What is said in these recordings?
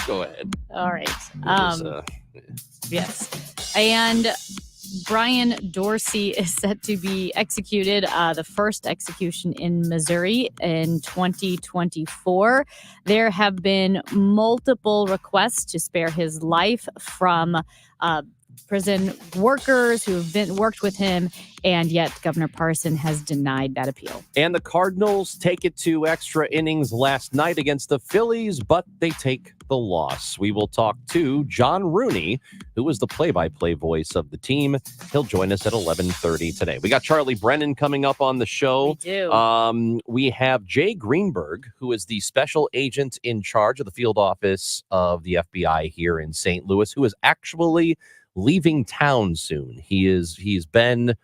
Go ahead. All right. Was, Yes. And Brian Dorsey is set to be executed, the first execution in Missouri in 2024. There have been multiple requests to spare his life from prison workers who have worked with him, and yet Governor Parson has denied that appeal. And the Cardinals take it to extra innings last night against the Phillies, but they take the loss. We will talk to John Rooney, who is the play-by-play voice of the team. He'll join us at 11:30 today. We got Charlie Brennan coming up on the show. We do. We have Jay Greenberg, who is the special agent in charge of the field office of the FBI here in St. Louis, who is actually leaving town soon. He's been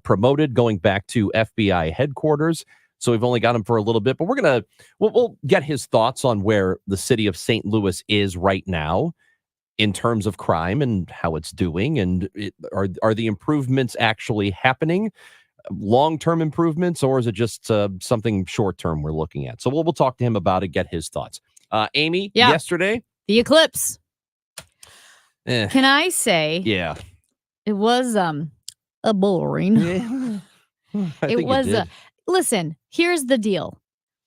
promoted, going back to FBI headquarters. So we've only got him for a little bit, but we'll get his thoughts on where the city of St. Louis is right now in terms of crime and how it's doing. And are the improvements actually happening? Long-term improvements, or is it just something short-term we're looking at? So we'll talk to him about it, get his thoughts. Amy, yesterday? The eclipse. Can I say? Yeah. It was a boring. Yeah. It was listen, here's the deal.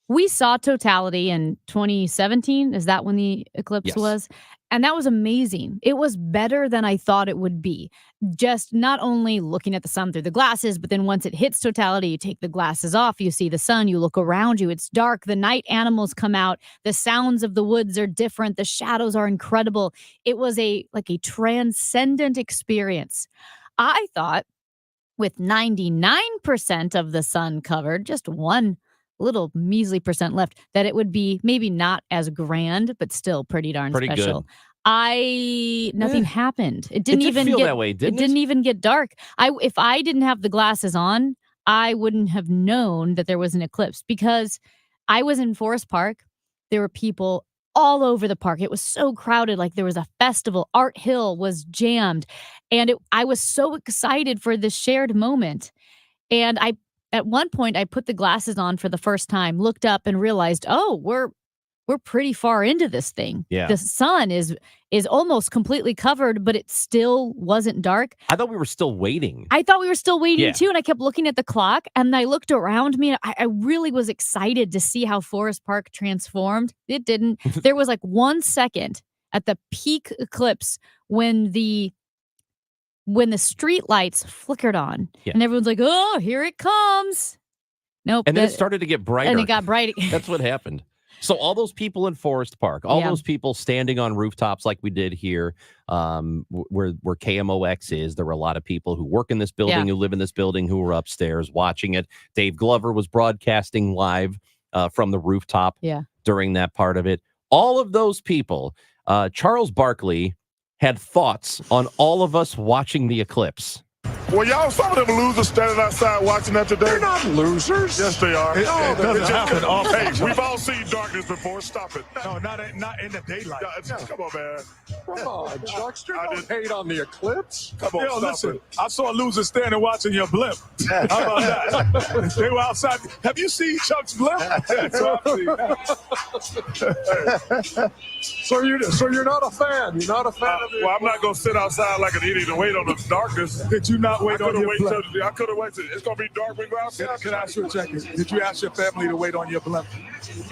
We saw totality in 2017. Is that when the eclipse was? And that was amazing. It was better than I thought it would be. Just not only looking at the sun through the glasses, but then once it hits totality, you take the glasses off, you see the sun, you look around you, it's dark, the night animals come out, the sounds of the woods are different, the shadows are incredible. It was a transcendent experience. I thought with 99% of the sun covered, just one little measly percent left, that it would be maybe not as grand, but still pretty darn special. Good. Nothing happened. It didn't even feel get that way, didn't it? It didn't even get dark. If I didn't have the glasses on, I wouldn't have known that there was an eclipse, because I was in Forest Park. There were people all over the park. It was so crowded, like there was a festival. Art Hill was jammed, and I was so excited for this shared moment. And at one point, I put the glasses on for the first time, looked up, and realized, oh, we're pretty far into this thing. Yeah. The sun is almost completely covered, but it still wasn't dark. I thought we were still waiting. I thought we were still waiting too, and I kept looking at the clock, and I looked around me, and I really was excited to see how Forest Park transformed. It didn't. There was 1 second at the peak eclipse when the street lights flickered on, and everyone's like, oh, here it comes. Nope. And then it started to get brighter. And it got bright. That's what happened. So all those people in Forest Park, all those people standing on rooftops like we did here, where KMOX is, there were a lot of people who work in this building, who live in this building, who were upstairs watching it. Dave Glover was broadcasting live from the rooftop during that part of it. All of those people, Charles Barkley had thoughts on all of us watching the eclipse. Well, y'all, some of them losers standing outside watching that today. They're not losers. Yes, they are. It doesn't happen often. Hey, we've all seen darkness before. Stop it. No, not in the daylight. Come on, man. Come on, Chuckster. Don't hate on the eclipse. Come on, stop listen. it. I saw losers standing watching your blimp. How about that? They were outside. Have you seen Chuck's blimp? That's what I've seen. So you're not a fan. You're not a fan of the. Well, I'm not gonna sit outside like an idiot and wait on the darkness. Did you not wait on your blimp? I could have waited. It's gonna be dark when we go outside. Can I ask you a check? Did you ask your family to wait on your blimp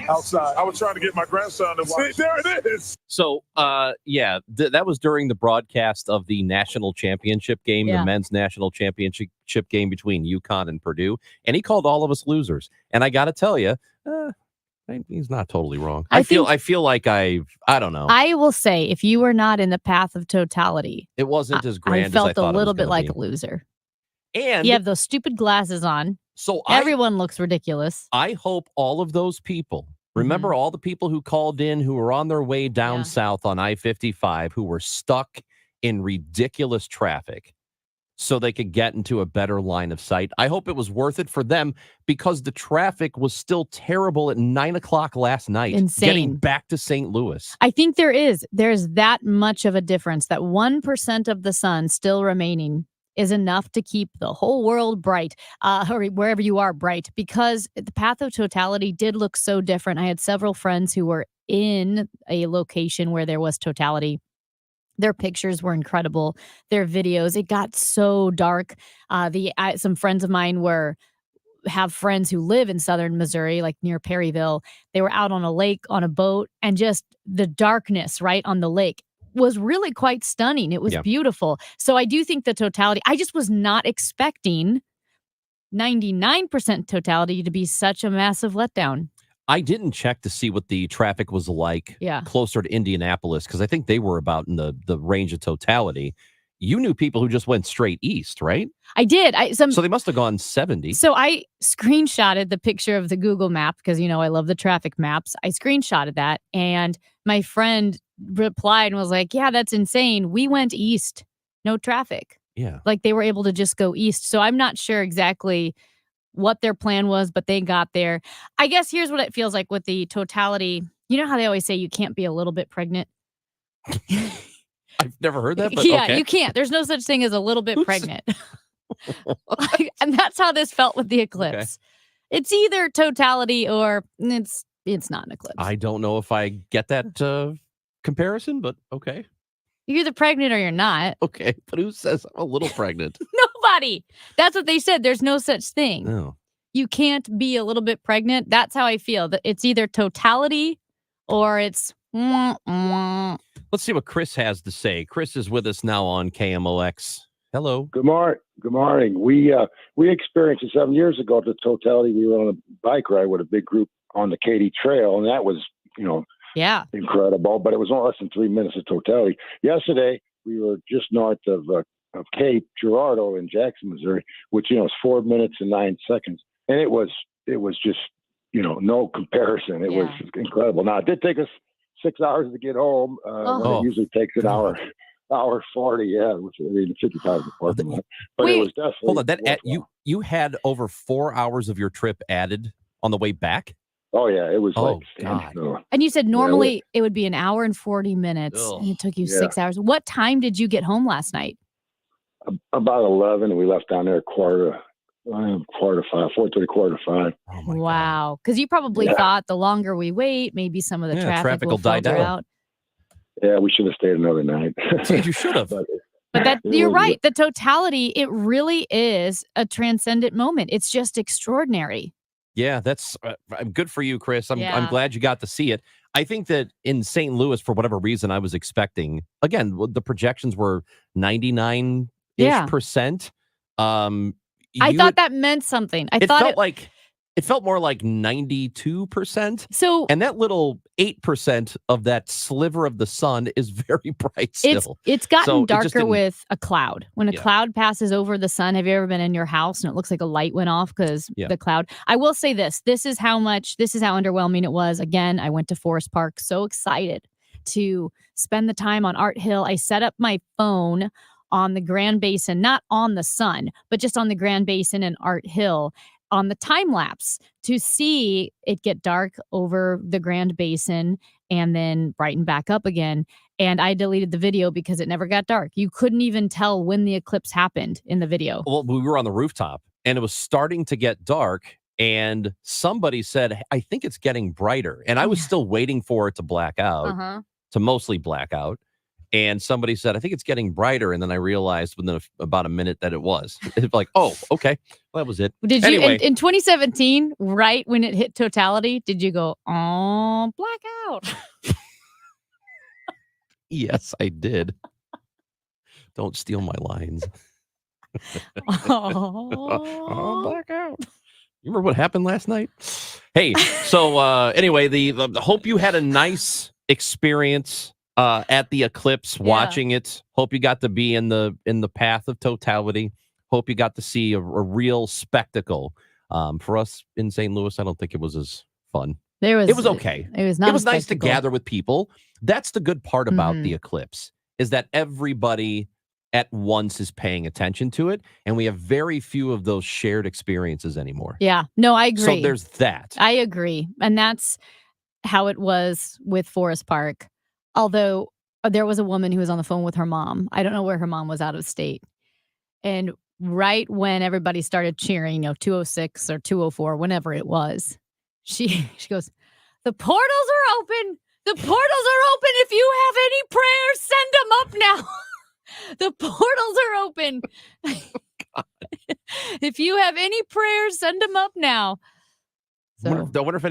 outside? I was trying to get my grandson to watch. See, there it is. So, that was during the broadcast of the national championship game, the men's national championship game between UConn and Purdue, and he called all of us losers. And I got to tell you, he's not totally wrong. I feel like I don't know. I will say, if you were not in the path of totality, it wasn't as grand. I felt as I thought a little it was bit like be. a loser. And you have those stupid glasses on. So everyone looks ridiculous. I hope all of those people, remember all the people who called in, who were on their way down south on I-55, who were stuck in ridiculous traffic so they could get into a better line of sight. I hope it was worth it for them, because the traffic was still terrible at 9:00 last night. Insane. Getting back to St. Louis. I think there's that much of a difference, that 1% of the sun still remaining is enough to keep the whole world bright, or wherever you are bright, because the path of totality did look so different. I had several friends who were in a location where there was totality. Their pictures were incredible. Their videos, it got so dark. Some friends of mine have friends who live in southern Missouri, like near Perryville. They were out on a lake on a boat, and just the darkness right on the lake was really quite stunning. It was beautiful. So I do think the totality, I just was not expecting 99% totality to be such a massive letdown. I didn't check to see what the traffic was like closer to Indianapolis, because I think they were about in the range of totality. You knew people who just went straight east, right? I did. So they must have gone 70. So I screenshotted the picture of the Google map because, I love the traffic maps. I screenshotted that, and my friend replied and was like, yeah, that's insane. We went east. No traffic. Yeah. Like they were able to just go east. So I'm not sure exactly what their plan was, but they got there. I guess here's what it feels like with the totality. You know how they always say you can't be a little bit pregnant? I've never heard that, but yeah, okay. You can't. There's no such thing as a little bit pregnant. And that's how this felt with the eclipse. Okay. It's either totality or it's not an eclipse. I don't know if I get that comparison, but okay. You're either pregnant or you're not. Okay, but who says I'm a little pregnant? Nobody. That's what they said. There's no such thing. No. You can't be a little bit pregnant. That's how I feel. That it's either totality or it's Let's see what Chris has to say. Chris is with us now on KMOX. Hello. Good morning. Good morning. We experienced it 7 years ago at the totality. We were on a bike ride with a big group on the Katy Trail, and that was, incredible. But it was only less than 3 minutes of totality. Yesterday, we were just north of Cape Girardeau in Jackson, Missouri, which is 4 minutes and 9 seconds, and it was just no comparison. It was incredible. Now it did take us 6 hours to get home. It usually takes an hour 40, which is 55 But Wait, it was definitely. Hold on, you had over 4 hours of your trip added on the way back? Oh yeah, it was God. And you said normally it would be an hour and 40 minutes, and it took you 6 hours. What time did you get home last night? About 11. We left down there quarter to 5, 4:30, quarter to 5. Oh my wow, because you probably thought the longer we wait, maybe some of the traffic will die down. Out. Yeah, we should have stayed another night. You should have. But you're right. The totality, it really is a transcendent moment. It's just extraordinary. Yeah, that's good for you, Chris. I'm glad you got to see it. I think that in St. Louis, for whatever reason, I was expecting, again, the projections were 99-ish%. I thought that meant something. It felt more like 92%. So, and that little 8% of that sliver of the sun is very bright still. It's gotten darker with a cloud. When a cloud passes over the sun, have you ever been in your house and it looks like a light went off because the cloud? I will say this. This is how underwhelming it was. Again, I went to Forest Park, so excited to spend the time on Art Hill. I set up my phone on the Grand Basin, not on the sun, but just on the Grand Basin and Art Hill on the time lapse to see it get dark over the Grand Basin and then brighten back up again. And I deleted the video because it never got dark. You couldn't even tell when the eclipse happened in the video. Well, we were on the rooftop and it was starting to get dark. And somebody said, I think it's getting brighter. And I was still waiting for it to black out, to mostly black out. And somebody said, I think it's getting brighter. And then I realized within about a minute that it was. It's like, oh, okay. Well, that was it. Did you, in 2017, right when it hit totality, did you go, oh, blackout? Yes, I did. Don't steal my lines. Oh, blackout. You remember what happened last night? Hey, so anyway, the hope you had a nice experience at the eclipse, watching it. Hope you got to be in the path of totality. Hope you got to see a real spectacle. For us in St. Louis, I don't think it was as fun. It was okay. It was not. It was nice to gather with people. That's the good part about the eclipse, is that everybody at once is paying attention to it, and we have very few of those shared experiences anymore. Yeah, no, I agree. So there's that. I agree, and that's how it was with Forest Park. Although there was a woman who was on the phone with her mom. I don't know where her mom was, out of state. And right when everybody started cheering, 206 or 204, whenever it was, she goes, the portals are open. The portals are open. If you have any prayers, send them up now. The portals are open. If you have any prayers, send them up now. So, I wonder if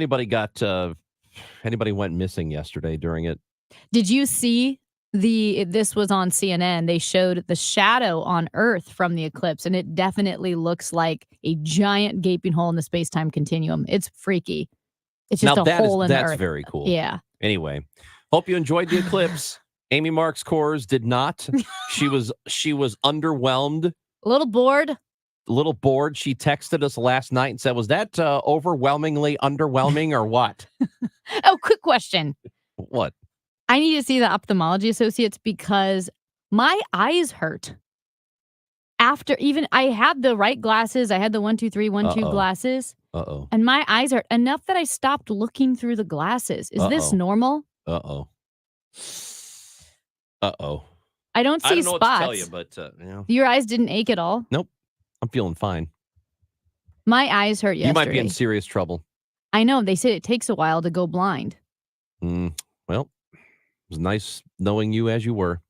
anybody went missing yesterday during it. Did you see this was on CNN. They showed the shadow on Earth from the eclipse, and it definitely looks like a giant gaping hole in the space-time continuum. It's freaky. It's just a hole in the Earth. That's very cool. Yeah. Anyway, hope you enjoyed the eclipse. Amy Marks Kors did not. She was underwhelmed. A little bored. She texted us last night and said, was that overwhelmingly underwhelming or what? Oh, quick question. What? I need to see the ophthalmology associates because my eyes hurt. I had the right glasses. I had the 1-2-3-1-2 glasses. And my eyes hurt enough that I stopped looking through the glasses. Is this normal? I don't see I don't know spots. what to tell you, but Your eyes didn't ache at all? Nope. I'm feeling fine. My eyes hurt yesterday. You might be in serious trouble. I know. They said it takes a while to go blind. Well, it was nice knowing you as you were.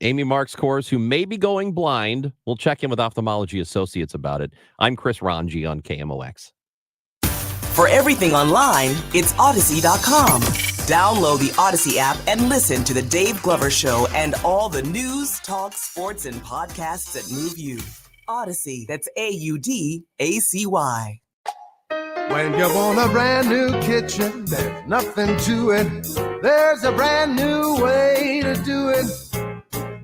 Amy Marks Kors, who may be going blind. We'll check in with Ophthalmology Associates about it. I'm Chris Ranji on KMOX. For everything online, it's Odyssey.com. Download the Odyssey app and listen to The Dave Glover Show and all the news, talk, sports, and podcasts that move you. Odyssey, that's AUDACY. When you want a brand new kitchen, there's nothing to it. There's a brand new way to do it.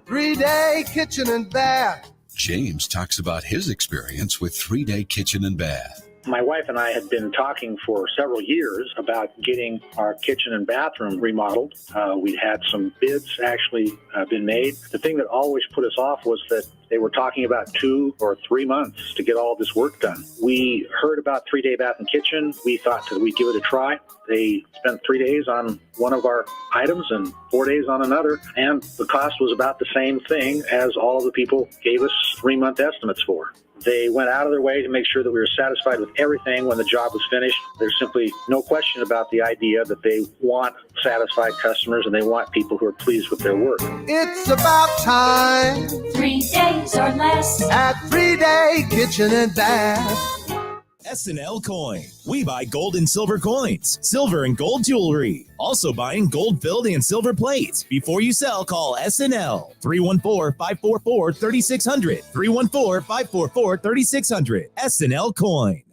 3-Day Kitchen and Bath. James talks about his experience with 3-Day Kitchen and Bath. My wife and I had been talking for several years about getting our kitchen and bathroom remodeled. We'd had some bids actually been made. The thing that always put us off was that they were talking about 2 or 3 months to get all this work done. We heard about 3-Day Bath and Kitchen. We thought that we'd give it a try. They spent 3 days on one of our items and 4 days on another, and the cost was about the same thing as all of the people gave us 3-month estimates for. They went out of their way to make sure that we were satisfied with everything when the job was finished. There's simply no question about the idea that they want satisfied customers and they want people who are pleased with their work. It's about time. 3 days or less at 3-Day Kitchen and Bath. SNL Coin. We buy gold and silver coins, silver and gold jewelry. Also buying gold-filled and silver plates. Before you sell, call SNL. 314-544-3600. 314-544-3600. SNL Coin.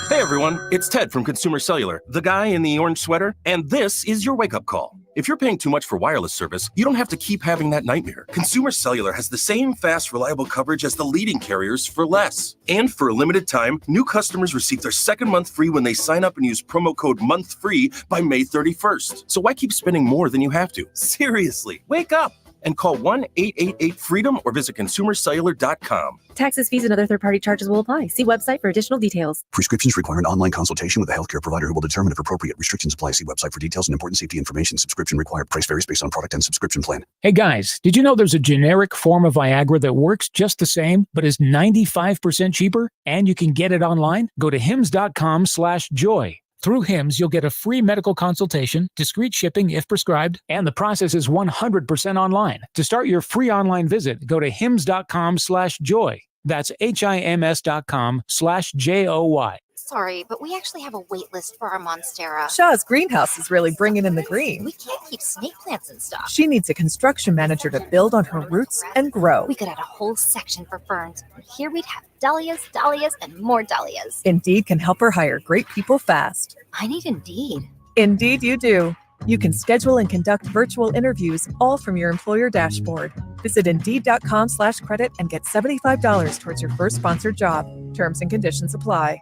Hey everyone, it's Ted from Consumer Cellular, the guy in the orange sweater, and this is your wake-up call. If you're paying too much for wireless service, you don't have to keep having that nightmare. Consumer Cellular has the same fast, reliable coverage as the leading carriers for less. And for a limited time, new customers receive their second month free when they sign up and use promo code MONTHFREE by May 31st. So why keep spending more than you have to? Seriously, wake up and call 1-888-FREEDOM or visit consumercellular.com. Taxes, fees, and other third-party charges will apply. See website for additional details. Prescriptions require an online consultation with a healthcare provider who will determine if appropriate. Restrictions apply. See website for details and important safety information. Subscription required. Price varies based on product and subscription plan. Hey guys, did you know there's a generic form of Viagra that works just the same, but is 95% cheaper? And you can get it online? Go to hims.com/joy. Through Hims, you'll get a free medical consultation, discreet shipping if prescribed, and the process is 100% online. To start your free online visit, go to hims.com/joy. That's HIMS.com/JOY. Sorry, but we actually have a wait list for our Monstera. Shaw's greenhouse is really bringing in the green. We can't keep snake plants in stock. She needs a construction manager to build on her roots and grow. We could add a whole section for ferns. And here we'd have dahlias, dahlias, and more dahlias. Indeed can help her hire great people fast. I need Indeed. Indeed you do. You can schedule and conduct virtual interviews all from your employer dashboard. Visit Indeed.com/credit and get $75 towards your first sponsored job. Terms and conditions apply.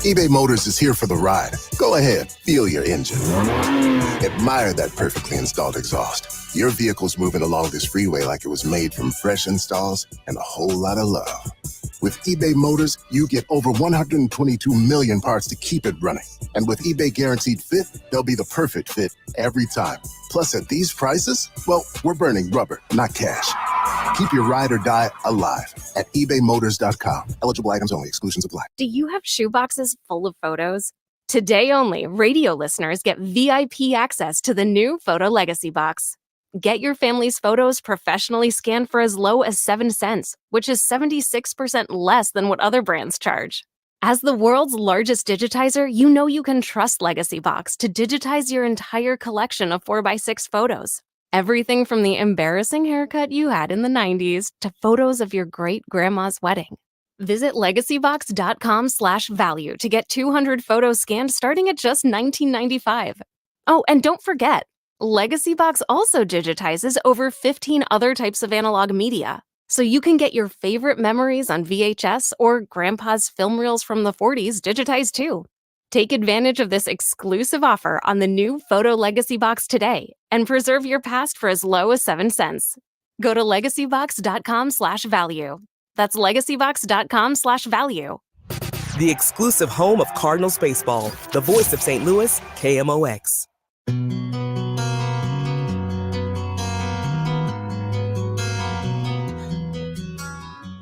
eBay Motors is here for the ride. Go ahead, feel your engine. Admire that perfectly installed exhaust. Your vehicle's moving along this freeway like it was made from fresh installs and a whole lot of love. With eBay Motors, you get over 122 million parts to keep it running. And with eBay Guaranteed Fit, they'll be the perfect fit every time. Plus, at these prices, well, we're burning rubber, not cash. Keep your ride or die alive at ebaymotors.com. Eligible items only. Exclusions apply. Do you have shoeboxes full of photos? Today only, radio listeners get VIP access to the new Photo Legacy Box. Get your family's photos professionally scanned for as low as 7 cents, which is 76% less than what other brands charge. As the world's largest digitizer, you know you can trust Legacy Box to digitize your entire collection of 4x6 photos. Everything from the embarrassing haircut you had in the 90s to photos of your great-grandma's wedding. Visit legacybox.com/value to get 200 photos scanned starting at just $19.95. Oh, and don't forget, Legacy Box also digitizes over 15 other types of analog media, so you can get your favorite memories on VHS or grandpa's film reels from the 40s digitized too. Take advantage of this exclusive offer on the new Photo Legacy Box today and preserve your past for as low as 7 cents. Go to legacybox.com/value. That's legacybox.com/value. The exclusive home of Cardinals baseball, the voice of St. Louis, KMOX.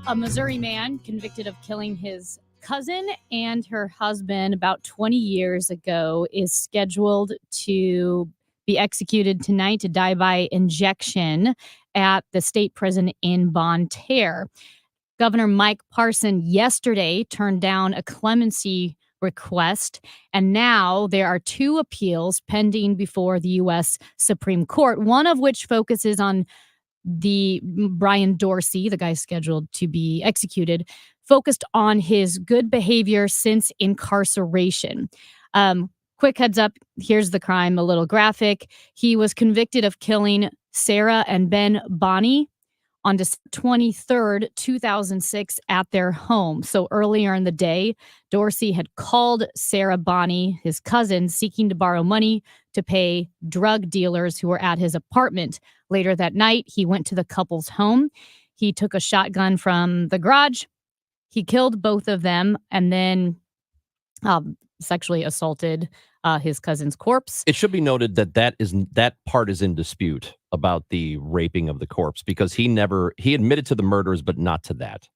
A Missouri man convicted of killing his cousin and her husband about 20 years ago is scheduled to be executed tonight to die by injection at the state prison in Bonne Terre. Governor Mike Parson yesterday turned down a clemency request, and now there are 2 appeals pending before the U.S. Supreme Court, one of which focuses on the Brian Dorsey, the guy scheduled to be executed, focused on his good behavior since incarceration. Quick heads up, here's the crime, a little graphic. He was convicted of killing Sarah and Ben Bonney on December 23rd, 2006 at their home. So earlier in the day, Dorsey had called Sarah Bonney, his cousin, seeking to borrow money to pay drug dealers who were at his apartment. Later that night, he went to the couple's home. He took a shotgun from the garage. He killed both of them and then sexually assaulted his cousin's corpse. It should be noted that that part is in dispute about the raping of the corpse because he admitted to the murders, but not to that.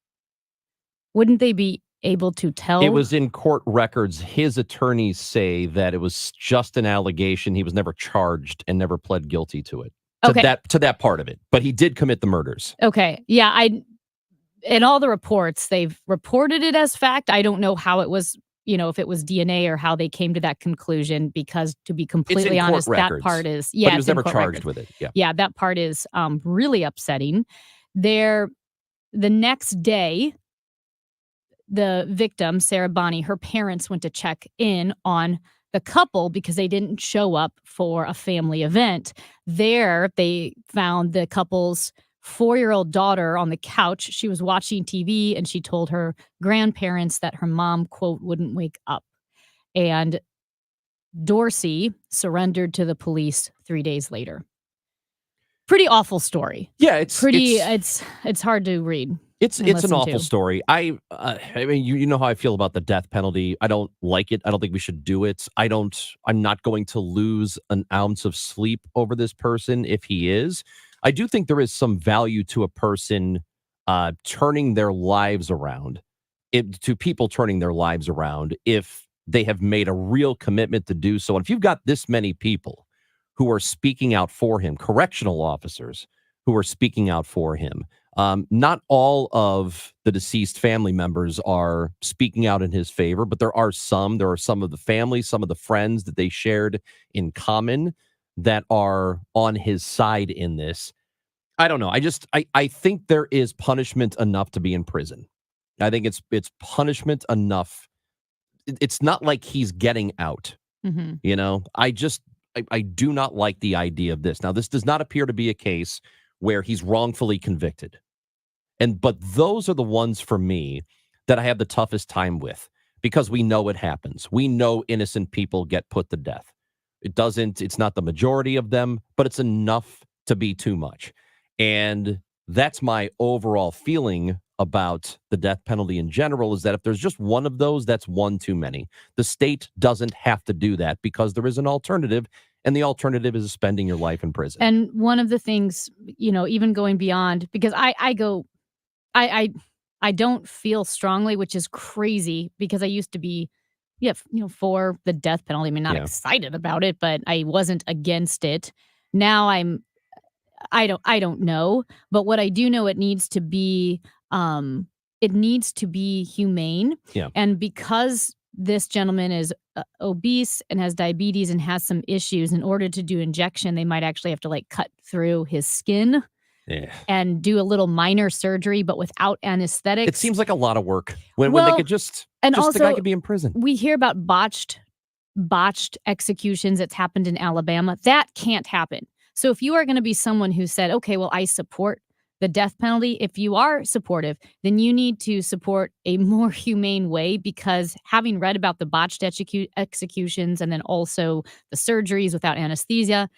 Wouldn't they be able to tell? It was in court records. His attorneys say that it was just an allegation. He was never charged and never pled guilty to it. To that part of it. But he did commit the murders. Okay. Yeah, in all the reports, they've reported it as fact. I don't know how it was, if it was DNA or how they came to that conclusion, because to be completely honest, that part is, but he was never charged with it. Yeah, that part is really upsetting. The next day, the victim, Sarah Bonney, her parents went to check in on the couple because they didn't show up for a family event. There, they found the couple's 4-year-old daughter on the couch. She was watching TV and she told her grandparents that her mom, quote, wouldn't wake up. And Dorsey surrendered to the police 3 days later. Pretty awful story. Yeah, it's hard to read. It's an awful story. I mean, you know how I feel about the death penalty. I don't like it. I don't think we should do it. I'm not going to lose an ounce of sleep over this person if he is. I do think there is some value to a person turning their lives around, to people turning their lives around if they have made a real commitment to do so. And if you've got this many people who are speaking out for him, correctional officers who are speaking out for him, not all of the deceased family members are speaking out in his favor, but there are some. There are some of the family, some of the friends that they shared in common that are on his side in this. I don't know. I think there is punishment enough to be in prison. I think it's punishment enough. It's not like he's getting out. Mm-hmm. I do not like the idea of this. Now, this does not appear to be a case where he's wrongfully convicted. But those are the ones for me that I have the toughest time with because we know it happens. We know innocent people get put to death. It's not the majority of them, but it's enough to be too much. And that's my overall feeling about the death penalty in general, is that if there's just one of those, that's one too many. The state doesn't have to do that because there is an alternative, And the alternative is spending your life in prison. And one of the things, even going beyond, because I don't feel strongly, which is crazy because I used to be, for the death penalty. I mean, not excited about it, but I wasn't against it. Now I don't know. But what I do know, it needs to be humane. Yeah. And because this gentleman is obese and has diabetes and has some issues, in order to do injection, they might actually have to cut through his skin and do a little minor surgery, but without anesthetics. It seems like a lot of work when they could just also, the guy could be in prison. We hear about botched executions that's happened in Alabama. That can't happen. So if you are going to be someone who said, okay, well, I support the death penalty, if you are supportive, then you need to support a more humane way, because having read about the botched executions and then also the surgeries without anesthesia,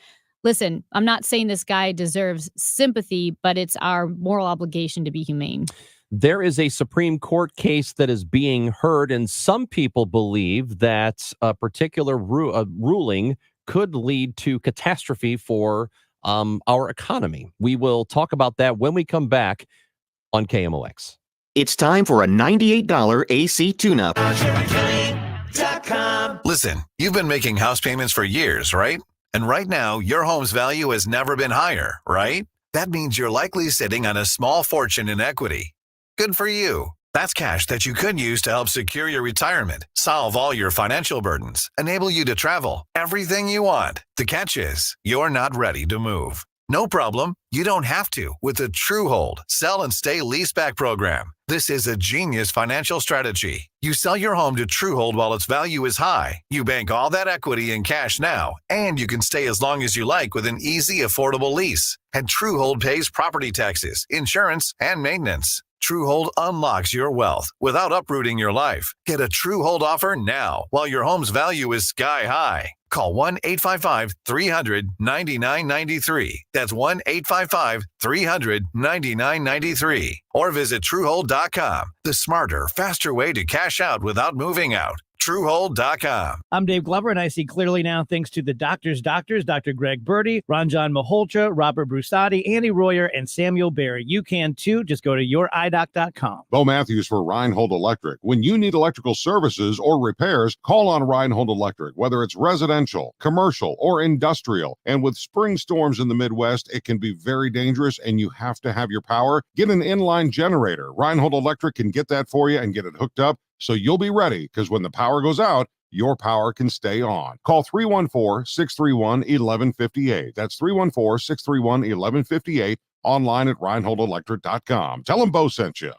listen, I'm not saying this guy deserves sympathy, but it's our moral obligation to be humane. There is a Supreme Court case that is being heard, and some people believe that a particular ruling could lead to catastrophe for our economy. We will talk about that when we come back on KMOX. It's time for a $98 AC tune-up. Listen, you've been making house payments for years, right? And right now, your home's value has never been higher, right? That means you're likely sitting on a small fortune in equity. Good for you. That's cash that you could use to help secure your retirement, solve all your financial burdens, enable you to travel, everything you want. The catch is, you're not ready to move. No problem. You don't have to with the TrueHold Sell and Stay Leaseback program. This is a genius financial strategy. You sell your home to TrueHold while its value is high. You bank all that equity in cash now, and you can stay as long as you like with an easy, affordable lease. And TrueHold pays property taxes, insurance, and maintenance. TrueHold unlocks your wealth without uprooting your life. Get a TrueHold offer now while your home's value is sky high. Call 1-855-300-9993. That's 1-855-300-9993. Or visit TrueHold.com. The smarter, faster way to cash out without moving out. TrueHold.com. I'm Dave Glover, and I see clearly now thanks to the doctors, Dr. Greg Birdie, Ranjan Maholtra, Robert Brusati, Andy Royer, and Samuel Barry. You can too. Just go to youridoc.com. Bo Matthews for Reinhold Electric. When you need electrical services or repairs, call on Reinhold Electric, whether it's residential, commercial, or industrial. And with spring storms in the Midwest, it can be very dangerous, and you have to have your power. Get an inline generator. Reinhold Electric can get that for you and get it hooked up, so you'll be ready, because when the power goes out, your power can stay on. Call 314-631-1158. That's 314-631-1158. Online at ReinholdElectric.com. Tell them Bo sent you.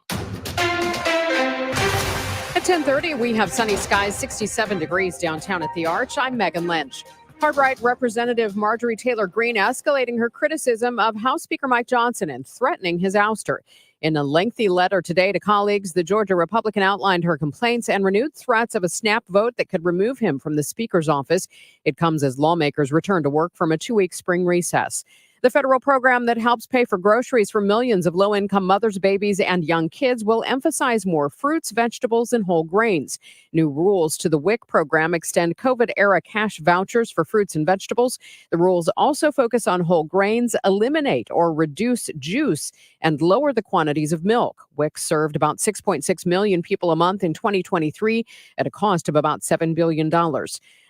At 10:30, we have sunny skies, 67 degrees downtown at the Arch. I'm Megan Lynch. Hard-right Representative Marjorie Taylor Greene escalating her criticism of House Speaker Mike Johnson and threatening his ouster. In a lengthy letter today to colleagues, the Georgia Republican outlined her complaints and renewed threats of a snap vote that could remove him from the Speaker's office. It comes as lawmakers return to work from a 2-week spring recess. The federal program that helps pay for groceries for millions of low-income mothers, babies, and young kids will emphasize more fruits, vegetables, and whole grains. New rules to the WIC program extend COVID-era cash vouchers for fruits and vegetables. The rules also focus on whole grains, eliminate or reduce juice, and lower the quantities of milk. WIC served about 6.6 million people a month in 2023 at a cost of about $7 billion.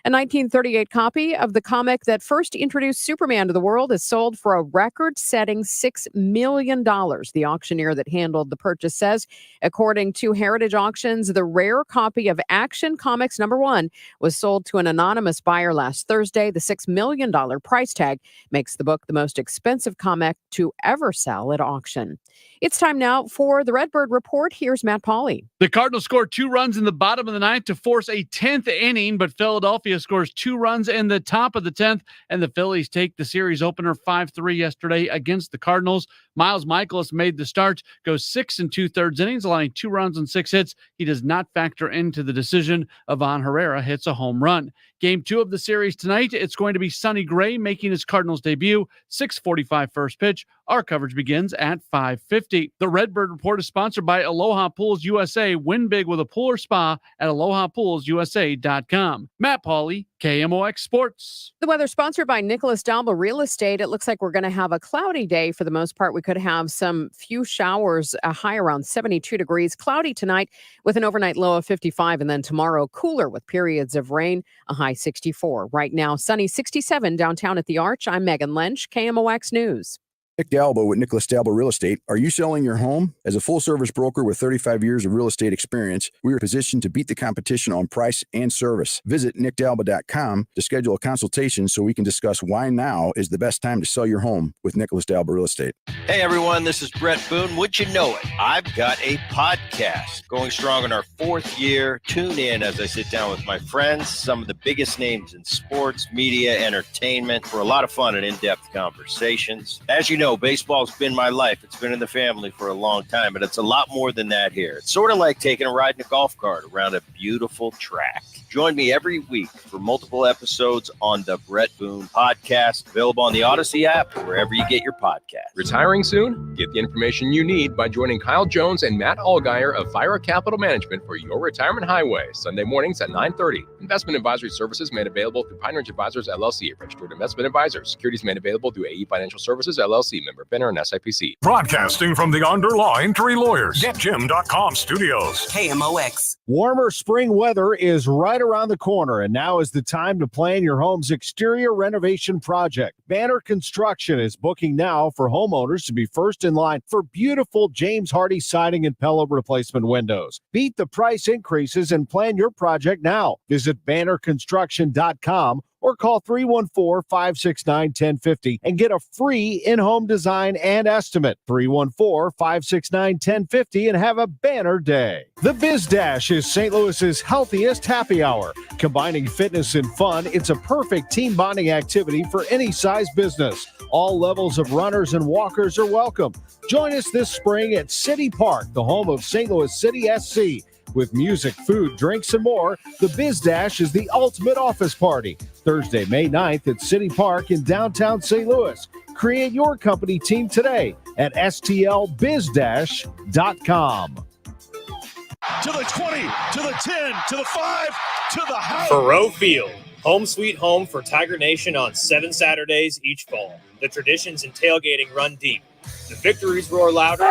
A 1938 copy of the comic that first introduced Superman to the world is sold for a record-setting $6 million. The auctioneer that handled the purchase says, according to Heritage Auctions, the rare copy of Action Comics #1 was sold to an anonymous buyer last Thursday. The $6 million price tag makes the book the most expensive comic to ever sell at auction. It's time now for the Redbird Report. Here's Matt Pauley. The Cardinals scored 2 runs in the bottom of the 9th to force a 10th inning, but Philadelphia scores 2 runs in the top of the 10th, and the Phillies take the series opener 5-3 yesterday against the Cardinals. Miles Michaelis made the start, goes 6 2/3 innings, allowing 2 runs and 6 hits. He does not factor into the decision. Ivan Herrera hits a home run. Game 2 of the series tonight, it's going to be Sonny Gray making his Cardinals debut, 6:45 first pitch. Our coverage begins at 5:50. The Redbird Report is sponsored by Aloha Pools USA. Win big with a pool or spa at AlohaPoolsUSA.com. Matt Pauley. Scully, KMOX Sports. The weather sponsored by Nicholas Dalba Real Estate. It looks like we're going to have a cloudy day for the most part. We could have some few showers, a high around 72 degrees. Cloudy tonight with an overnight low of 55. And then tomorrow, cooler with periods of rain, a high 64. Right now, sunny 67 downtown at the Arch. I'm Megan Lynch, KMOX News. Nick Dalbo with Nicholas Dalbo Real Estate. Are you selling your home? As a full-service broker with 35 years of real estate experience, we are positioned to beat the competition on price and service. Visit nickdalba.com to schedule a consultation so we can discuss why now is the best time to sell your home with Nicholas Dalbo Real Estate. Hey, everyone, this is Brett Boone. Would you know it? I've got a podcast going strong in our 4th year. Tune in as I sit down with my friends, some of the biggest names in sports, media, entertainment, for a lot of fun and in-depth conversations. As you know, baseball's been my life. It's been in the family for a long time, but it's a lot more than that here. It's sort of like taking a ride in a golf cart around a beautiful track. Join me every week for multiple episodes on the Brett Boone Podcast, available on the Odyssey app or wherever you get your podcast. Retiring soon? Get the information you need by joining Kyle Jones and Matt Allgeier of Fire Capital Management for your retirement highway, Sunday mornings at 9:30. Investment advisory services made available through Pine Ridge Advisors, LLC, a registered investment advisor. Securities made available through AE Financial Services, LLC, member FINRA and SIPC. Broadcasting from the underlying Three Lawyers. GetJim.com studios. KMOX. Warmer spring weather is right around the corner, and now is the time to plan your home's exterior renovation project. Banner Construction is booking now for homeowners to be first in line for beautiful James Hardy siding and Pella replacement windows. Beat the price increases and plan your project now. Visit bannerconstruction.com or call 314-569-1050 and get a free in-home design and estimate. 314-569-1050 and have a banner day. The Biz Dash is St. Louis's healthiest happy hour. Combining fitness and fun, it's a perfect team bonding activity for any size business. All levels of runners and walkers are welcome. Join us this spring at City Park, the home of St. Louis City SC. With music, food, drinks, and more, the Biz Dash is the ultimate office party. Thursday, May 9th at City Park in downtown St. Louis. Create your company team today at stlbizdash.com. To the 20, to the 10, to the 5, to the house. Faurot Field, home sweet home for Tiger Nation on 7 Saturdays each fall. The traditions in tailgating run deep. The victories roar louder.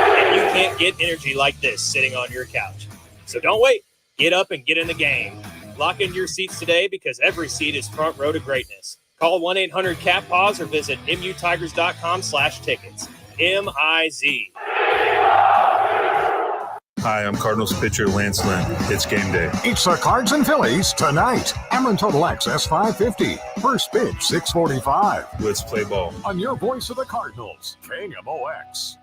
And you can't get energy like this sitting on your couch. So don't wait. Get up and get in the game. Lock into your seats today because every seat is front row to greatness. Call 1-800-CAT-PAWS or visit mutigers.com/tickets. MIZ. Hi, I'm Cardinals pitcher Lance Lynn. It's game day. It's the Cards and Phillies tonight. Ameren Total Access 550. First pitch 6:45. Let's play ball. On your voice of the Cardinals, KMOX.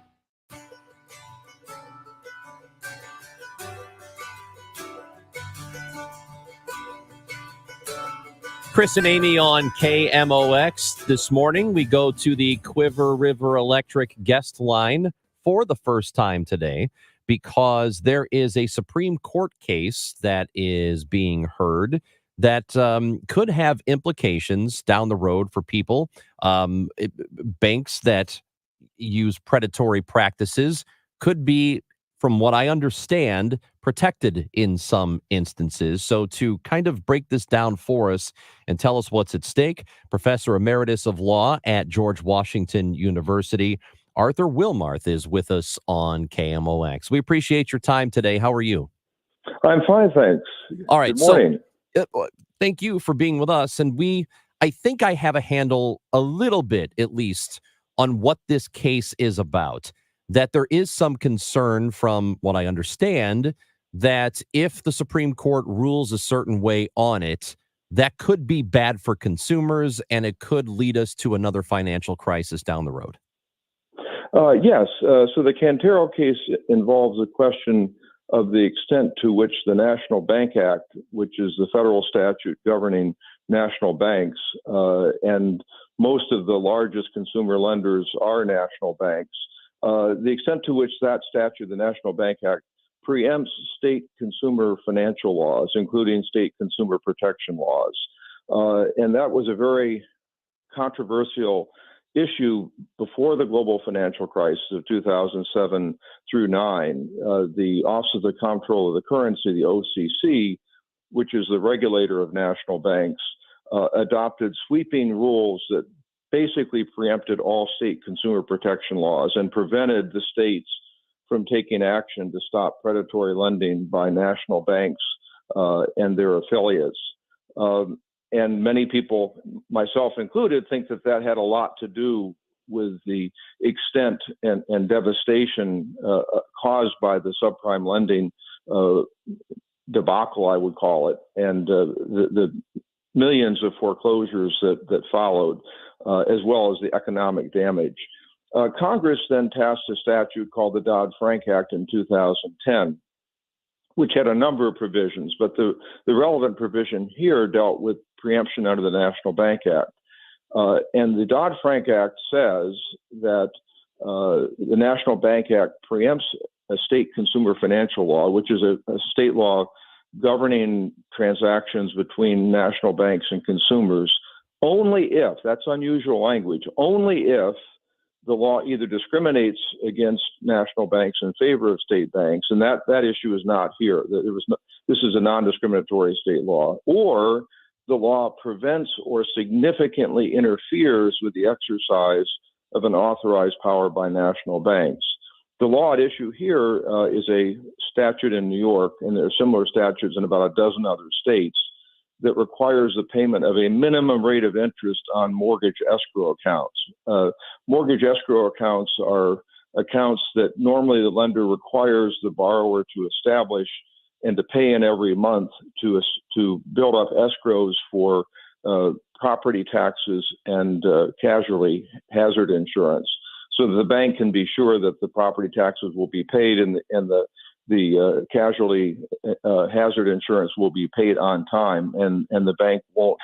Chris and Amy on KMOX. This morning, we go to the Quiver River Electric guest line for the first time today because there is a Supreme Court case that is being heard that could have implications down the road for people. Banks that use predatory practices could be, from what I understand, protected in some instances. So to kind of break this down for us and tell us what's at stake, Professor Emeritus of Law at George Washington University, Arthur Wilmarth, is with us on KMOX. We appreciate your time today. How are you? I'm fine, thanks. All right. Good morning. So, thank you for being with us. And I think I have a handle a little bit, at least, on what this case is about. That there is some concern, from what I understand, that if the Supreme Court rules a certain way on it, that could be bad for consumers and it could lead us to another financial crisis down the road. Yes. So the Cantero case involves a question of the extent to which the National Bank Act, which is the federal statute governing national banks, and most of the largest consumer lenders are national banks, the extent to which that statute, the National Bank Act, preempts state consumer financial laws, including state consumer protection laws. And that was a very controversial issue before the global financial crisis of 2007 through 9. The Office of the Comptroller of the Currency, the OCC, which is the regulator of national banks, adopted sweeping rules that basically preempted all state consumer protection laws and prevented the states from taking action to stop predatory lending by national banks and their affiliates. And many people, myself included, think that that had a lot to do with the extent and devastation caused by the subprime lending debacle, I would call it, and the millions of foreclosures that followed, as well as the economic damage. Congress then passed a statute called the Dodd-Frank Act in 2010, which had a number of provisions, but the relevant provision here dealt with preemption under the National Bank Act. And the Dodd-Frank Act says that the National Bank Act preempts a state consumer financial law, which is a state law governing transactions between national banks and consumers, only if, that's unusual language, only if the law either discriminates against national banks in favor of state banks, and that issue is not here. This is a non-discriminatory state law, or the law prevents or significantly interferes with the exercise of an authorized power by national banks. The law at issue here is a statute in New York, and there are similar statutes in about a dozen other states, that requires the payment of a minimum rate of interest on mortgage escrow accounts. Mortgage escrow accounts are accounts that normally the lender requires the borrower to establish and to pay in every month to build up escrows for property taxes and casualty hazard insurance, so that the bank can be sure that the property taxes will be paid and the casualty hazard insurance will be paid on time, and the bank won't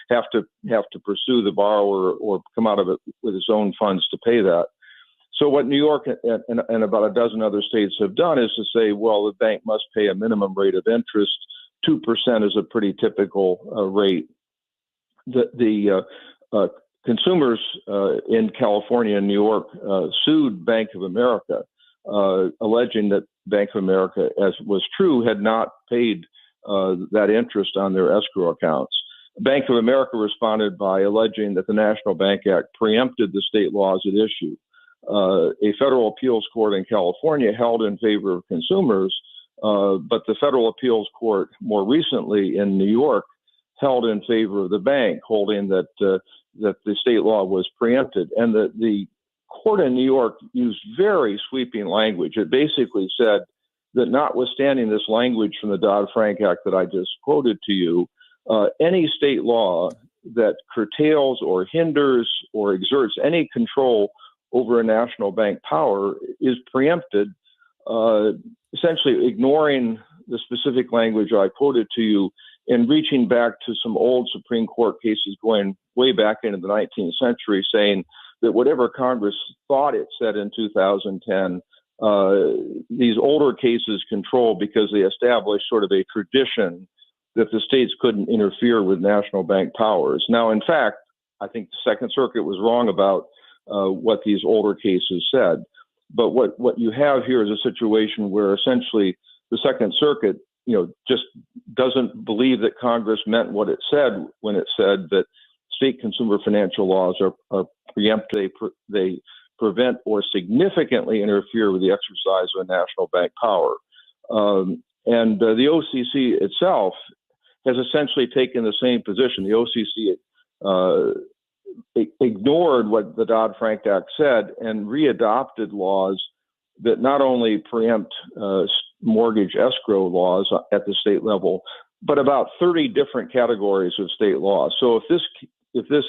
have to pursue the borrower or come out of it with its own funds to pay that. So what New York and about a dozen other states have done is to say, well, the bank must pay a minimum rate of interest. 2% is a pretty typical rate. The consumers in California and New York sued Bank of America, alleging that Bank of America, as was true, had not paid that interest on their escrow accounts. Bank of America responded by alleging that the National Bank Act preempted the state laws at issue. A federal appeals court in California held in favor of consumers, but the federal appeals court more recently in New York held in favor of the bank, holding that the state law was preempted. And the court in New York used very sweeping language. It basically said that notwithstanding this language from the Dodd-Frank Act that I just quoted to you, any state law that curtails or hinders or exerts any control over a national bank power is preempted, essentially ignoring the specific language I quoted to you and reaching back to some old Supreme Court cases going way back into the 19th century, saying that whatever Congress thought it said in 2010, these older cases control because they established sort of a tradition that the states couldn't interfere with national bank powers. Now, in fact, I think the Second Circuit was wrong about what these older cases said. But what you have here is a situation where essentially the Second Circuit, just doesn't believe that Congress meant what it said when it said that state consumer financial laws are preempted. They prevent or significantly interfere with the exercise of a national bank power. And the OCC itself has essentially taken the same position. The OCC ignored what the Dodd-Frank Act said and readopted laws that not only preempt mortgage escrow laws at the state level, but about 30 different categories of state law. So if this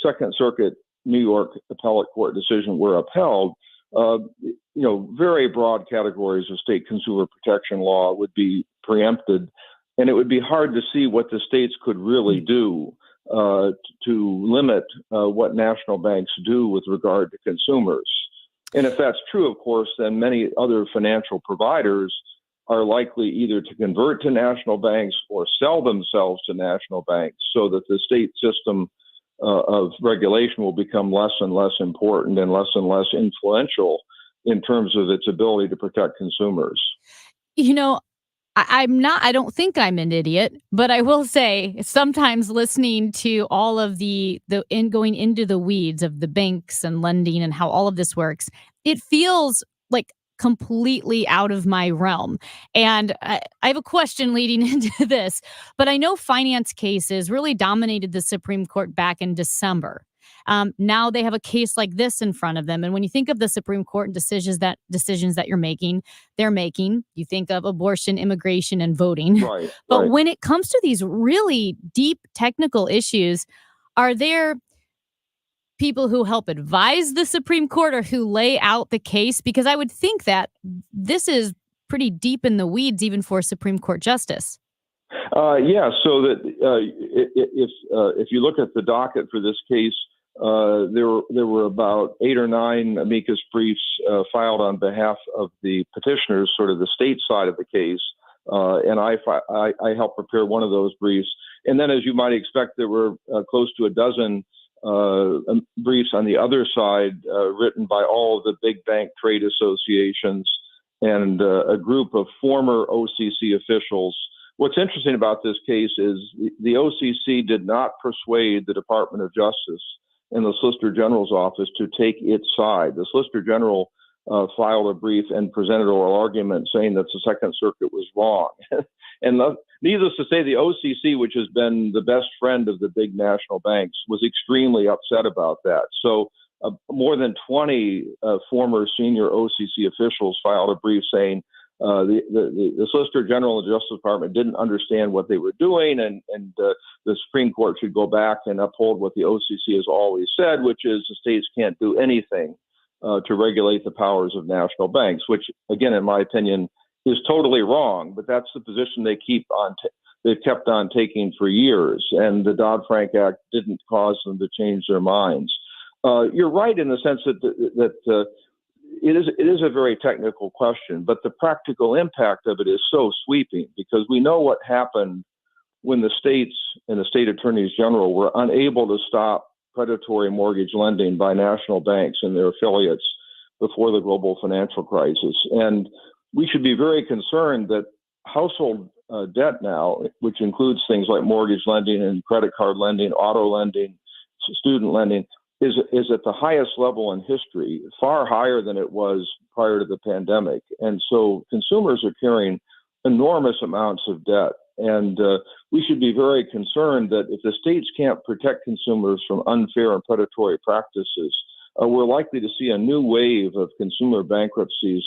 Second Circuit New York appellate court decision were upheld, very broad categories of state consumer protection law would be preempted, and it would be hard to see what the states could really do to limit what national banks do with regard to consumers. And if that's true, of course, then many other financial providers are likely either to convert to national banks or sell themselves to national banks, so that the state system of regulation will become less and less important and less influential in terms of its ability to protect consumers. I don't think I'm an idiot, but I will say sometimes listening to all of going into the weeds of the banks and lending and how all of this works, it feels like completely out of my realm. And I have a question leading into this, but I know finance cases really dominated the Supreme Court back in December. Now they have a case like this in front of them. And when you think of the Supreme Court and decisions that they're making, you think of abortion, immigration, and voting. Right, but right. when it comes to these really deep technical issues, are there people who help advise the Supreme Court or who lay out the case? Because I would think that this is pretty deep in the weeds, even for a Supreme Court justice. Yeah, so that if you look at the docket for this case, there were about 8 or 9 amicus briefs filed on behalf of the petitioners, sort of the state side of the case, and I helped prepare one of those briefs. And then, as you might expect, there were close to a dozen briefs on the other side, written by all of the big bank trade associations and a group of former OCC officials. What's interesting about this case is the OCC did not persuade the Department of Justice and the Solicitor General's office to take its side. The Solicitor General filed a brief and presented oral argument saying that the Second Circuit was wrong. And needless to say, the OCC, which has been the best friend of the big national banks, was extremely upset about that. So more than 20 former senior OCC officials filed a brief saying the Solicitor General of the Justice Department didn't understand what they were doing, and the Supreme Court should go back and uphold what the OCC has always said, which is the states can't do anything to regulate the powers of national banks, which, again, in my opinion, is totally wrong. But that's the position they've kept on taking for years, and the Dodd-Frank Act didn't cause them to change their minds. You're right in the sense that it is a very technical question, but the practical impact of it is so sweeping, because we know what happened when the states and the state attorneys general were unable to stop predatory mortgage lending by national banks and their affiliates before the global financial crisis. And we should be very concerned that household debt now, which includes things like mortgage lending and credit card lending, auto lending, student lending, is at the highest level in history, far higher than it was prior to the pandemic. And so consumers are carrying enormous amounts of debt. And we should be very concerned that if the states can't protect consumers from unfair and predatory practices, we're likely to see a new wave of consumer bankruptcies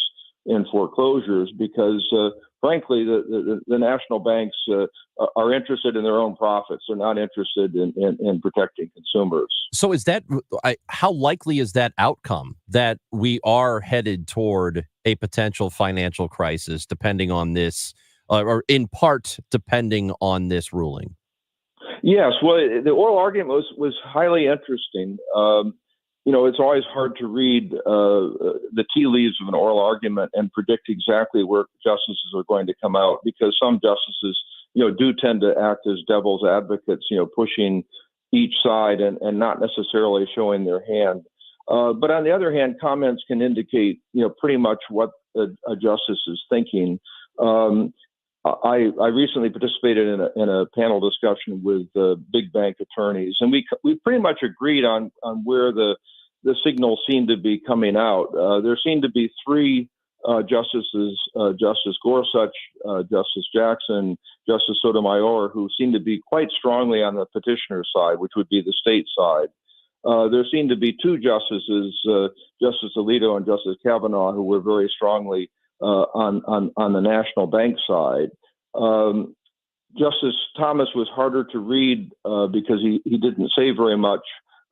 and foreclosures because, frankly, the national banks are interested in their own profits. They're not interested in protecting consumers. So is that how likely is that outcome, that we are headed toward a potential financial crisis, depending on this, or in part depending on this ruling? Yes. Well, the oral argument was highly interesting. It's always hard to read the tea leaves of an oral argument and predict exactly where justices are going to come out, because some justices, do tend to act as devil's advocates, pushing each side and not necessarily showing their hand. But on the other hand, comments can indicate, pretty much what a justice is thinking. I recently participated in a panel discussion with big bank attorneys, and we pretty much agreed on where the signals seemed to be coming out. There seemed to be 3 justices, Justice Gorsuch, Justice Jackson, Justice Sotomayor, who seemed to be quite strongly on the petitioner side, which would be the state side. There seemed to be 2 justices, Justice Alito and Justice Kavanaugh, who were very strongly on the national bank side. Justice Thomas was harder to read because he didn't say very much,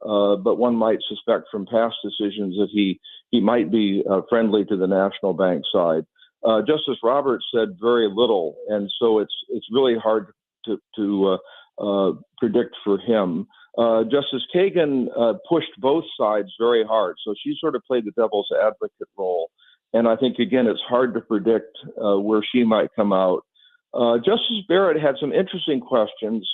but one might suspect from past decisions that he might be friendly to the national bank side. Justice Roberts said very little, and so it's really hard to predict for him. Justice Kagan pushed both sides very hard, so she sort of played the devil's advocate role. And I think, again, it's hard to predict where she might come out. Justice Barrett had some interesting questions.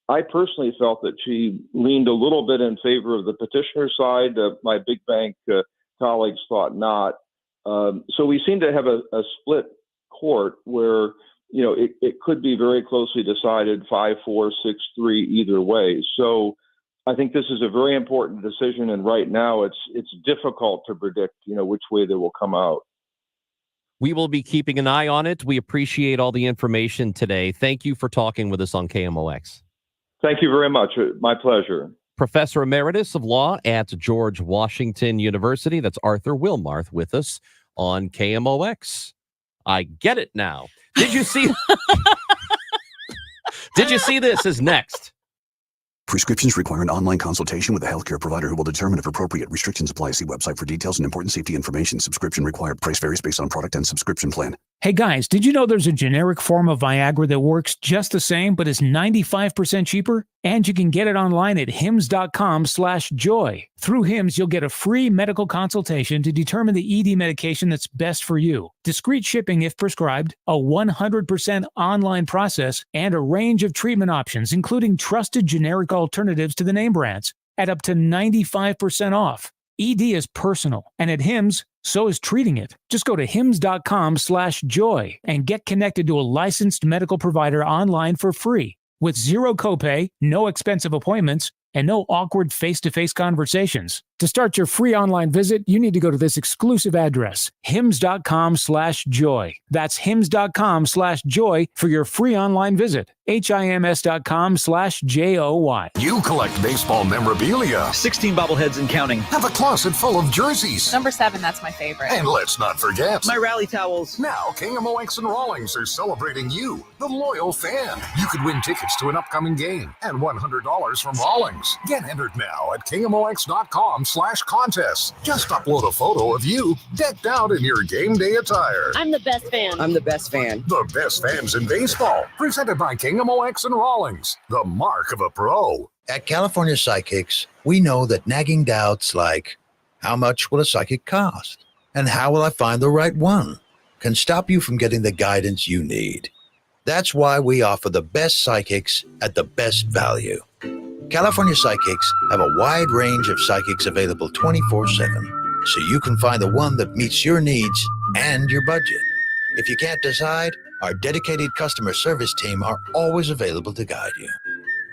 I personally felt that she leaned a little bit in favor of the petitioner side. My big bank colleagues thought not. So we seem to have a split court where it could be very closely decided 5-4, 6-3 either way. So I think this is a very important decision, and right now it's difficult to predict, which way they will come out. We will be keeping an eye on it. We appreciate all the information today. Thank you for talking with us on KMOX. Thank you very much. My pleasure. Professor Emeritus of Law at George Washington University. That's Arthur Wilmarth with us on KMOX. I get it now. Did you see? Did you see this? Is next. Prescriptions require an online consultation with a healthcare provider who will determine if appropriate. Restrictions apply. See website for details and important safety information. Subscription required. Price varies based on product and subscription plan. Hey guys, did you know there's a generic form of Viagra that works just the same but is 95% cheaper? And you can get it online at hims.com/joy. Through Hims, you'll get a free medical consultation to determine the ED medication that's best for you. Discreet shipping if prescribed, a 100% online process, and a range of treatment options, including trusted generic alternatives to the name brands, at up to 95% off. ED is personal, and at Hims, so is treating it. Just go to hims.com/joy and get connected to a licensed medical provider online for free with zero copay, no expensive appointments, and no awkward face-to-face conversations. To start your free online visit, you need to go to this exclusive address, hims.com/joy. That's hims.com/joy for your free online visit. HIMS.com/JOY. You collect baseball memorabilia. 16 bobbleheads and counting. Have a closet full of jerseys. Number 7, that's my favorite. And let's not forget my rally towels. Now, KMOX and Rawlings are celebrating you, the loyal fan. You could win tickets to an upcoming game and $100 from Rawlings. Get entered now at KMOX.com/contest. Just upload a photo of you decked out in your game day attire. I'm the best fan. I'm the best fan. The best fans in baseball. Presented by KMOX and Rawlings. The mark of a pro. At California Psychics, we know that nagging doubts like, how much will a psychic cost? And how will I find the right one? Can stop you from getting the guidance you need. That's why we offer the best psychics at the best value. California Psychics have a wide range of psychics available 24/7, so you can find the one that meets your needs and your budget. If you can't decide, our dedicated customer service team are always available to guide you.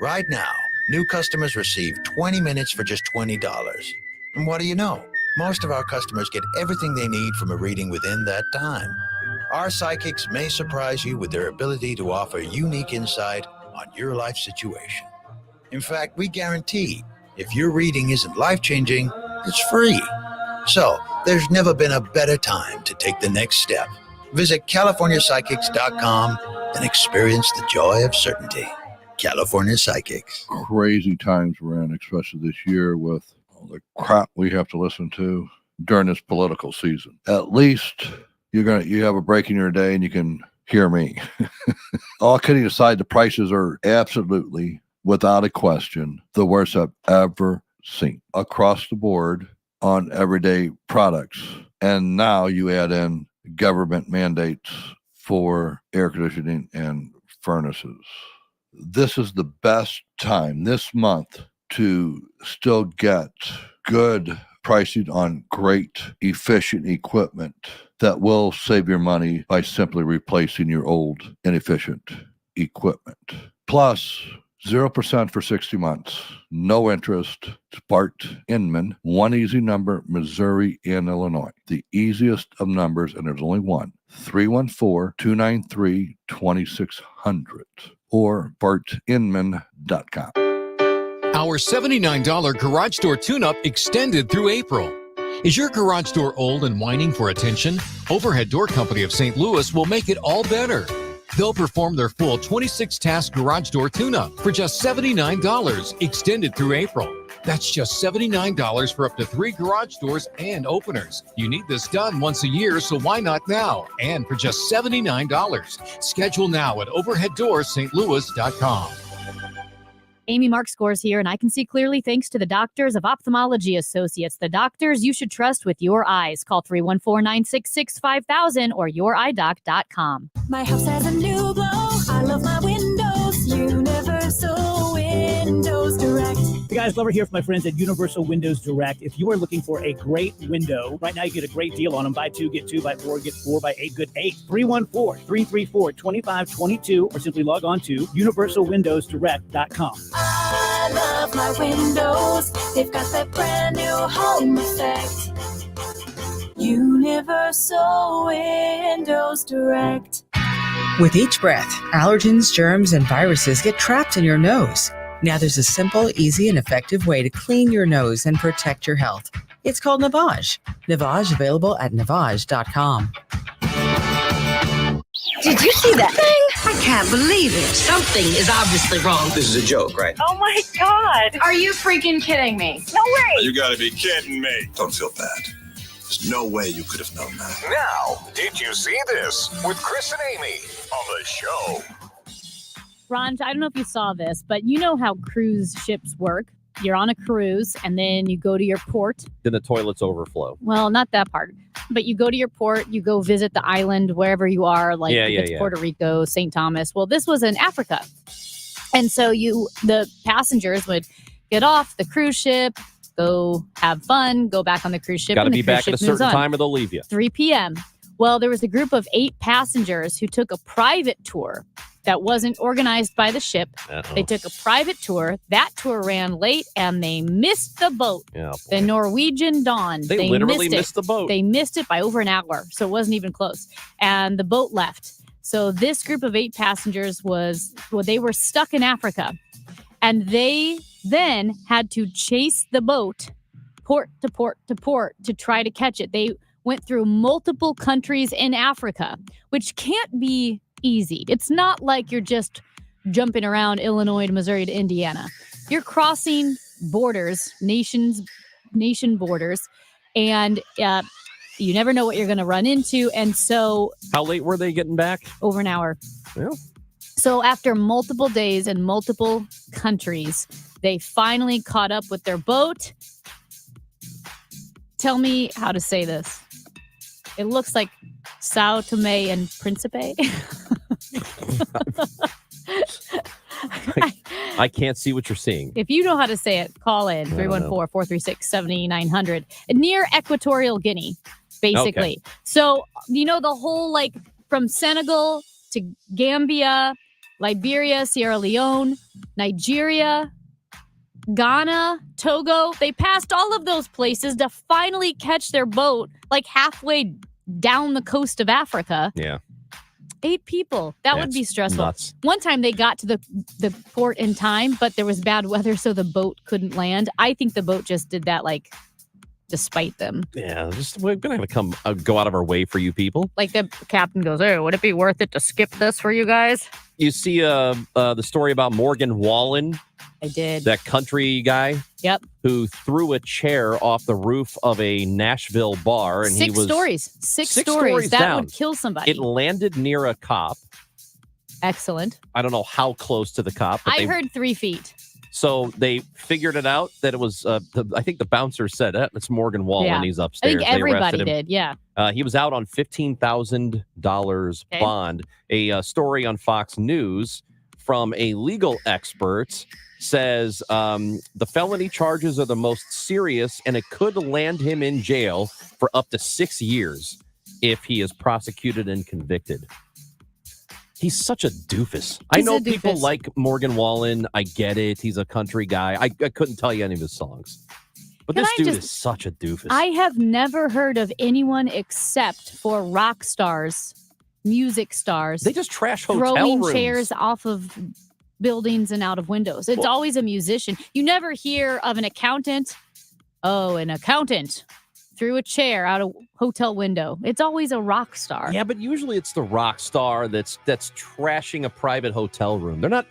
Right now, new customers receive 20 minutes for just $20. And what do you know? Most of our customers get everything they need from a reading within that time. Our psychics may surprise you with their ability to offer unique insight on your life situation. In fact, we guarantee if your reading isn't life-changing, it's free. So, there's never been a better time to take the next step. Visit CaliforniaPsychics.com and experience the joy of certainty. California Psychics. Crazy times we're in, especially this year with all the crap we have to listen to during this political season. At least you have a break in your day and you can hear me. All kidding aside, the prices are absolutely, without a question, the worst I've ever seen across the board on everyday products. And now you add in government mandates for air conditioning and furnaces. This is the best time this month to still get good pricing on great, efficient equipment that will save your money by simply replacing your old, inefficient equipment. Plus, 0% for 60 months. No interest. Bart Inman. One easy number, Missouri and Illinois. The easiest of numbers, and there's only one. 314-293-2600 or bartinman.com. Our $79 garage door tune-up extended through April. Is your garage door old and whining for attention? Overhead Door Company of St. Louis will make it all better. They'll perform their full 26-task garage door tune-up for just $79, extended through April. That's just $79 for up to 3 garage doors and openers. You need this done once a year, so why not now? And for just $79. Schedule now at overheaddoorsstlouis.com. Amy Mark Scores here, and I can see clearly thanks to the doctors of Ophthalmology Associates, the doctors you should trust with your eyes. Call 314-966-5000 or yourEyeDoc.com. My house has a new glow. I love my windows. Universal Windows Direct. Hey guys, Glover here for my friends at Universal Windows Direct. If you are looking for a great window, right now you get a great deal on them. Buy 2, get 2, buy 4, get 4, buy 8, good 8. 314-334-2522 or simply log on to universalwindowsdirect.com. I love my windows. They've got that brand new home effect. Universal Windows Direct. With each breath, allergens, germs, and viruses get trapped in your nose. Now there's a simple, easy, and effective way to clean your nose and protect your health. It's called Navage. Navage available at Navage.com. Did you see that thing? I can't believe it. Something is obviously wrong. This is a joke, right? Oh my God. Are you freaking kidding me? No way. You gotta be kidding me. Don't feel bad. There's no way you could have known that. Now, did you see this with Chris and Amy on the show? Ron, I don't know if you saw this, but you know how cruise ships work. You're on a cruise and then you go to your port. Then the toilets overflow. Well, not that part, but you go to your port, you go visit the island, wherever you are, like Puerto Rico, St. Thomas. Well, this was in Africa. And so the passengers would get off the cruise ship, go have fun, go back on the cruise ship. Got to be back at a certain time or they'll leave you. 3 p.m. Well, there was a group of 8 passengers who took a private tour that wasn't organized by the ship. They took a private tour. That tour ran late and they missed the boat. The Norwegian Dawn. They literally missed the boat. They missed it by over an hour, so it wasn't even close. And the boat left. So this group of 8 passengers they were stuck in Africa. And they then had to chase the boat port to port to port to try to catch it. They went through multiple countries in Africa, which can't be easy. It's not like you're just jumping around Illinois to Missouri to Indiana. You're crossing borders, nation borders, and you never know what you're going to run into. And so, how late were they getting back? Over an hour. Yeah. So after multiple days in multiple countries, they finally caught up with their boat. Tell me how to say this. It looks like Sao Tome and Principe. I can't see what you're seeing. If you know how to say it, call in 314-436-7900. Near Equatorial Guinea, basically. Okay. So, the whole from Senegal to Gambia, Liberia, Sierra Leone, Nigeria, Ghana, Togo, they passed all of those places to finally catch their boat halfway down the coast of Africa. Yeah. 8 people. That would be stressful. Nuts. One time they got to the port in time, but there was bad weather, so the boat couldn't land. I think the boat just did that despite them. Yeah, we're going to have to go out of our way for you people. The captain goes, "Hey, would it be worth it to skip this for you guys?" You see the story about Morgan Wallen? I did. That country guy? Yep. Who threw a chair off the roof of a Nashville bar. And Six stories. Six stories. That down. Would kill somebody. It landed near a cop. Excellent. I don't know how close to the cop. But I heard 3 feet. So they figured it out that it was, I think the bouncer said, it's Morgan Wallen. Yeah. He's upstairs. I think everybody did, yeah. He was out on $15,000 bond. A story on Fox News from a legal expert says the felony charges are the most serious and it could land him in jail for up to 6 years if he is prosecuted and convicted. He's such a doofus. I know people like Morgan Wallen. I get it. He's a country guy. I couldn't tell you any of his songs. But this dude is such a doofus. I have never heard of anyone except for rock stars, music stars. They just trash hotel throwing rooms. Chairs off of buildings and out of windows. It's always a musician. You never hear of an accountant. Oh, an accountant threw a chair out a hotel window. It's always a rock star. Yeah, but usually it's the rock star that's trashing a private hotel room. They're not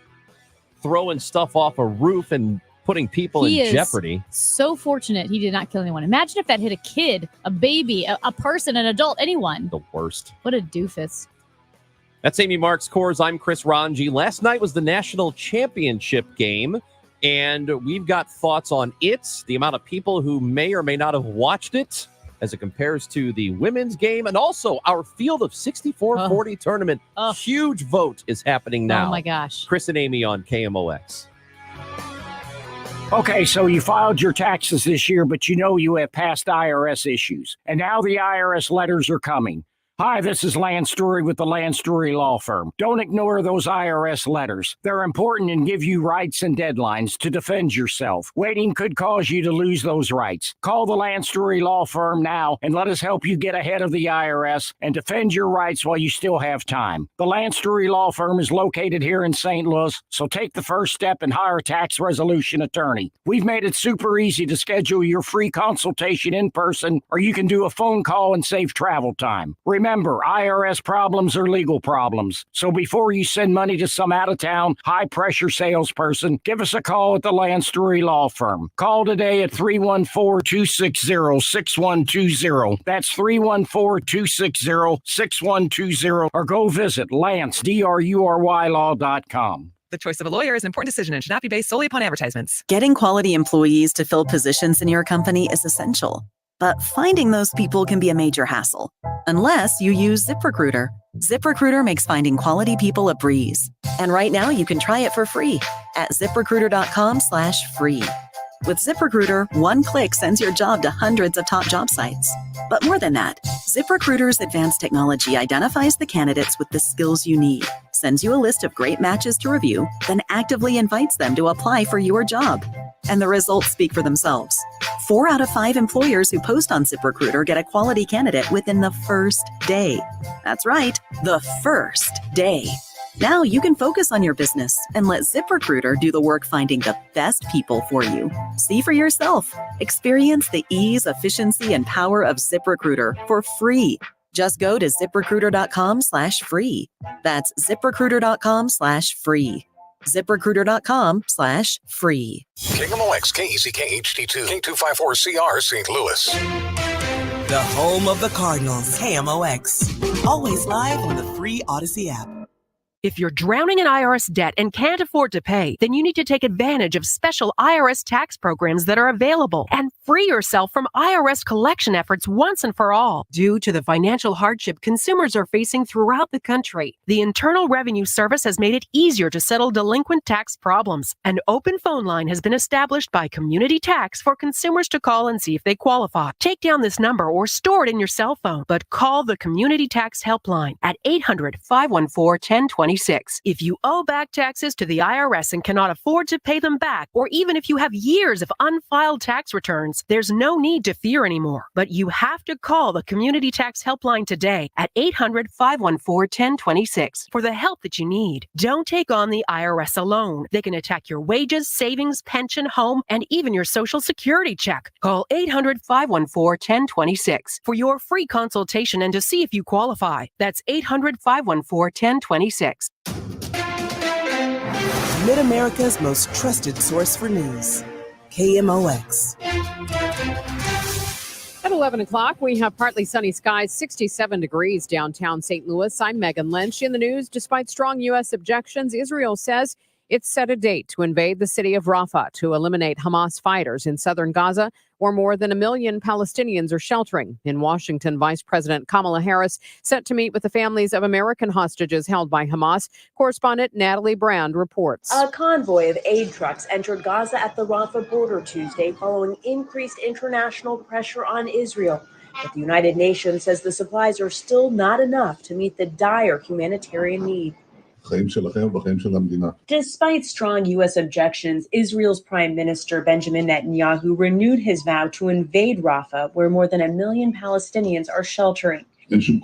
throwing stuff off a roof and putting people in jeopardy. So fortunate he did not kill anyone. Imagine if that hit a kid, a baby, a person, an adult, anyone. The worst. What a doofus. That's Amy Marks Coors. I'm Chris Ranji. Last night was the national championship game, and we've got thoughts on it, the amount of people who may or may not have watched it as it compares to the women's game, and also our Field of 64-40 tournament. Huge vote is happening now. Oh, my gosh. Chris and Amy on KMOX. Okay, so you filed your taxes this year, but you know you have past IRS issues. And now the IRS letters are coming. Hi, this is Lance Story with the Lance Story Law Firm. Don't ignore those IRS letters. They're important and give you rights and deadlines to defend yourself. Waiting could cause you to lose those rights. Call the Lance Story Law Firm now and let us help you get ahead of the IRS and defend your rights while you still have time. The Lance Story Law Firm is located here in St. Louis, so take the first step and hire a tax resolution attorney. We've made it super easy to schedule your free consultation in person, or you can do a phone call and save travel time. Remember, IRS problems are legal problems. So before you send money to some out-of-town, high-pressure salesperson, give us a call at the Lance Story Law Firm. Call today at 314-260-6120. That's 314-260-6120. Or go visit LanceDruryLaw.com. The choice of a lawyer is an important decision and should not be based solely upon advertisements. Getting quality employees to fill positions in your company is essential. But finding those people can be a major hassle, unless you use ZipRecruiter. ZipRecruiter makes finding quality people a breeze. And right now you can try it for free at ZipRecruiter.com/free. With ZipRecruiter, one click sends your job to hundreds of top job sites. But more than that, ZipRecruiter's advanced technology identifies the candidates with the skills you need, sends you a list of great matches to review, then actively invites them to apply for your job. And the results speak for themselves. 4 out of 5 employers who post on ZipRecruiter get a quality candidate within the first day. That's right, the first day. Now you can focus on your business and let ZipRecruiter do the work finding the best people for you. See for yourself. Experience the ease, efficiency, and power of ZipRecruiter for free. Just go to ZipRecruiter.com/free. That's ZipRecruiter.com/free. ZipRecruiter.com/free. KMOX, KEZK HD2, K254CR, St. Louis. The home of the Cardinals, KMOX. Always live on the free Odyssey app. If you're drowning in IRS debt and can't afford to pay, then you need to take advantage of special IRS tax programs that are available and free yourself from IRS collection efforts once and for all. Due to the financial hardship consumers are facing throughout the country, the Internal Revenue Service has made it easier to settle delinquent tax problems. An open phone line has been established by Community Tax for consumers to call and see if they qualify. Take down this number or store it in your cell phone, but call the Community Tax Helpline at 800-514-1020. If you owe back taxes to the IRS and cannot afford to pay them back, or even if you have years of unfiled tax returns, there's no need to fear anymore. But you have to call the Community Tax Helpline today at 800-514-1026 for the help that you need. Don't take on the IRS alone. They can attack your wages, savings, pension, home, and even your Social Security check. Call 800-514-1026 for your free consultation and to see if you qualify. That's 800-514-1026. Mid-America's most trusted source for news. KMOX. At 11 o'clock, we have partly sunny skies, 67 degrees downtown St. Louis. I'm Megan Lynch. In the news, despite strong U.S. objections, Israel says it's set a date to invade the city of Rafah to eliminate Hamas fighters in southern Gaza, where more than 1 million Palestinians are sheltering. In Washington, Vice President Kamala Harris set to meet with the families of American hostages held by Hamas. Correspondent Natalie Brand reports. A convoy of aid trucks entered Gaza at the Rafah border Tuesday following increased international pressure on Israel. But the United Nations says the supplies are still not enough to meet the dire humanitarian need. Despite strong U.S. objections, Israel's Prime Minister Benjamin Netanyahu renewed his vow to invade Rafah, where more than 1 million Palestinians are sheltering. He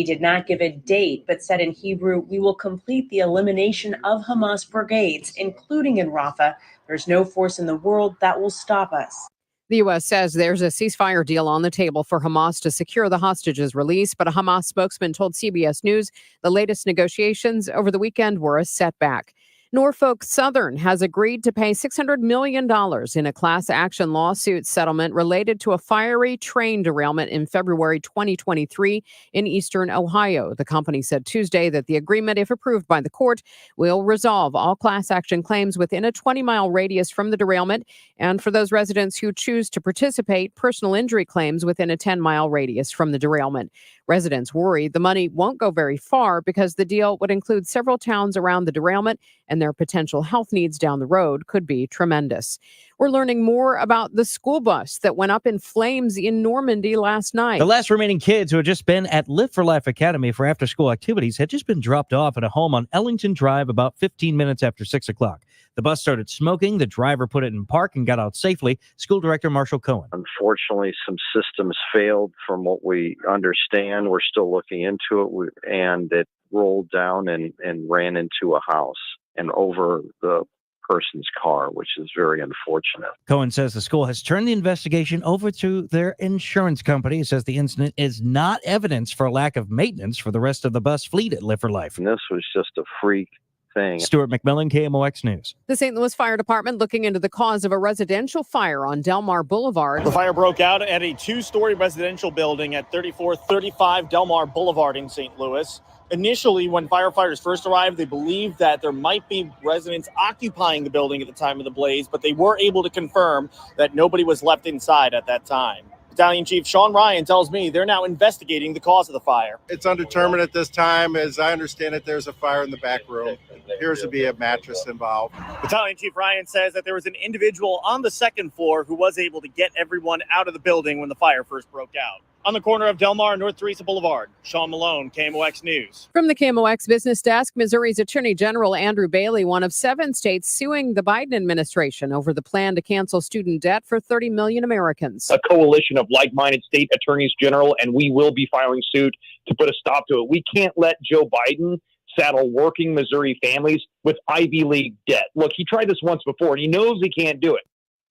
did not give a date, but said in Hebrew, "We will complete the elimination of Hamas brigades, including in Rafah. There's no force in the world that will stop us." The U.S. says there's a ceasefire deal on the table for Hamas to secure the hostages' release, but a Hamas spokesman told CBS News the latest negotiations over the weekend were a setback. Norfolk Southern has agreed to pay $600 million in a class action lawsuit settlement related to a fiery train derailment in February 2023 in eastern Ohio. The company said Tuesday that the agreement, if approved by the court, will resolve all class action claims within a 20-mile radius from the derailment, and for those residents who choose to participate, personal injury claims within a 10-mile radius from the derailment. Residents worry the money won't go very far because the deal would include several towns around the derailment, and their potential health needs down the road could be tremendous. We're learning more about the school bus that went up in flames in Normandy last night. The last remaining kids who had just been at Live for Life Academy for after-school activities had just been dropped off at a home on Ellington Drive about 15 minutes after 6 o'clock. The bus started smoking. The driver put it in park and got out safely. School Director Marshall Cohen. Unfortunately, some systems failed from what we understand. We're still looking into it, and it rolled down and ran into a house and over the person's car, which is very unfortunate. Cohen says the school has turned the investigation over to their insurance company. He says the incident is not evidence for a lack of maintenance for the rest of the bus fleet at Live for Life. And this was just a freak thing. Stuart McMillan, KMOX News. The St. Louis Fire Department looking into the cause of a residential fire on Delmar Boulevard. The fire broke out at a two-story residential building at 3435 Delmar Boulevard in St. Louis. Initially, when firefighters first arrived, they believed that there might be residents occupying the building at the time of the blaze, but they were able to confirm that nobody was left inside at that time. Battalion Chief Sean Ryan tells me they're now investigating the cause of the fire. It's undetermined at this time. As I understand it, there's a fire in the back room. There appears to be a mattress involved. Battalion Chief Ryan says that there was an individual on the second floor who was able to get everyone out of the building when the fire first broke out. On the corner of Delmar and North Teresa Boulevard, Sean Malone, KMOX News. From the KMOX Business Desk, Missouri's Attorney General Andrew Bailey, one of 7 states suing the Biden administration over the plan to cancel student debt for 30 million Americans. A coalition of like-minded state attorneys general, and we will be filing suit to put a stop to it. We can't let Joe Biden saddle working Missouri families with Ivy League debt. Look, he tried this once before, and he knows he can't do it.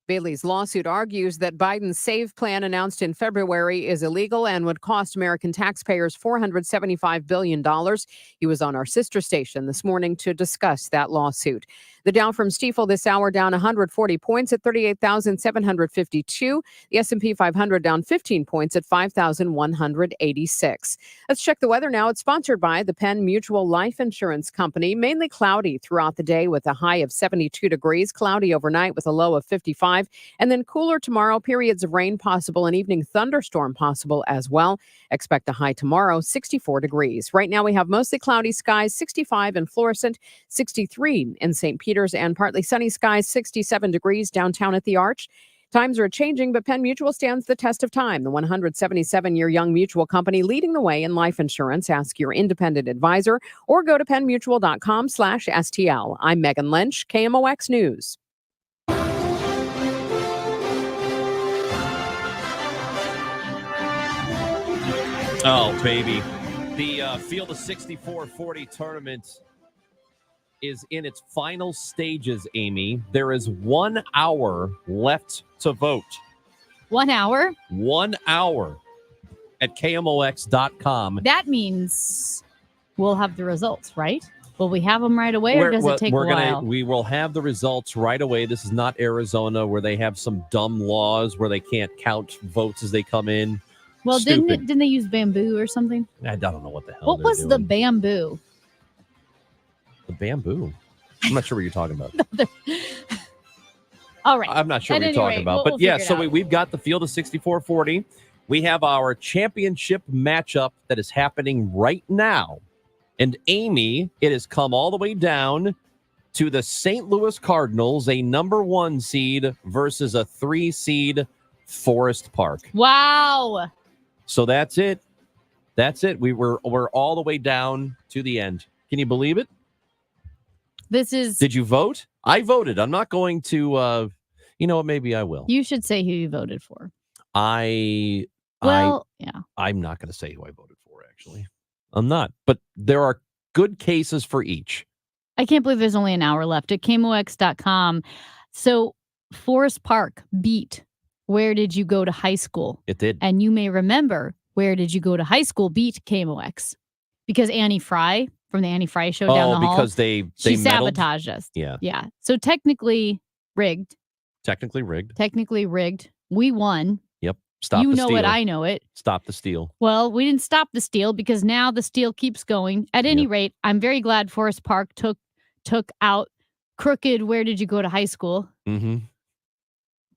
Bailey's lawsuit argues that Biden's SAVE plan announced in February is illegal and would cost American taxpayers $475 billion. He was on our sister station this morning to discuss that lawsuit. The Dow from Stifel this hour down 140 points at 38,752. The S&P 500 down 15 points at 5,186. Let's check the weather now. It's sponsored by the Penn Mutual Life Insurance Company. Mainly cloudy throughout the day with a high of 72 degrees. Cloudy overnight with a low of 55. And then cooler tomorrow. Periods of rain possible. An evening thunderstorm possible as well. Expect a high tomorrow, 64 degrees. Right now we have mostly cloudy skies, 65 in Florissant, 63 in St. Peters, and partly sunny skies, 67 degrees downtown at the Arch. Times are changing, but Penn Mutual stands the test of time. The 177-year Young Mutual Company leading the way in life insurance. Ask your independent advisor or go to pennmutual.com/STL. I'm Megan Lynch, KMOX News. Oh, baby. The Field of 64-40 tournament is in its final stages, Amy. There is 1 hour left to vote. 1 hour? 1 hour at KMOX.com. That means we'll have the results, right? Will we have them right away, or does it take a while? We will have the results right away. This is not Arizona where they have some dumb laws where they can't count votes as they come in. Well, Stupid. didn't they use bamboo or something? I don't know what the hell. What was doing. the bamboo? The bamboo? I'm not sure what you're talking about. All right. I'm not sure At what you're any talking rate, about. we'll But yeah, figure it so out. we've got the Field of 64-40. We have our championship matchup that is happening right now. And Amy, it has come all the way down to the St. Louis Cardinals, a number 1 seed versus a 3 seed Forest Park. Wow. So that's it. That's it. We're all the way down to the end. Can you believe it? This is. Did you vote? I voted. I'm not going to. You know what? Maybe I will. You should say who you voted for. Yeah. I'm not going to say who I voted for. Actually, I'm not. But there are good cases for each. I can't believe there's only an hour left at KMOX.com. So Forest Park beat Where Did You Go to High School? It did. And you may remember Where Did You Go to High School beat KMOX because Annie Fry from the Annie Fry Show down the hall. Because they she meddled? sabotaged us. Yeah. Yeah. So technically rigged. Technically rigged. We won. Yep. Stop you the know steal. it. I know it. Stop the steal. Well, we didn't stop the steal because now the steal keeps going. At any rate, I'm very glad Forest Park took out crooked. Where Did You Go to High School? Mm-hmm.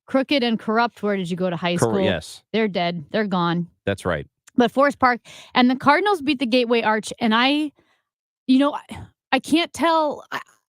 Crooked and corrupt. Where Did You Go to High School? Yes. They're dead. They're gone. That's right. But Forest Park and the Cardinals beat the Gateway Arch. And I can't tell.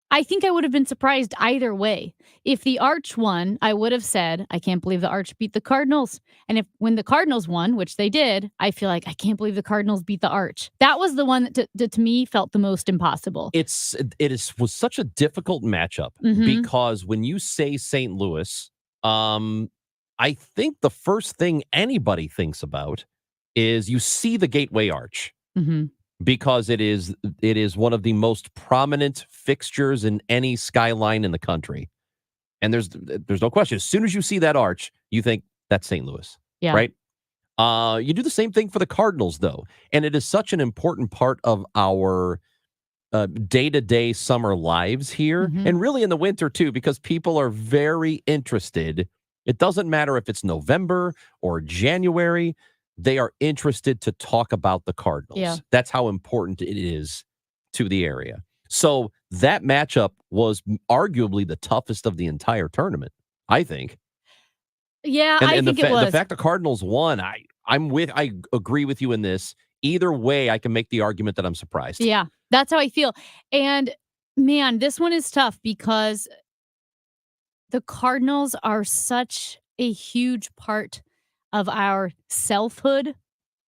I think I would have been surprised either way. If the Arch won, I would have said, I can't believe the Arch beat the Cardinals. And when the Cardinals won, which they did, I feel like I can't believe the Cardinals beat the Arch. That was the one that to me felt the most impossible. Was such a difficult matchup because when you say St. Louis, I think the first thing anybody thinks about is you see the Gateway Arch. Because it is one of the most prominent fixtures in any skyline in the country. And there's no question. As soon as you see that arch, you think that's St. Louis. Yeah. Right? You do the same thing for the Cardinals, though. And it is such an important part of our day-to-day summer lives here. And really in the winter, too, because people are very interested. It doesn't matter if it's November or January. They are interested to talk about the Cardinals. Yeah. That's how important it is to the area. So that matchup was arguably the toughest of the entire tournament, I think. Yeah, I think it was. The fact the Cardinals won, I agree with you in this. Either way, I can make the argument that I'm surprised. Yeah, that's how I feel. And man, this one is tough because the Cardinals are such a huge part of our selfhood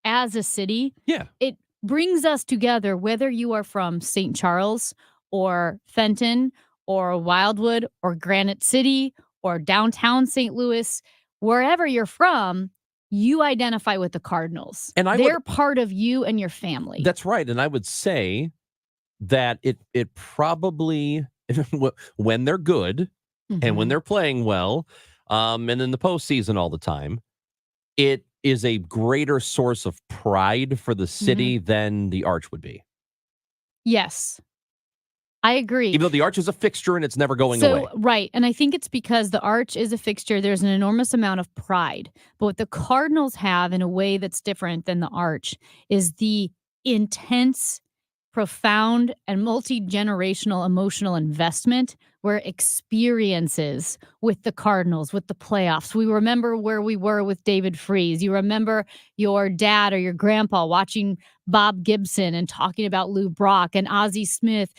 as a city. Yeah. It brings us together, whether you are from St. Charles or Fenton or Wildwood or Granite City or downtown St. Louis, wherever you're from, you identify with the Cardinals. And they're part of you and your family. That's right. And I would say that it probably, when they're good and when they're playing well, and in the postseason all the time, it is a greater source of pride for the city than the Arch would be. Yes, I agree. Even though the Arch is a fixture and it's never going away. Right. And I think it's because the Arch is a fixture. There's an enormous amount of pride. But what the Cardinals have in a way that's different than the Arch is the intense, profound, and multi-generational emotional investment where experiences with the Cardinals, with the playoffs. We remember where we were with David Freese. You remember your dad or your grandpa watching Bob Gibson and talking about Lou Brock and Ozzie Smith.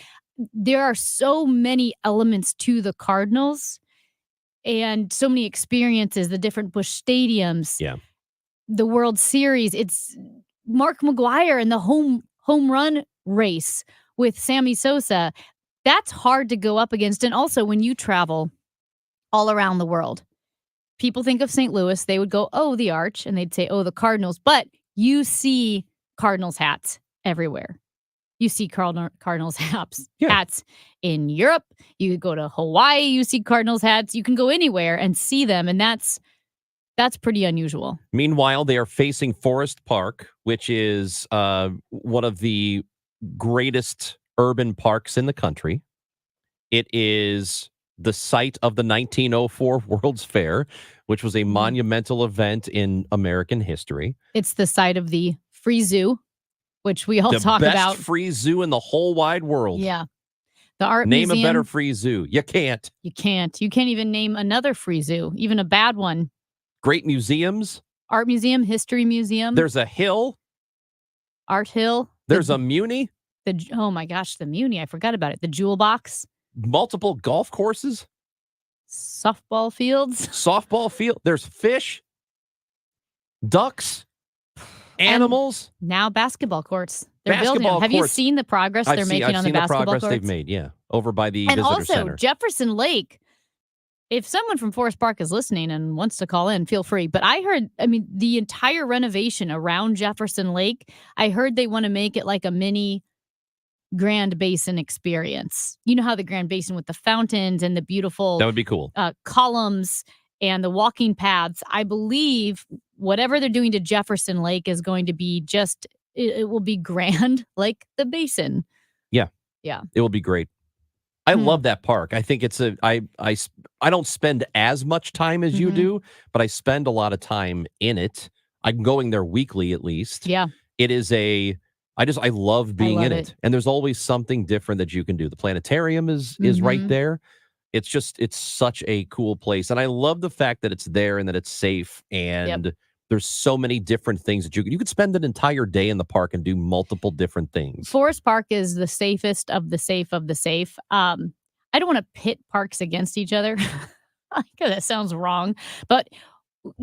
There are so many elements to the Cardinals and so many experiences, the different Busch stadiums, the World Series. It's Mark McGwire and the home run race with Sammy Sosa. That's hard to go up against. And also when you travel all around the world, people think of St. Louis, they would go, oh, the Arch, and they'd say, oh, the Cardinals. But you see Cardinals hats everywhere. You see Cardinals hats in Europe. You go to Hawaii, you see Cardinals hats. You can go anywhere and see them. And that's pretty unusual. Meanwhile, they are facing Forest Park, which is one of the greatest urban parks in the country. It is the site of the 1904 World's Fair, which was a monumental event in American history. It's the site of the free zoo, which we all talk about. The best free zoo in the whole wide world. Yeah. The art Name museum. a better free zoo. You can't. You can't. You can't even name another free zoo, even a bad one. Great museums. Art museum, history museum. There's a hill. Art Hill. There's a Muni. Oh my gosh, the Muni. I forgot about it. The Jewel Box. Multiple golf courses. Softball fields. Softball field. There's fish. Ducks. Animals. And now basketball courts. They're building them. Have you seen the progress they're making on the basketball courts? They've made, over by the visitor also, center. Jefferson Lake. If someone from Forest Park is listening and wants to call in, feel free. But I heard, the entire renovation around Jefferson Lake, I heard they want to make it like a mini Grand Basin experience. You know how the Grand Basin with the fountains and the beautiful that would be cool columns and the walking paths. I believe whatever they're doing to Jefferson Lake is going to be it will be grand like the basin. Yeah. It will be great. I love that park. I think it's I don't spend as much time as you do, but I spend a lot of time in it. I'm going there weekly at least. Yeah. It is I love being in it. And there's always something different that you can do. The planetarium is right there. It's such a cool place. And I love the fact that it's there and that it's safe. And there's so many different things that you could spend an entire day in the park and do multiple different things. Forest Park is the safest of the safe of the safe. I don't want to pit parks against each other. That sounds wrong. But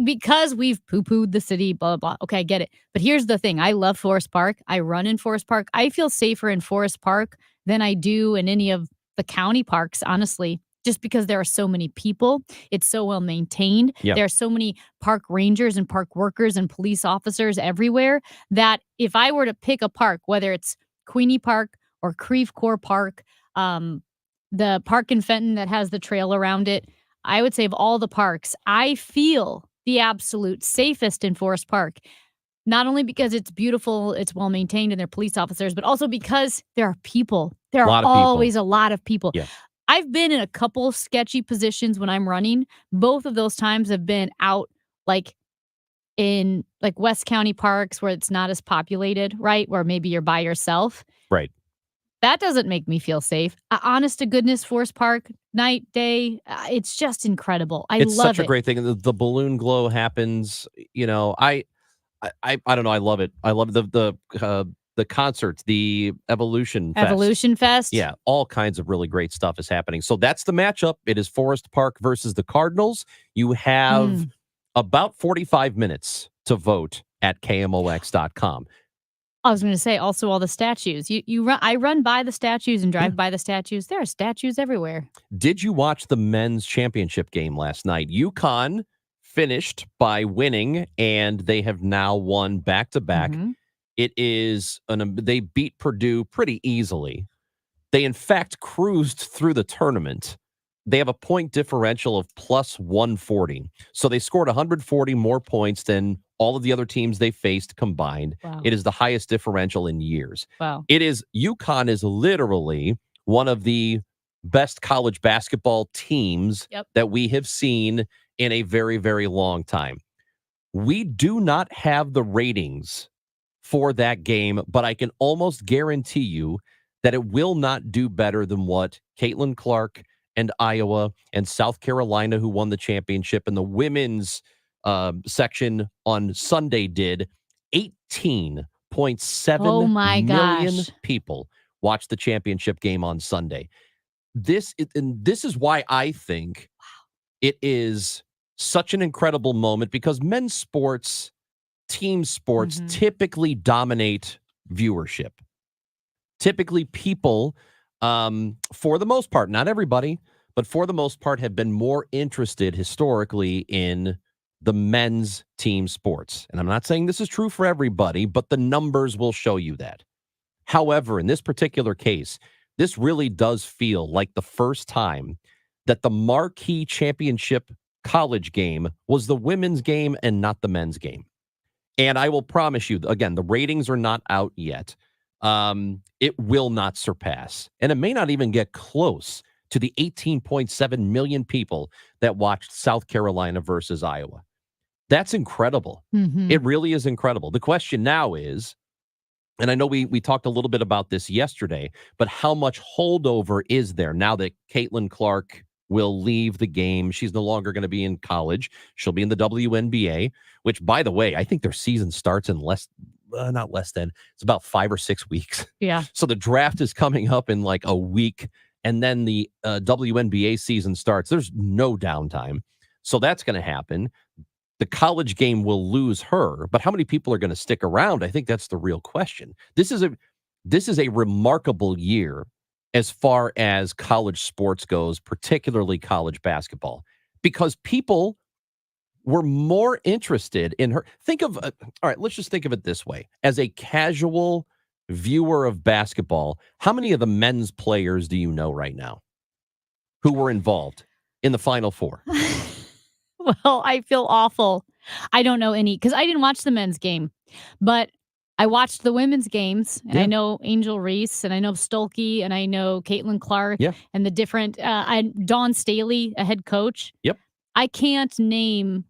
because we've poo-pooed the city, blah, blah, blah. Okay, I get it. But here's the thing. I love Forest Park. I run in Forest Park. I feel safer in Forest Park than I do in any of the county parks, honestly, just because there are so many people. It's so well maintained. Yep. There are so many park rangers and park workers and police officers everywhere that if I were to pick a park, whether it's Queenie Park or Creve Coeur Park, the park in Fenton that has the trail around it, I would say of all the parks, I feel the absolute safest in Forest Park. Not only because it's beautiful, it's well maintained, and there are police officers, but also because there are people. There are always a lot of people. Yeah. I've been in a couple sketchy positions when I'm running. Both of those times have been out like in like West County parks where it's not as populated, right? Where maybe you're by yourself. Right. That doesn't make me feel safe. Honest to goodness, Forest Park, night, day, it's just incredible. It's love such a great thing. The balloon glow happens. I don't know. I love it. I love the concerts, the Evolution Fest. Evolution Fest. Yeah, all kinds of really great stuff is happening. So that's the matchup. It is Forest Park versus the Cardinals. You have about 45 minutes to vote at KMOX.com. I was going to say also all the statues. I run by the statues and drive by the statues. There are statues everywhere. Did you watch the men's championship game last night? UConn finished by winning, and they have now won back-to-back. It is they beat Purdue pretty easily. They, in fact, cruised through the tournament. They have a point differential of plus 140. So they scored 140 more points than all of the other teams they faced combined. Wow. It is the highest differential in years. Wow. UConn is literally one of the best college basketball teams that we have seen in a very, very long time. We do not have the ratings for that game, but I can almost guarantee you that it will not do better than what Caitlin Clark and Iowa and South Carolina, who won the championship, and the women's section on Sunday did. 18.7 million people watched the championship game on Sunday. This is why I think it is such an incredible moment, because men's sports, team sports typically dominate viewership. Typically people, for the most part, not everybody, but for the most part, have been more interested historically in the men's team sports. And I'm not saying this is true for everybody, but the numbers will show you that. However, in this particular case, this really does feel like the first time that the marquee championship college game was the women's game and not the men's game. And I will promise you, again, the ratings are not out yet. It will not surpass, and it may not even get close to the 18.7 million people that watched South Carolina versus Iowa. That's incredible. It really is incredible. The question now is, and I know we talked a little bit about this yesterday, but how much holdover is there now that Caitlin Clark will leave the game? She's no longer going to be in college. She'll be in the WNBA, which, by the way, I think their season starts in not less than, it's about 5 or 6 weeks. Yeah. So the draft is coming up in like a week, and then the WNBA season starts. There's no downtime. So that's going to happen. The college game will lose her, but how many people are going to stick around? I think that's the real question. This is a remarkable year as far as college sports goes, particularly college basketball, because people were more interested in her. Think of, all right, let's just think of it this way. As a casual viewer of basketball, how many of the men's players do you know right now who were involved in the Final Four? Well, I feel awful. I don't know any, because I didn't watch the men's game, but I watched the women's games, and I know Angel Reese, and I know Stolke, and I know Caitlin Clark, and the different, Dawn Staley, a head coach. Yep. I can't name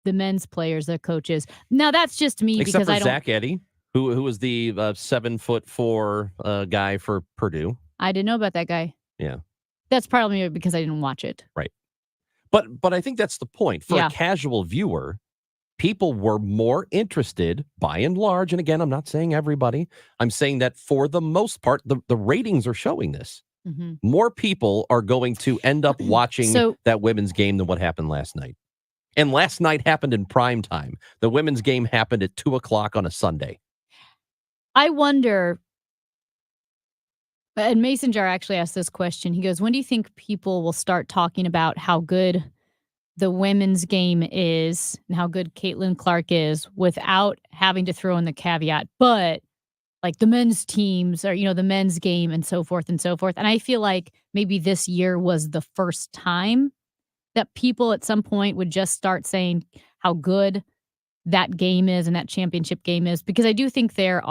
the men's players, their coaches. Now, that's just me. Except because for I don't. Zach Edey, who was the 7'4" guy for Purdue. I didn't know about that guy. Yeah. That's probably because I didn't watch it. Right. But I think that's the point. For a casual viewer, people were more interested, by and large, and again, I'm not saying everybody, I'm saying that for the most part, the ratings are showing this. More people are going to end up watching that women's game than what happened last night. And last night happened in prime time. The women's game happened at 2:00 on a Sunday. I wonder, and Mason Jar actually asked this question. He goes, when do you think people will start talking about how good the women's game is and how good Caitlin Clark is without having to throw in the caveat, but like the men's teams or, the men's game and so forth and so forth. And I feel like maybe this year was the first time that people at some point would just start saying how good that game is and that championship game is, because I do think there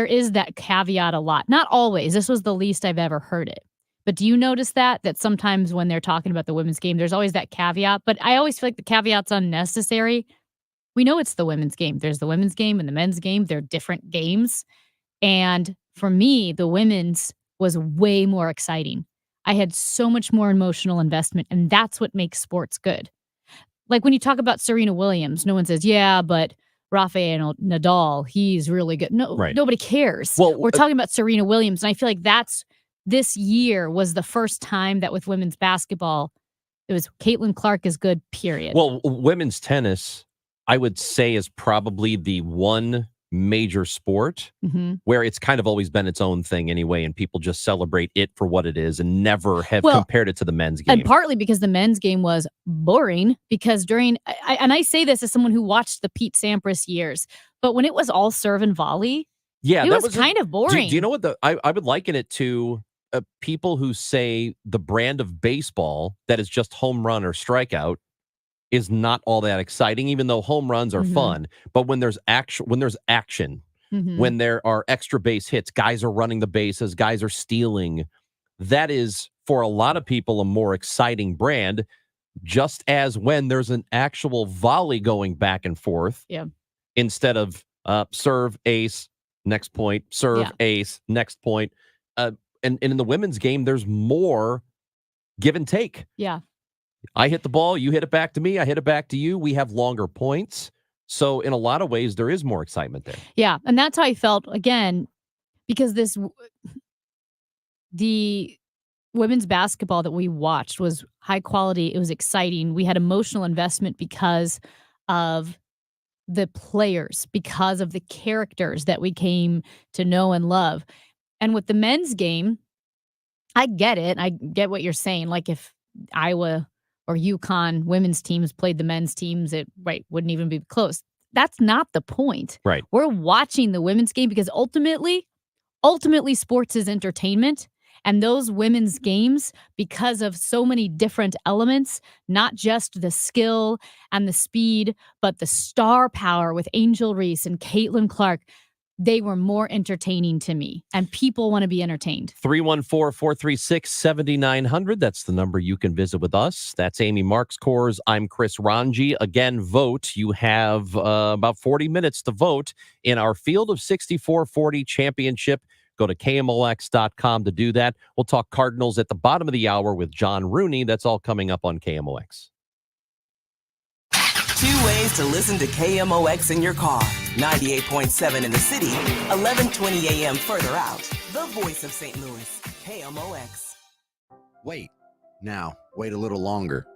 is that caveat a lot. Not always. This was the least I've ever heard it. But do you notice that sometimes when they're talking about the women's game, there's always that caveat, but I always feel like the caveat's unnecessary. We know it's the women's game. There's the women's game and the men's game. They're different games. And for me, the women's was way more exciting. I had so much more emotional investment, and that's what makes sports good. Like when you talk about Serena Williams, no one says, yeah, but Rafael Nadal, he's really good. No, Nobody cares. Well, we're talking about Serena Williams, and I feel like this year was the first time that with women's basketball, it was Caitlin Clark is good, period. Well, women's tennis, I would say, is probably the one major sport where it's kind of always been its own thing anyway, and people just celebrate it for what it is and never have compared it to the men's game. And partly because the men's game was boring, because I say this as someone who watched the Pete Sampras years, but when it was all serve and volley, it was kind of boring. Do you know what I would liken it to? People who say the brand of baseball that is just home run or strikeout is not all that exciting, even though home runs are fun. But when there's action, when there are extra base hits, guys are running the bases, guys are stealing. That is, for a lot of people, a more exciting brand, just as when there's an actual volley going back and forth instead of serve, ace, next point, serve, ace, next point. And in the women's game, there's more give and take. Yeah. I hit the ball, you hit it back to me, I hit it back to you. We have longer points. So in a lot of ways, there is more excitement there. Yeah. And that's how I felt, again, because the women's basketball that we watched was high quality. It was exciting. We had emotional investment because of the players, because of the characters that we came to know and love. And with the men's game, I get it. I get what you're saying. Like if Iowa or UConn women's teams played the men's teams, it wouldn't even be close. That's not the point. Right. We're watching the women's game because ultimately sports is entertainment. And those women's games, because of so many different elements, not just the skill and the speed, but the star power with Angel Reese and Caitlin Clark, they were more entertaining to me, and people want to be entertained. 314-436-7900. That's the number you can visit with us. That's Amy Marks-Kors. I'm Chris Ranji. Again, vote. You have about 40 minutes to vote in our Field of 64-40 championship. Go to KMOX.com to do that. We'll talk Cardinals at the bottom of the hour with John Rooney. That's all coming up on KMOX. 2 ways to listen to KMOX in your car. 98.7 in the city, 1120 a.m. further out. The voice of St. Louis, KMOX. Wait a little longer.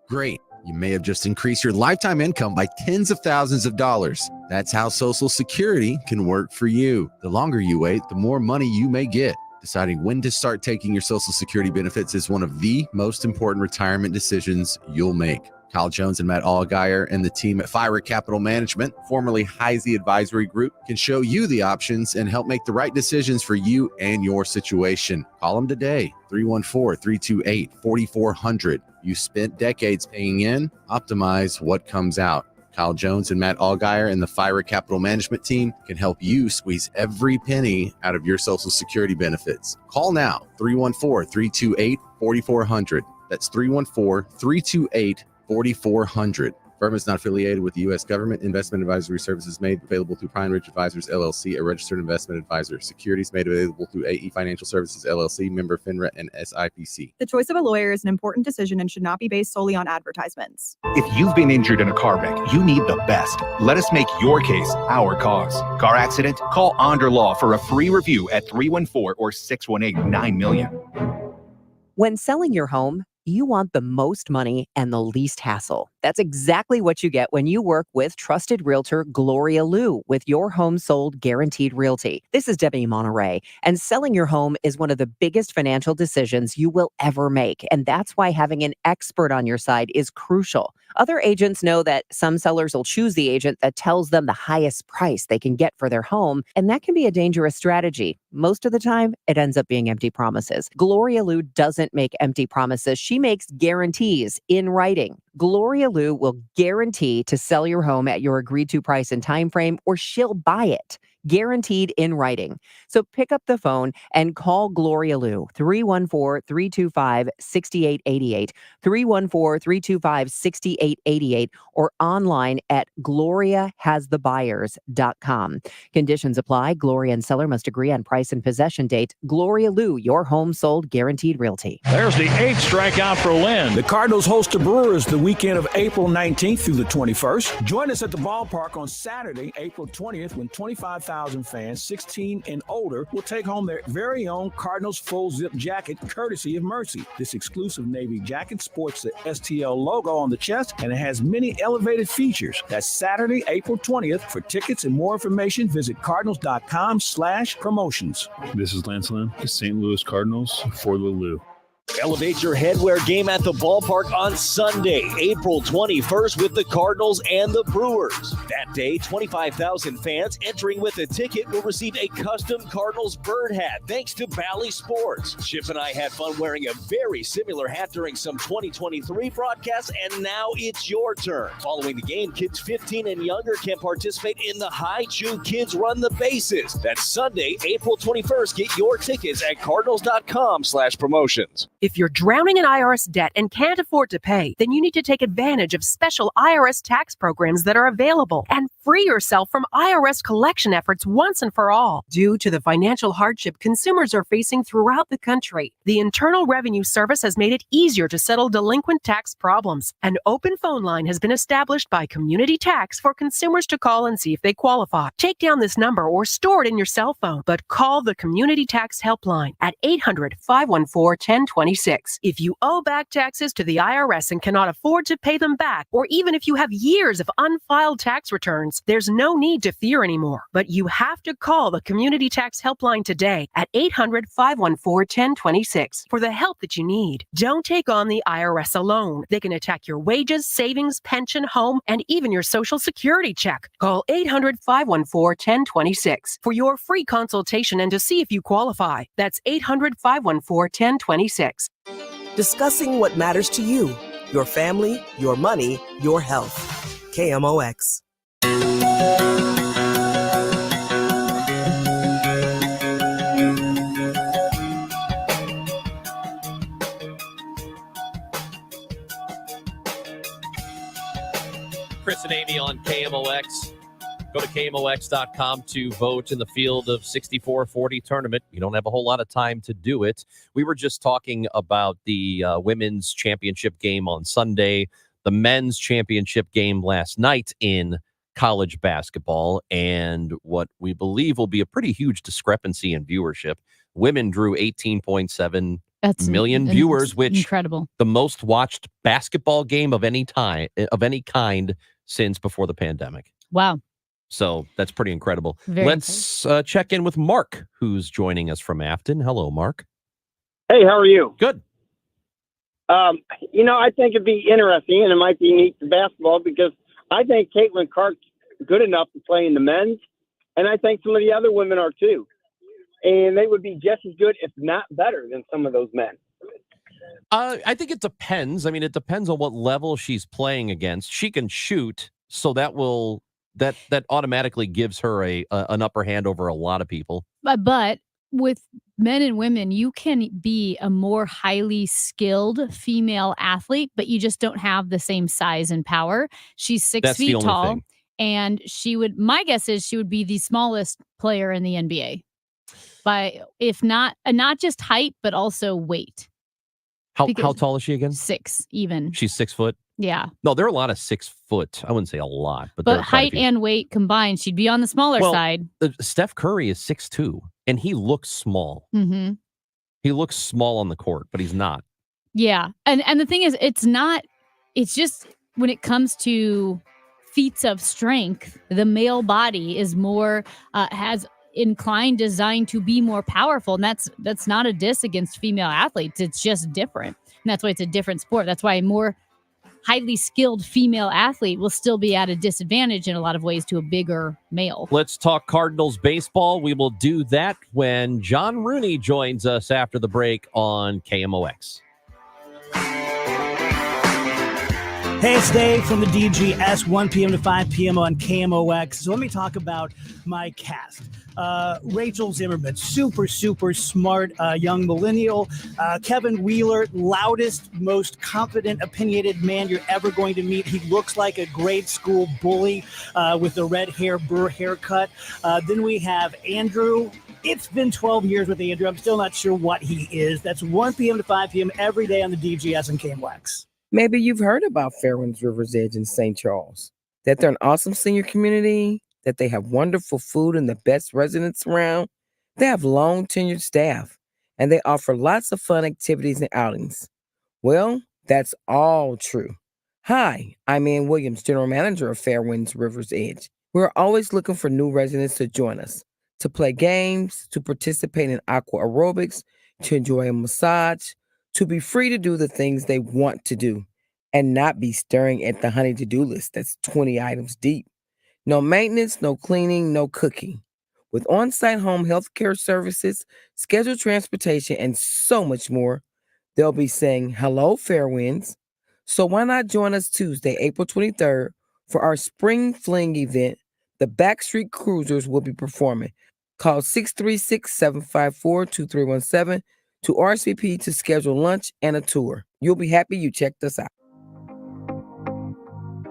Great. You may have just increased your lifetime income by tens of thousands of dollars. That's how Social Security can work for you. The longer you wait, the more money you may get. Deciding when to start taking your Social Security benefits is one of the most important retirement decisions you'll make. Kyle Jones and Matt Allgaier and the team at Fire Capital Management, formerly Heisey Advisory Group, can show you the options and help make the right decisions for you and your situation. Call them today, 314-328-4400. You spent decades paying in, optimize what comes out. Kyle Jones and Matt Allgaier and the Fire Capital Management team can help you squeeze every penny out of your Social Security benefits. Call now, 314-328-4400. That's 314-328-4400. Firm is not affiliated with the U.S. government. Investment advisory services made available through Pine Ridge Advisors, LLC, a registered investment advisor. Securities made available through AE Financial Services, LLC, member FINRA and SIPC. The choice of a lawyer is an important decision and should not be based solely on advertisements. If you've been injured in a car wreck, you need the best. Let us make your case our cause. Car accident? Call Onder Law for a free review at 314 or 618-9million. When selling your home, you want the most money and the least hassle. That's exactly what you get when you work with trusted realtor Gloria Liu with Your Home Sold Guaranteed Realty. This is Debbie Monterey, and selling your home is one of the biggest financial decisions you will ever make, and that's why having an expert on your side is crucial. Other agents know that some sellers will choose the agent that tells them the highest price they can get for their home, and that can be a dangerous strategy. Most of the time, it ends up being empty promises. Gloria Liu doesn't make empty promises. She makes guarantees in writing. Gloria Liu will guarantee to sell your home at your agreed to price and time frame, or she'll buy it. Guaranteed in writing. So pick up the phone and call Gloria Liu, 314-325-6888, 314-325-6888, or online at gloriahasthebuyers.com. Conditions apply. Gloria and seller must agree on price and possession date. Gloria Liu, Your Home Sold Guaranteed Realty. There's the 8th strikeout for Lynn. The Cardinals host the Brewers the weekend of April 19th through the 21st. Join us at the ballpark on Saturday, April 20th, when 25,000 fans 16 and older will take home their very own Cardinals full zip jacket courtesy of Mercy. This exclusive Navy jacket sports the STL logo on the chest, and it has many elevated features. That's Saturday, April 20th. For tickets and more information, visit cardinals.com/promotions. This is Lance Lynn, the St. Louis Cardinals for the Lou. Elevate your headwear game at the ballpark on Sunday, April 21st with the Cardinals and the Brewers. That day, 25,000 fans entering with a ticket will receive a custom Cardinals bird hat thanks to Bally Sports. Chip and I had fun wearing a very similar hat during some 2023 broadcasts, and now it's your turn. Following the game, kids 15 and younger can participate in the High Chew Kids Run the Bases. That's Sunday, April 21st. Get your tickets at cardinals.com/promotions. If you're drowning in IRS debt and can't afford to pay, then you need to take advantage of special IRS tax programs that are available and free yourself from IRS collection efforts once and for all. Due to the financial hardship consumers are facing throughout the country, the Internal Revenue Service has made it easier to settle delinquent tax problems. An open phone line has been established by Community Tax for consumers to call and see if they qualify. Take down this number or store it in your cell phone, but call the Community Tax Helpline at 800-514-1026. If you owe back taxes to the IRS and cannot afford to pay them back, or even if you have years of unfiled tax returns, there's no need to fear anymore. But you have to call the Community Tax Helpline today at 800-514-1026 for the help that you need. Don't take on the IRS alone. They can attack your wages, savings, pension, home, and even your Social Security check. Call 800-514-1026 for your free consultation and to see if you qualify. That's 800-514-1026. Discussing what matters to you, your family, your money, your health. KMOX. Chris and Amy on KMOX. Go to KMOX.com to vote in the Field of 64-40 tournament. You don't have a whole lot of time to do it. We were just talking about the women's championship game on Sunday, the men's championship game last night in college basketball, and what we believe will be a pretty huge discrepancy in viewership. Women drew 18.7 million viewers, which incredible. The most watched basketball game of any kind since before the pandemic. Wow. So that's pretty incredible. Very Let's check in with Mark, who's joining us from Afton. Hello, Mark. Hey, how are you? Good. I think it'd be interesting, and it might be neat to basketball, because I think Caitlin Clark's good enough to play in the men's, and I think some of the other women are too. And they would be just as good, if not better, than some of those men. I think it depends. I mean, it depends on what level she's playing against. She can shoot, so that automatically gives her an upper hand over a lot of people. But with men and women, you can be a more highly skilled female athlete, but you just don't have the same size and power. She's 6 That's the feet only tall, thing. and my guess is she would be the smallest player in the NBA. By if not just height, but also weight. How Because tall is she again? 6 even. She's 6 foot. Yeah. No, there are a lot of 6 foot. I wouldn't say a lot, but there But are quite a height few. and weight combined, she'd be on the smaller Well, side. Steph Curry is 6'2", and he looks small. Mm-hmm. He looks small on the court, but he's not. Yeah. And the thing is, it's just when it comes to feats of strength, the male body is more, has inclined design to be more powerful. And that's not a diss against female athletes. It's just different. And that's why it's a different sport. That's why a more highly skilled female athlete will still be at a disadvantage in a lot of ways to a bigger male. Let's talk Cardinals baseball. We will do that when John Rooney joins us after the break on KMOX. Hey, it's Dave from the DGS, 1 p.m. to 5 p.m. on KMOX. So let me talk about my cast. Rachel Zimmerman, super smart young millennial. Kevin Wheeler, loudest, most confident, opinionated man you're ever going to meet. He looks like a grade school bully with a red hair, burr haircut. Then we have Andrew. It's been 12 years with Andrew. I'm still not sure what he is. That's 1 p.m. to 5 p.m. every day on the DGS and KMOX. Maybe you've heard about Fairwinds River's Edge in St. Charles, that they're an awesome senior community, that they have wonderful food and the best residents around. They have long-tenured staff, and they offer lots of fun activities and outings. Well, that's all true. Hi, I'm Ann Williams, General Manager of Fairwinds River's Edge. We're always looking for new residents to join us, to play games, to participate in aqua aerobics, to enjoy a massage, to be free to do the things they want to do and not be staring at the honey to-do list that's 20 items deep. No maintenance, no cleaning, no cooking. With on-site home health care services, scheduled transportation, and so much more, they'll be saying, hello, Fairwinds. So why not join us Tuesday, April 23rd, for our Spring Fling event. The Backstreet Cruisers will be performing. Call 636-754-2317 to RSVP to schedule lunch and a tour. You'll be happy you checked us out.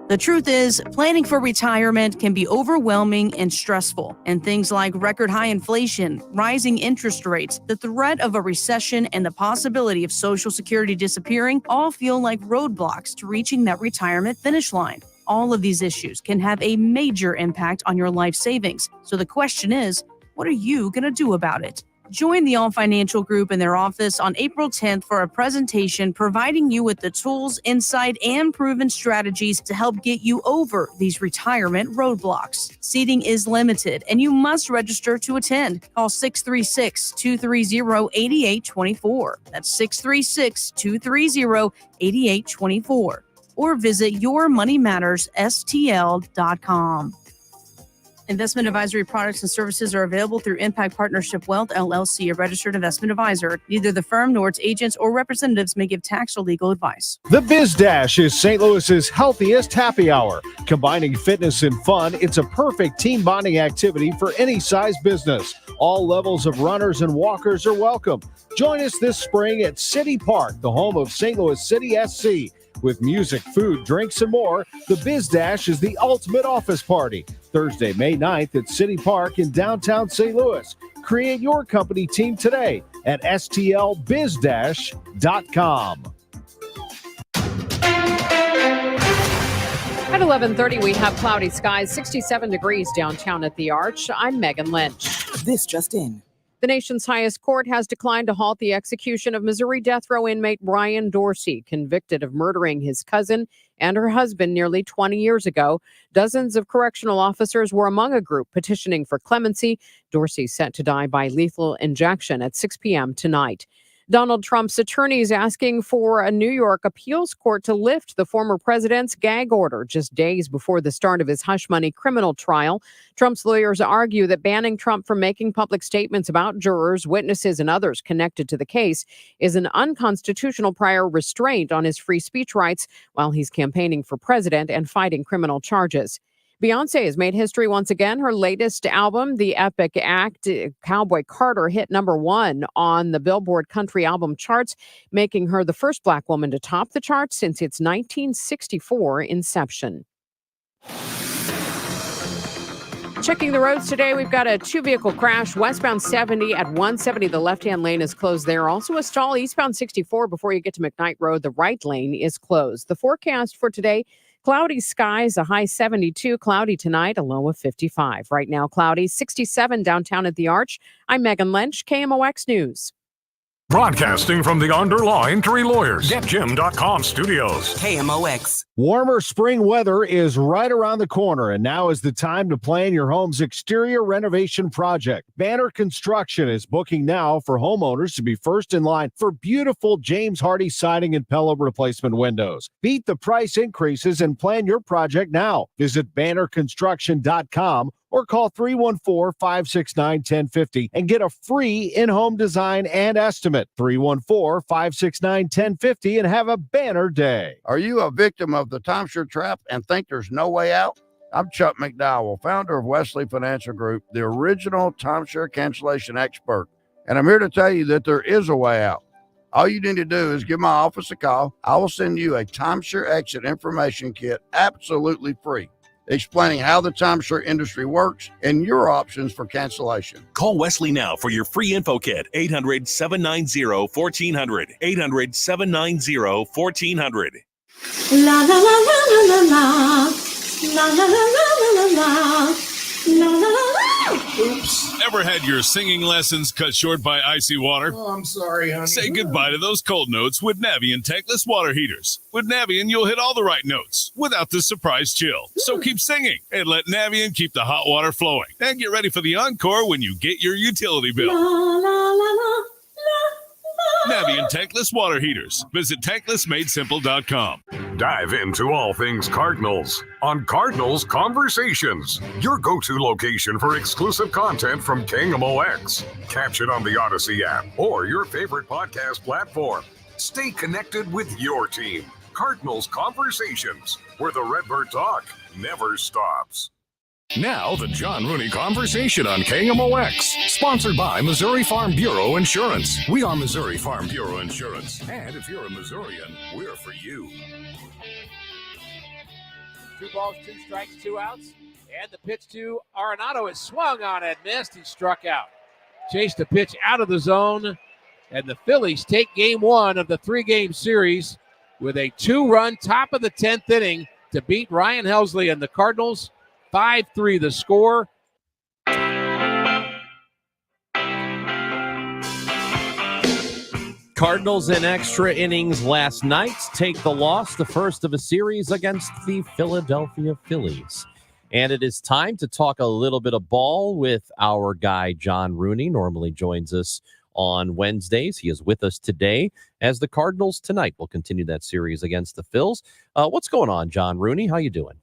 The truth is, planning for retirement can be overwhelming and stressful, and things like record high inflation, rising interest rates, the threat of a recession, and the possibility of Social Security disappearing all feel like roadblocks to reaching that retirement finish line. All of these issues can have a major impact on your life savings. So the question is, what are you going to do about it? Join the All Financial Group in their office on April 10th for a presentation providing you with the tools, insight, and proven strategies to help get you over these retirement roadblocks. Seating is limited, and you must register to attend. Call 636-230-8824. That's 636-230-8824. Or visit yourmoneymattersstl.com. Investment advisory products and services are available through Impact Partnership Wealth, LLC, a registered investment advisor. Neither the firm nor its agents or representatives may give tax or legal advice. The Biz Dash is St. Louis's healthiest happy hour. Combining fitness and fun, it's a perfect team bonding activity for any size business. All levels of runners and walkers are welcome. Join us this spring at City Park, the home of St. Louis City SC. With music, food, drinks, and more, the Biz Dash is the ultimate office party. Thursday, May 9th at City Park in downtown St. Louis. Create your company team today at stlbizdash.com. At 11:30, we have cloudy skies, 67 degrees downtown at the Arch. I'm Megan Lynch. This just in. The nation's highest court has declined to halt the execution of Missouri death row inmate Brian Dorsey, convicted of murdering his cousin and her husband nearly 20 years ago. Dozens of correctional officers were among a group petitioning for clemency. Dorsey set to die by lethal injection at 6 p.m. tonight. Donald Trump's attorneys asking for a New York appeals court to lift the former president's gag order just days before the start of his hush money criminal trial. Trump's lawyers argue that banning Trump from making public statements about jurors, witnesses, and others connected to the case is an unconstitutional prior restraint on his free speech rights while he's campaigning for president and fighting criminal charges. Beyonce has made history once again. Her latest album, The Epic Act, Cowboy Carter, hit #1 on the Billboard Country Album charts, making her the first Black woman to top the charts since its 1964 inception. Checking the roads today, we've got a 2-vehicle crash westbound 70 at 170. The left-hand lane is closed there. Also a stall eastbound 64 before you get to McKnight Road. The right lane is closed. The forecast for today, cloudy skies, a high 72. Cloudy tonight, a low of 55. Right now, cloudy, 67 downtown at the Arch. I'm Megan Lynch, KMOX News. Broadcasting from the Underline 3 Lawyers. GetJim.com studios. KMOX. Warmer spring weather is right around the corner, and now is the time to plan your home's exterior renovation project. Banner Construction is booking now for homeowners to be first in line for beautiful James Hardy siding and pillow replacement windows. Beat the price increases and plan your project now. Visit bannerconstruction.com or call 314-569-1050 and get a free in-home design and estimate. 314-569-1050 and have a banner day. Are you a victim of the timeshare trap and think there's no way out? I'm Chuck McDowell, founder of Wesley Financial Group, the original timeshare cancellation expert. And I'm here to tell you that there is a way out. All you need to do is give my office a call. I will send you a timeshare exit information kit absolutely free, explaining how the timeshare industry works and your options for cancellation. Call Wesley now for your free info kit. 800-790-1400. 800-790-1400. La la la la la la la. La la la la la la la. La la la la. Oops. Ever had your singing lessons cut short by icy water? Oh, I'm sorry, honey. Say goodbye to those cold notes with Navien tankless water heaters. With Navien, you'll hit all the right notes without the surprise chill. So keep singing and let Navien keep the hot water flowing. And get ready for the encore when you get your utility bill. La la la la la. Navien tankless water heaters. Visit tanklessmadesimple.com. Dive into all things Cardinals on Cardinals Conversations, your go-to location for exclusive content from KMOX. Catch it on the Odyssey app or your favorite podcast platform. Stay connected with your team. Cardinals Conversations, where the Redbird talk never stops. Now, the John Rooney Conversation on KMOX, sponsored by Missouri Farm Bureau Insurance. We are Missouri Farm Bureau Insurance. And if you're a Missourian, we're for you. 2 balls, 2 strikes, 2 outs. And the pitch to Arenado is swung on and missed. He struck out. Chased the pitch out of the zone. And the Phillies take game 1 of the 3-game series with a 2-run top of the 10th inning to beat Ryan Helsley and the Cardinals. 5-3 the score. Cardinals in extra innings last night take the loss, the first of a series against the Philadelphia Phillies. And it is time to talk a little bit of ball with our guy, John Rooney. Normally joins us on Wednesdays. He is with us today as the Cardinals tonight will continue that series against the Phils. What's going on, John Rooney? How you doing?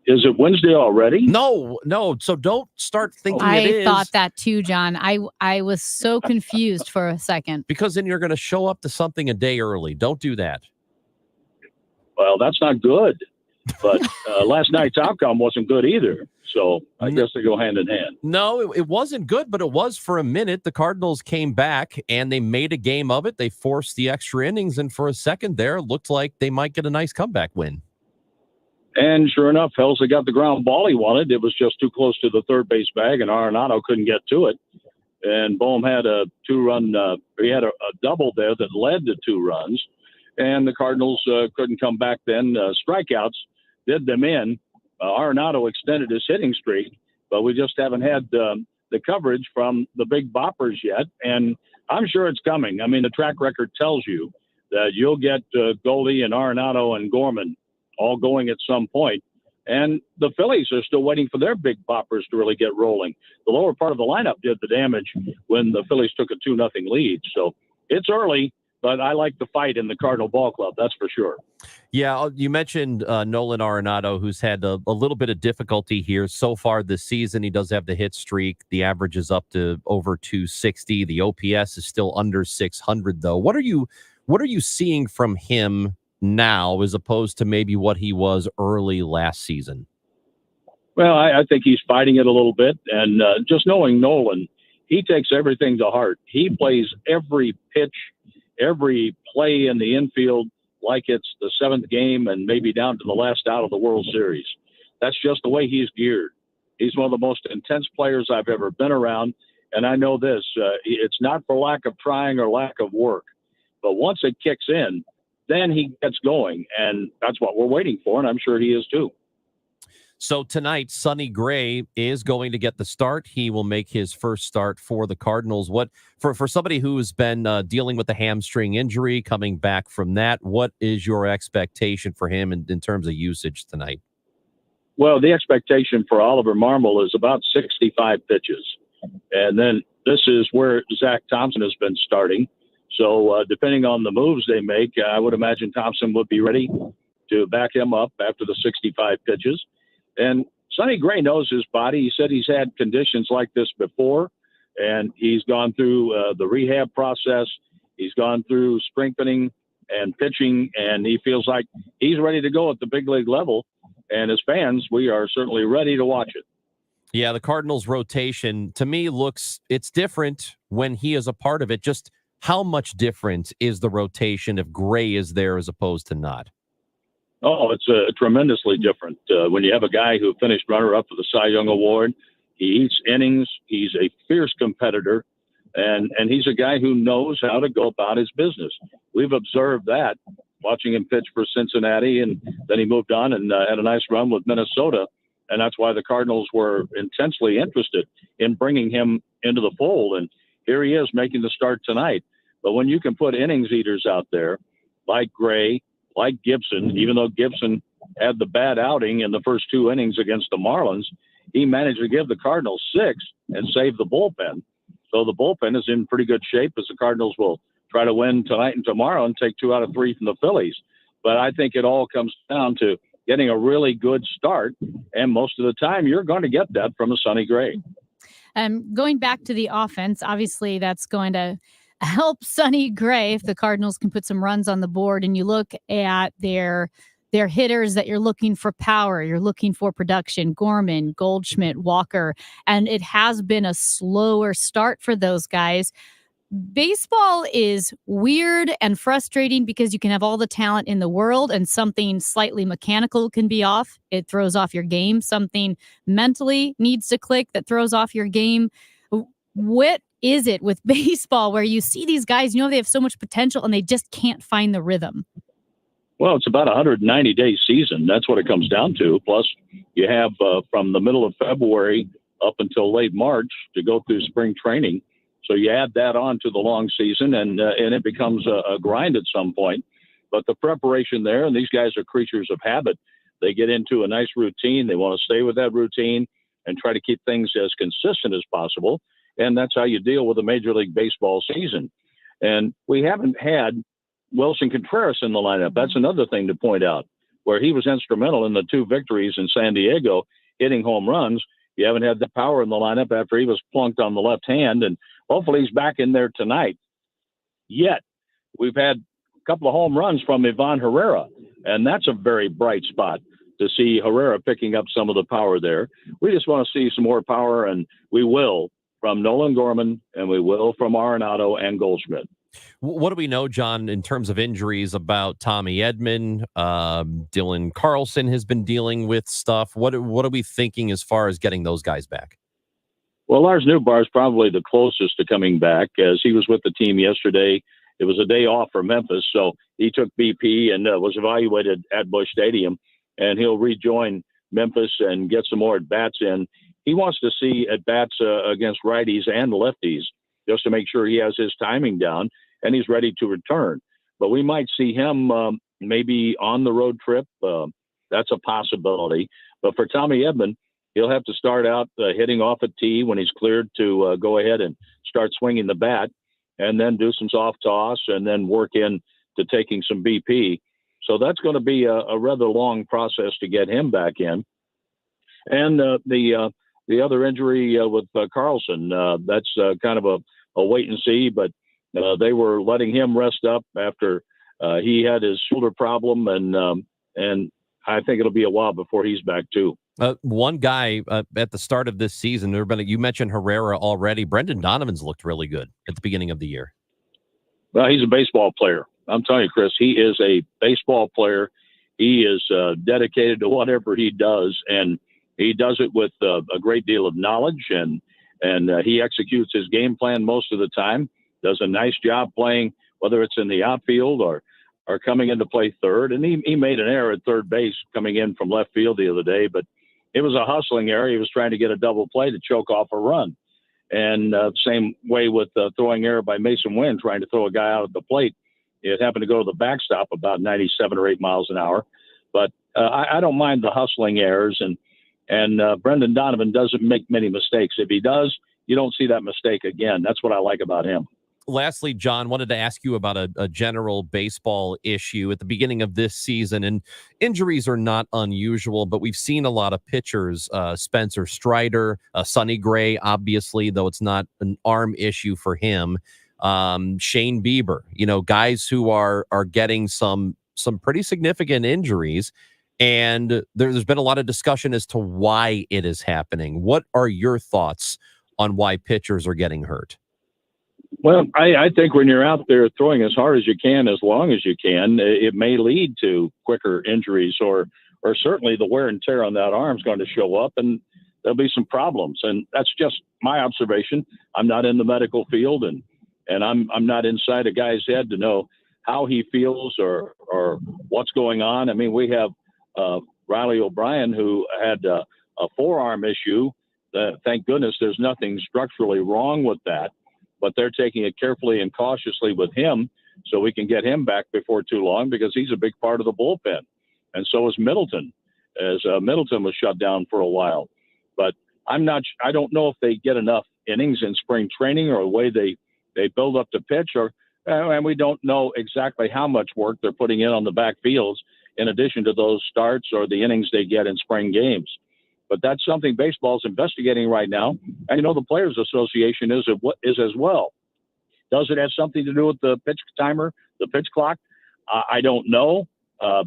Is it Wednesday already? No. So don't start thinking it is. I thought that too, John. I was so confused for a second. Because then you're going to show up to something a day early. Don't do that. Well, that's not good. But last night's outcome wasn't good either. So I guess they go hand in hand. No, it wasn't good, but it was for a minute. The Cardinals came back and they made a game of it. They forced the extra innings. And for a second there, it looked like they might get a nice comeback win. And sure enough, Helsley got the ground ball he wanted. It was just too close to the third base bag, and Arenado couldn't get to it. And Bohm had a 2-run, he had a double there that led to 2 runs. And the Cardinals couldn't come back then. Strikeouts did them in. Arenado extended his hitting streak, but we just haven't had the coverage from the big boppers yet. And I'm sure it's coming. I mean, the track record tells you that you'll get Goldie and Arenado and Gorman all going at some point. And the Phillies are still waiting for their big boppers to really get rolling. The lower part of the lineup did the damage when the Phillies took a 2-0 lead. So it's early, but I like the fight in the Cardinal Ball Club, that's for sure. Yeah, you mentioned Nolan Arenado, who's had a little bit of difficulty here so far this season. He does have the hit streak. The average is up to over 260. The OPS is still under 600, though. What are you seeing from him now as opposed to maybe what he was early last season? Well, I think he's fighting it a little bit, and just knowing Nolan, he takes everything to heart. He plays every pitch, every play in the infield like it's the seventh game and maybe down to the last out of the World Series. That's just the way he's geared. He's one of the most intense players I've ever been around, and I know this. It's not for lack of trying or lack of work, but once it kicks in, then he gets going, and that's what we're waiting for, and I'm sure he is too. So tonight, Sonny Gray is going to get the start. He will make his first start for the Cardinals. What for somebody who's been dealing with a hamstring injury, coming back from that, what is your expectation for him in terms of usage tonight? Well, the expectation for Oliver Marmol is about 65 pitches. And then this is where Zach Thompson has been starting. So depending on the moves they make, I would imagine Thompson would be ready to back him up after the 65 pitches. And Sonny Gray knows his body. He said he's had conditions like this before, and he's gone through the rehab process. He's gone through strengthening and pitching, and he feels like he's ready to go at the big league level. And as fans, we are certainly ready to watch it. Yeah, the Cardinals rotation, to me, it's different when he is a part of it. Just how much different is the rotation if Gray is there as opposed to not? Oh, it's tremendously different. When you have a guy who finished runner-up for the Cy Young Award, he eats innings, he's a fierce competitor, and he's a guy who knows how to go about his business. We've observed that watching him pitch for Cincinnati, and then he moved on and had a nice run with Minnesota, and that's why the Cardinals were intensely interested in bringing him into the fold, and here he is making the start tonight. But when you can put innings eaters out there like Gray, like Gibson, even though Gibson had the bad outing in the first two innings against the Marlins, he managed to give the Cardinals 6 and save the bullpen. So the bullpen is in pretty good shape as the Cardinals will try to win tonight and tomorrow and take 2 out of 3 from the Phillies. But I think it all comes down to getting a really good start, and most of the time you're going to get that from a Sonny Gray. Going back to the offense, obviously that's going to help Sonny Gray if the Cardinals can put some runs on the board, and you look at their hitters that you're looking for power, you're looking for production, Gorman, Goldschmidt, Walker, and it has been a slower start for those guys. Baseball is weird and frustrating because you can have all the talent in the world and something slightly mechanical can be off. It throws off your game. Something mentally needs to click that throws off your game. What is it with baseball where you see these guys, they have so much potential and they just can't find the rhythm? Well, it's about a 190-day season. That's what it comes down to. Plus, you have from the middle of February up until late March to go through spring training. So you add that on to the long season, and it becomes a grind at some point. But the preparation there, and these guys are creatures of habit. They get into a nice routine. They want to stay with that routine and try to keep things as consistent as possible. And that's how you deal with a Major League Baseball season. And we haven't had Wilson Contreras in the lineup. That's another thing to point out, where he was instrumental in the 2 victories in San Diego, hitting home runs. You haven't had the power in the lineup after he was plunked on the left hand, and hopefully he's back in there tonight. Yet, we've had a couple of home runs from Ivan Herrera, and that's a very bright spot to see Herrera picking up some of the power there. We just want to see some more power, and we will, from Nolan Gorman, and we will from Arenado and Goldschmidt. What do we know, John, in terms of injuries about Tommy Edman? Dylan Carlson has been dealing with stuff. What are we thinking as far as getting those guys back? Well, Lars Newbar is probably the closest to coming back, as he was with the team yesterday. It was a day off for Memphis, so he took BP and was evaluated at Busch Stadium, and he'll rejoin Memphis and get some more at-bats in. He wants to see at-bats against righties and lefties just to make sure he has his timing down and he's ready to return. But we might see him maybe on the road trip. That's a possibility. But for Tommy Edman, he'll have to start out hitting off a tee when he's cleared to go ahead and start swinging the bat, and then do some soft toss and then work in to taking some BP. So that's going to be a rather long process to get him back in. And the other injury with Carlson, that's kind of a wait and see, but they were letting him rest up after he had his shoulder problem, and I think it'll be a while before he's back too. One guy at the start of this season, you mentioned Herrera already. Brendan Donovan's looked really good at the beginning of the year. Well, he's a baseball player. I'm telling you, Chris, he is a baseball player. He is dedicated to whatever he does, and he does it with a great deal of knowledge, and he executes his game plan most of the time, does a nice job playing, whether it's in the outfield or coming in to play third. And he made an error at third base coming in from left field the other day, but it was a hustling error. He was trying to get a double play to choke off a run. And same way with throwing error by Mason Wynn, trying to throw a guy out at the plate. It happened to go to the backstop about 97 or 8 miles an hour. But I don't mind the hustling errors. And Brendan Donovan doesn't make many mistakes. If he does, you don't see that mistake again. That's what I like about him. Lastly, John, wanted to ask you about a general baseball issue at the beginning of this season. And injuries are not unusual, but we've seen a lot of pitchers, Spencer Strider, Sonny Gray, obviously, though it's not an arm issue for him. Shane Bieber, guys who are getting some pretty significant injuries. And there's been a lot of discussion as to why it is happening. What are your thoughts on why pitchers are getting hurt? Well, I think when you're out there throwing as hard as you can, as long as you can, it may lead to quicker injuries or certainly the wear and tear on that arm is going to show up and there'll be some problems. And that's just my observation. I'm not in the medical field and I'm not inside a guy's head to know how he feels or what's going on. I mean, we have Riley O'Brien who had a forearm issue. Thank goodness there's nothing structurally wrong with that. But they're taking it carefully and cautiously with him so we can get him back before too long because he's a big part of the bullpen. And so is Middleton, as Middleton was shut down for a while. But I don't know if they get enough innings in spring training or the way they build up the pitch, and we don't know exactly how much work they're putting in on the backfields in addition to those starts or the innings they get in spring games. But that's something baseball's investigating right now. And, the Players Association is as well. Does it have something to do with the pitch timer, the pitch clock? I don't know.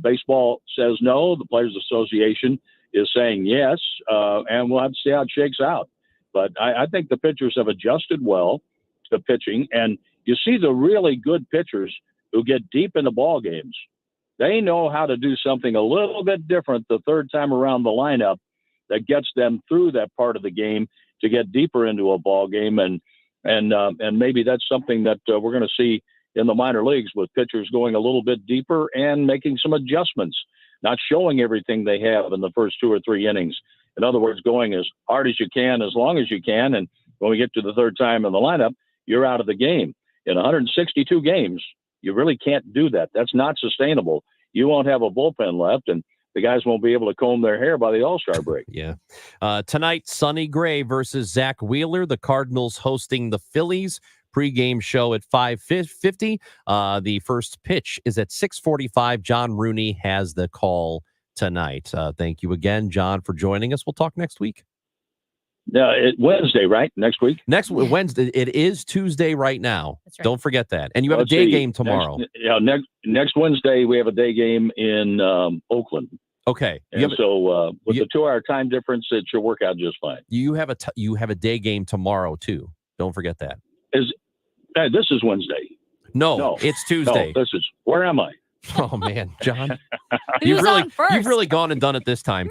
Baseball says no. The Players Association is saying yes. And we'll have to see how it shakes out. But I think the pitchers have adjusted well to pitching. And you see the really good pitchers who get deep in the ball games. They know how to do something a little bit different the third time around the lineup that gets them through that part of the game to get deeper into a ball game. And maybe that's something that we're going to see in the minor leagues with pitchers going a little bit deeper and making some adjustments, not showing everything they have in the first 2 or 3 innings. In other words, going as hard as you can, as long as you can. And when we get to the third time in the lineup, you're out of the game. In 162 games, you really can't do that. That's not sustainable. You won't have a bullpen left, and the guys won't be able to comb their hair by the All-Star break. Yeah. Tonight, Sonny Gray versus Zach Wheeler. The Cardinals hosting the Phillies. Pre-game show at 5:50. The first pitch is at 6:45. John Rooney has the call tonight. Thank you again, John, for joining us. We'll talk next week. Wednesday, right? Next week? Next Wednesday. It is Tuesday right now. That's right. Don't forget that. And you have a day game tomorrow. Next Wednesday, we have a day game in Oakland. Okay. And so with the 2-hour time difference, it should work out just fine. You have a day game tomorrow, too. Don't forget that. This is Wednesday. No, it's Tuesday. No, where am I? Oh, man, John. You've really gone and done it this time.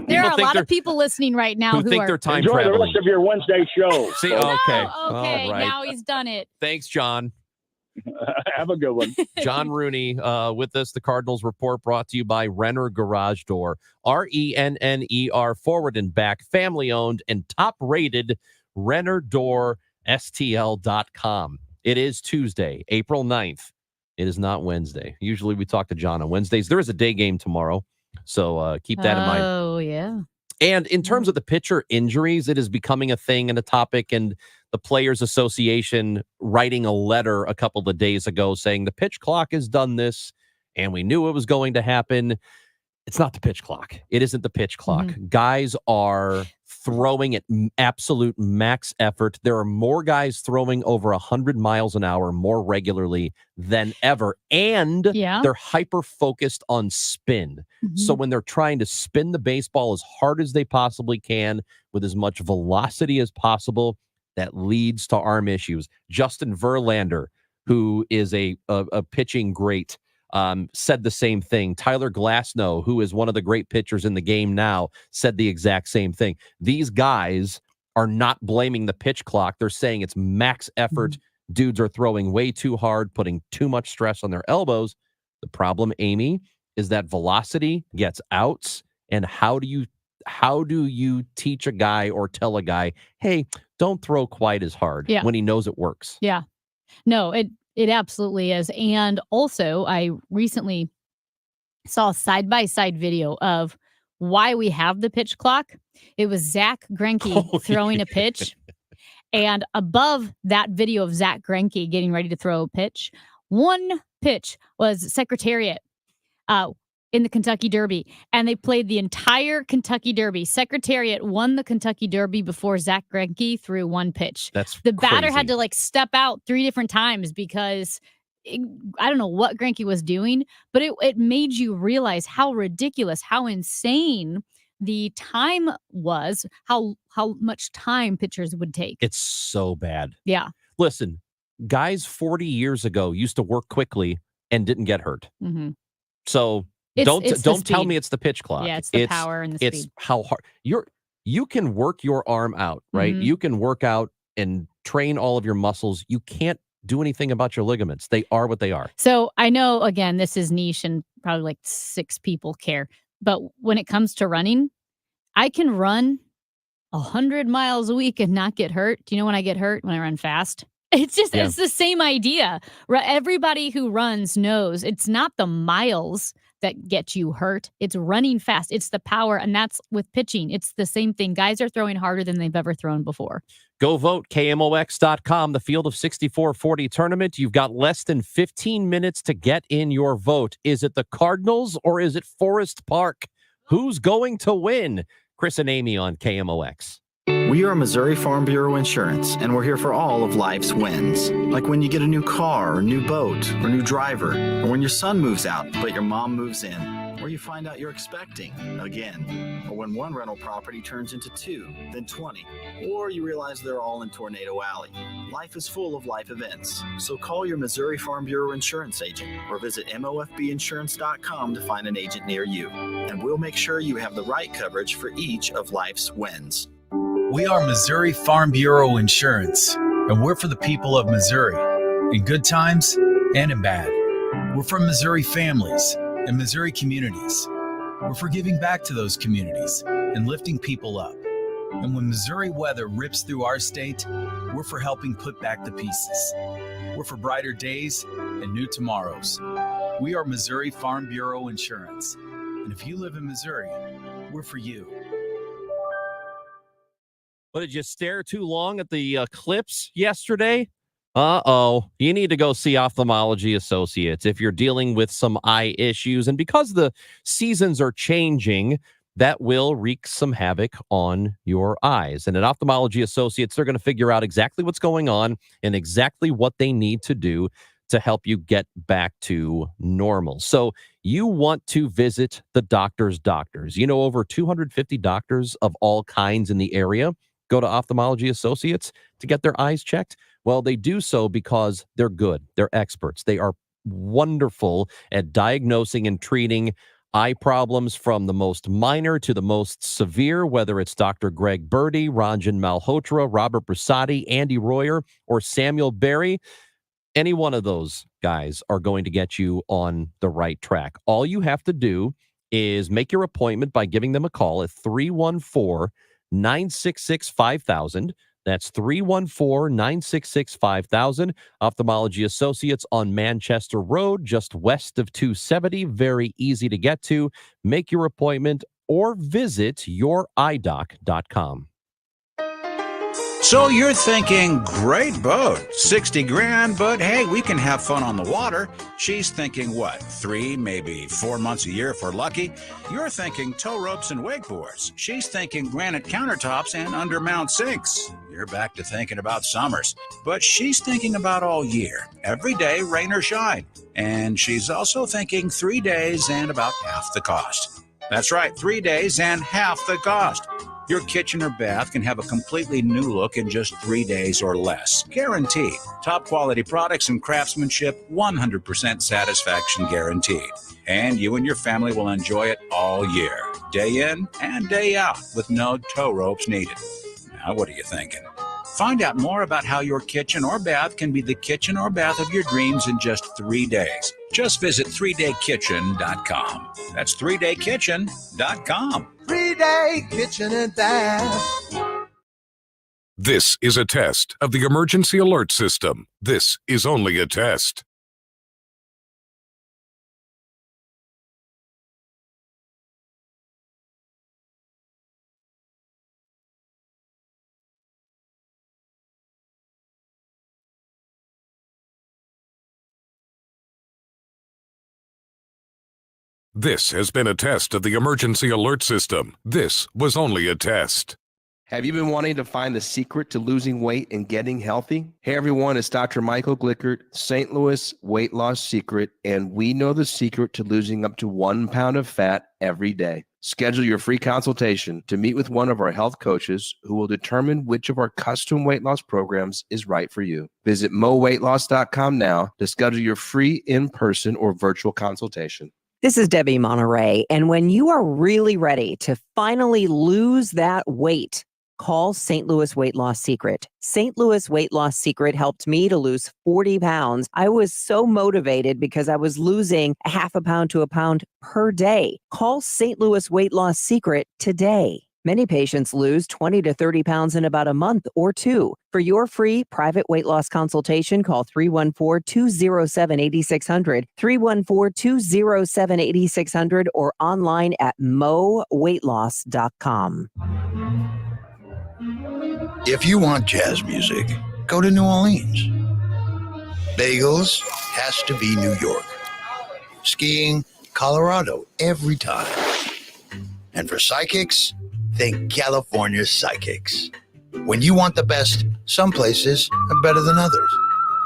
There are a lot of people listening right now who think are they're time Enjoy traveling. the rest of your Wednesday show. See, okay. Okay, All right. now he's done it. Thanks, John. Have a good one. John Rooney with us. The Cardinals Report brought to you by Renner Garage Door. RENNER, forward and back, family owned and top rated. RennerDoorSTL.com. It is Tuesday, April 9th. It is not Wednesday. Usually we talk to John on Wednesdays. There is a day game tomorrow. So keep that in mind. Oh, yeah. And in terms of the pitcher injuries, it is becoming a thing and a topic. And the Players Association writing a letter a couple of days ago saying the pitch clock has done this and we knew it was going to happen. It's not the pitch clock. It isn't the pitch clock. Guys are throwing at absolute max effort. There are more guys throwing over 100 miles an hour more regularly than ever. And they're hyper-focused on spin. So when they're trying to spin the baseball as hard as they possibly can with as much velocity as possible, that leads to arm issues. Justin Verlander, who is a pitching great, said the same thing. Tyler Glasnow, who is one of the great pitchers in the game now, said the exact same thing. These guys are not blaming the pitch clock. They're saying it's max effort. Dudes are throwing way too hard, putting too much stress on their elbows. The problem, Amy, is that velocity gets outs. And how do you teach a guy or tell a guy, hey, don't throw quite as hard when he knows it works? Yeah. No, it absolutely is. And also, I recently saw a side-by-side video of why we have the pitch clock. It was Zach Greinke throwing a pitch. And above that video of Zach Greinke getting ready to throw a pitch, one pitch was Secretariat in the Kentucky Derby. And they played the entire Kentucky Derby. Secretariat won the Kentucky Derby before Zach Greinke threw one pitch. The batter had to step out 3 different times because I don't know what Greinke was doing, but it made you realize how ridiculous, how insane the time was, how much time pitchers would take. It's so bad. Yeah. Listen, guys 40 years ago used to work quickly and didn't get hurt. So don't tell me it's the pitch clock. Yeah, it's the power and the speed. It's how hard you can work your arm out, right? You can work out and train all of your muscles. You can't do anything about your ligaments. They are what they are. So I know, again, this is niche and probably like 6 people care. But when it comes to running, I can run 100 miles a week and not get hurt. Do you know when I get hurt? When I run fast. It's just, it's the same idea. Everybody who runs knows it's not the miles that get you hurt. It's running fast. It's the power. And that's with pitching. It's the same thing. Guys are throwing harder than they've ever thrown before. Go vote, KMOX.com, the Field of 64-40 tournament. You've got less than 15 minutes to get in your vote. Is it the Cardinals or is it Forest Park? Who's going to win? Chris and Amy on KMOX. We are Missouri Farm Bureau Insurance, and we're here for all of life's wins. Like when you get a new car, or new boat, or new driver, or when your son moves out, but your mom moves in, or you find out you're expecting again, or when one rental property turns into 2, then 20, or you realize they're all in Tornado Alley. Life is full of life events, so call your Missouri Farm Bureau Insurance agent or visit mofbinsurance.com to find an agent near you, and we'll make sure you have the right coverage for each of life's wins. We are Missouri Farm Bureau Insurance, and we're for the people of Missouri, in good times and in bad. We're for Missouri families and Missouri communities. We're for giving back to those communities and lifting people up. And when Missouri weather rips through our state, we're for helping put back the pieces. We're for brighter days and new tomorrows. We are Missouri Farm Bureau Insurance, and if you live in Missouri, we're for you. What, did you stare too long at the clips yesterday? Uh-oh. You need to go see Ophthalmology Associates if you're dealing with some eye issues. And because the seasons are changing, that will wreak some havoc on your eyes. And at Ophthalmology Associates, they're going to figure out exactly what's going on and exactly what they need to do to help you get back to normal. So you want to visit the doctor's doctors. You know, over 250 doctors of all kinds in the area go to Ophthalmology Associates to get their eyes checked. Well, they do so because they're good. They're experts. They are wonderful at diagnosing and treating eye problems from the most minor to the most severe, whether it's Dr. Greg Birdie, Ranjan Malhotra, Robert Brusati, Andy Royer, or Samuel Berry. Any one of those guys are going to get you on the right track. All you have to do is make your appointment by giving them a call at 314-966-5000. That's 314-966-5000. Ophthalmology Associates on Manchester Road, just west of 270. Very easy to get to. Make your appointment or visit yourEyeDoc.com. So you're thinking, great boat, 60 grand, but hey, we can have fun on the water. She's thinking, what, 3, maybe 4 months a year if we're lucky? You're thinking tow ropes and wakeboards. She's thinking granite countertops and undermount sinks. You're back to thinking about summers. But she's thinking about all year, every day, rain or shine. And she's also thinking 3 days and about half the cost. That's right, 3 days and half the cost. Your kitchen or bath can have a completely new look in just 3 days or less. Guaranteed. Top quality products and craftsmanship, 100% satisfaction guaranteed. And you and your family will enjoy it all year, day in and day out, with no tow ropes needed. Now, what are you thinking? Find out more about how your kitchen or bath can be the kitchen or bath of your dreams in just 3 days. Just visit 3daykitchen.com. That's 3daykitchen.com. 3-Day Kitchen and Bath. This is a test of the emergency alert system. This is only a test. This has been a test of the emergency alert system. This was only a test. Have you been wanting to find the secret to losing weight and getting healthy? Hey everyone, it's Dr. Michael Glickert, St. Louis Weight Loss Secret, and we know the secret to losing up to 1 pound of fat every day. Schedule your free consultation to meet with one of our health coaches who will determine which of our custom weight loss programs is right for you. Visit moweightloss.com now to schedule your free in-person or virtual consultation. This is Debbie Monterey, and when you are really ready to finally lose that weight, call St. Louis Weight Loss Secret. St. Louis Weight Loss Secret helped me to lose 40 pounds. I was so motivated because I was losing a half a pound to a pound per day. Call St. Louis Weight Loss Secret today. Many patients lose 20 to 30 pounds in about a month or two. For your free private weight loss consultation, call 314-207-8600, 314-207-8600, or online at moweightloss.com. If you want jazz music, go to New Orleans. Bagels has to be New York. Skiing, Colorado, every time. And for psychics, think California Psychics. When you want the best, some places are better than others.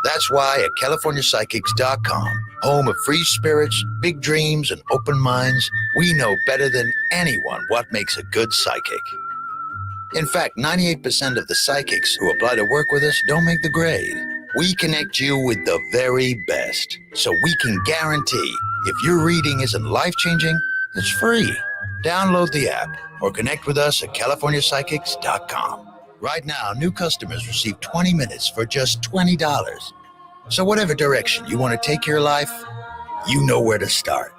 That's why at CaliforniaPsychics.com, home of free spirits, big dreams, and open minds, we know better than anyone what makes a good psychic. In fact, 98% of the psychics who apply to work with us don't make the grade. We connect you with the very best, so we can guarantee if your reading isn't life-changing, it's free. Download the app or connect with us at CaliforniaPsychics.com. Right now, new customers receive 20 minutes for just $20. So whatever direction you want to take your life, you know where to start.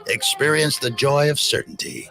Experience the joy of certainty.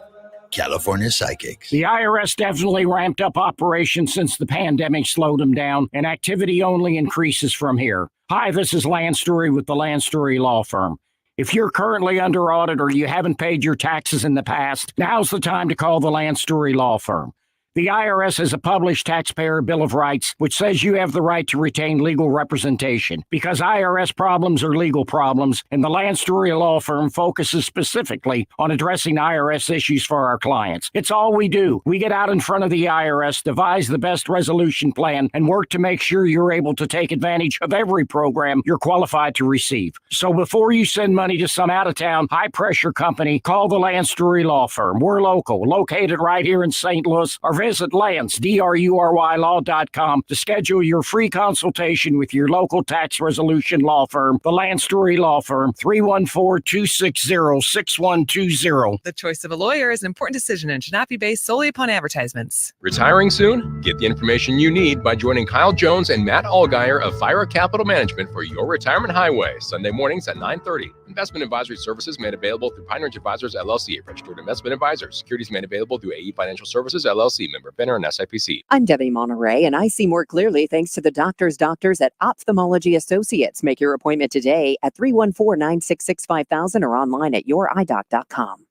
California Psychics. The IRS definitely ramped up operations since the pandemic slowed them down, and activity only increases from here. Hi, this is Lance Story with the Lance Story Law Firm. If you're currently under audit or you haven't paid your taxes in the past, now's the time to call the Lance Story Law Firm. The IRS has a published Taxpayer Bill of Rights, which says you have the right to retain legal representation because IRS problems are legal problems, and the Lance Story Law Firm focuses specifically on addressing IRS issues for our clients. It's all we do. We get out in front of the IRS, devise the best resolution plan, and work to make sure you're able to take advantage of every program you're qualified to receive. So before you send money to some out-of-town, high-pressure company, call the Lance Story Law Firm. We're local, located right here in St. Louis, or visit Lance, DRURYlaw.com to schedule your free consultation with your local tax resolution law firm, the Lance Story Law Firm, 314-260-6120. The choice of a lawyer is an important decision and should not be based solely upon advertisements. Retiring soon? Get the information you need by joining Kyle Jones and Matt Allgeier of Fire Capital Management for your retirement highway, Sunday mornings at 9:30. Investment advisory services made available through Pine Ridge Advisors, LLC, registered investment advisors. Securities made available through AE Financial Services, LLC, member FINRA and SIPC. I'm Debbie Monterey, and I see more clearly thanks to the doctors at Ophthalmology Associates. Make your appointment today at 314-966-5000 or online at youridoc.com.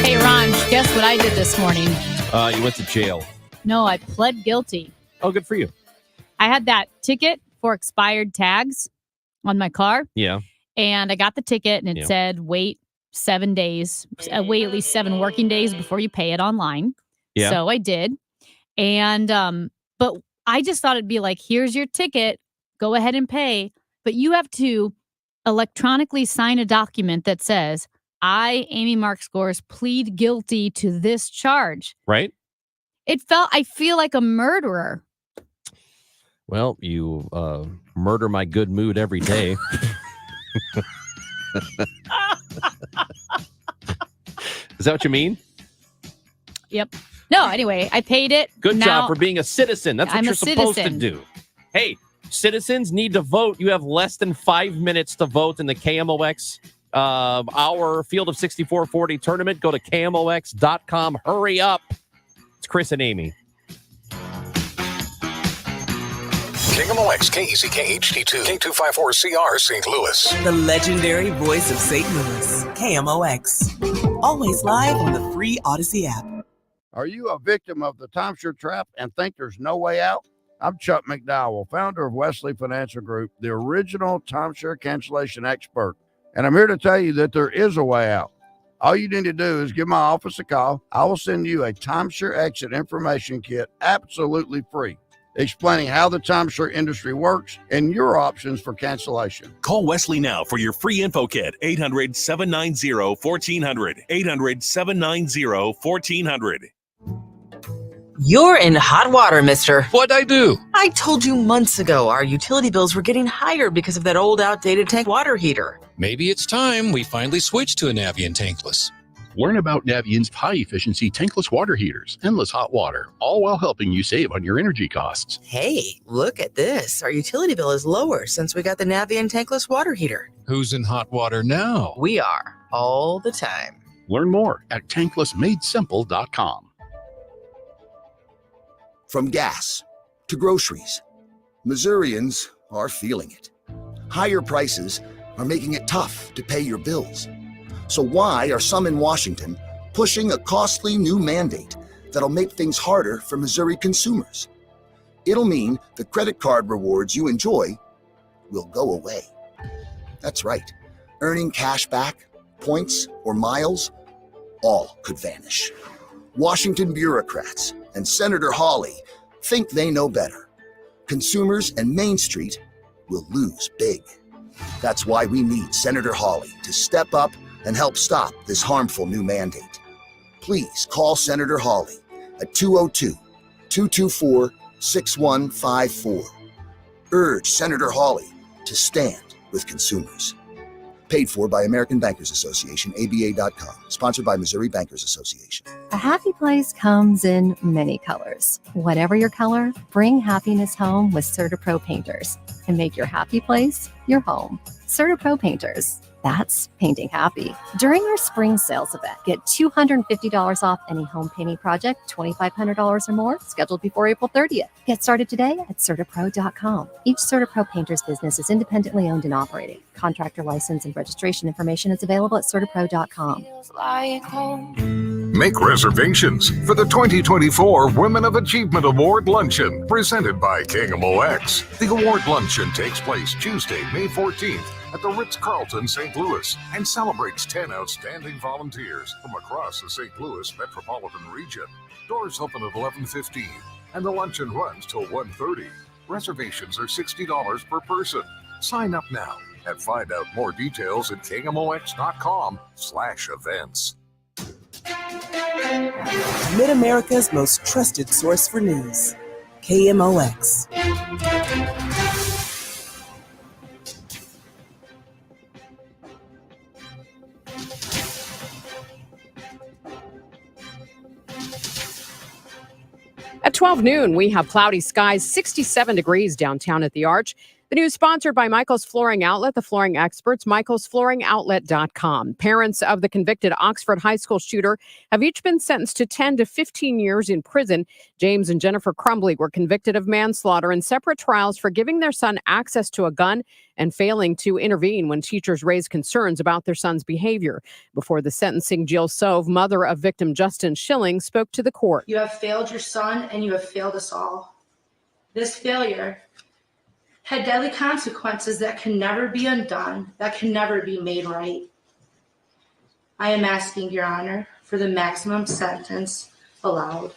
Hey, I did this morning. You went to jail. No, I pled guilty. Oh, good for you. I had that ticket for expired tags on my car. Yeah. And I got the ticket and it said wait 7 days, wait at least 7 working days before you pay it online. Yeah. So I did. And, but I just thought it'd be like, here's your ticket, go ahead and pay. But you have to electronically sign a document that says, I, Amy Mark Scores, plead guilty to this charge. Right? I feel like a murderer. Well, you murder my good mood every day. Is that what you mean? Yep. No, anyway, I paid it. Good Now, job for being a citizen. That's what I'm you're a supposed to citizen. do. Hey, citizens need to vote. You have less than 5 minutes to vote in the KMOX our Field of 6440 tournament. Go to KMOX.com. Hurry up. It's Chris and Amy. KMOX, KECK HD2, K254CR, St. Louis. The legendary voice of St. Louis, KMOX. Always live on the free Odyssey app. Are you a victim of the timeshare trap and think there's no way out? I'm Chuck McDowell, founder of Wesley Financial Group, the original timeshare cancellation expert. And I'm here to tell you that there is a way out. All you need to do is give my office a call. I will send you a timeshare exit information kit absolutely free, explaining how the timeshare industry works and your options for cancellation. Call Wesley now for your free info kit. 800-790-1400. 800-790-1400. You're in hot water, mister. What'd I do? I told you months ago our utility bills were getting higher because of that old outdated tank water heater. Maybe it's time we finally switch to a Navien tankless. Learn about Navient's high-efficiency tankless water heaters, endless hot water, all while helping you save on your energy costs. Hey, look at this. Our utility bill is lower since we got the Navien tankless water heater. Who's in hot water now? We are, all the time. Learn more at tanklessmadesimple.com. From gas to groceries, Missourians are feeling it. Higher prices are making it tough to pay your bills. So why are some in Washington pushing a costly new mandate that'll make things harder for Missouri consumers? It'll mean the credit card rewards you enjoy will go away. That's right. Earning cash back, points, or miles, all could vanish. Washington bureaucrats and Senator Hawley think they know better. Consumers and Main Street will lose big. That's why we need Senator Hawley to step up and help stop this harmful new mandate. Please call Senator Hawley at 202-224-6154. Urge Senator Hawley to stand with consumers. Paid for by American Bankers Association, ABA.com. Sponsored by Missouri Bankers Association. A happy place comes in many colors. Whatever your color, bring happiness home with CertaPro Painters and make your happy place your home. CertaPro Painters. That's painting happy. During our spring sales event, get $250 off any home painting project, $2,500 or more, scheduled before April 30th. Get started today at CertaPro.com. Each CertaPro Painters business is independently owned and operated. Contractor license and registration information is available at CertaPro.com. Make reservations for the 2024 Women of Achievement Award Luncheon, presented by KMOX. The award luncheon takes place Tuesday, May 14th at the Ritz-Carlton, St. Louis, and celebrates 10 outstanding volunteers from across the St. Louis metropolitan region. Doors open at 11:15, and the luncheon runs till 1:30. Reservations are $60 per person. Sign up now and find out more details at KMOX.com/events. Mid-America's most trusted source for news, KMOX. At 12 noon, we have cloudy skies, 67 degrees downtown at the Arch. The news sponsored by Michael's Flooring Outlet, the flooring experts, michaelsflooringoutlet.com. Parents of the convicted Oxford High School shooter have each been sentenced to 10 to 15 years in prison. James and Jennifer Crumbly were convicted of manslaughter in separate trials for giving their son access to a gun and failing to intervene when teachers raised concerns about their son's behavior. Before the sentencing, Jill Sove, mother of victim Justin Schilling, spoke to the court. You have failed your son and you have failed us all. This failure had deadly consequences that can never be undone, that can never be made right. I am asking, Your Honor, for the maximum sentence allowed.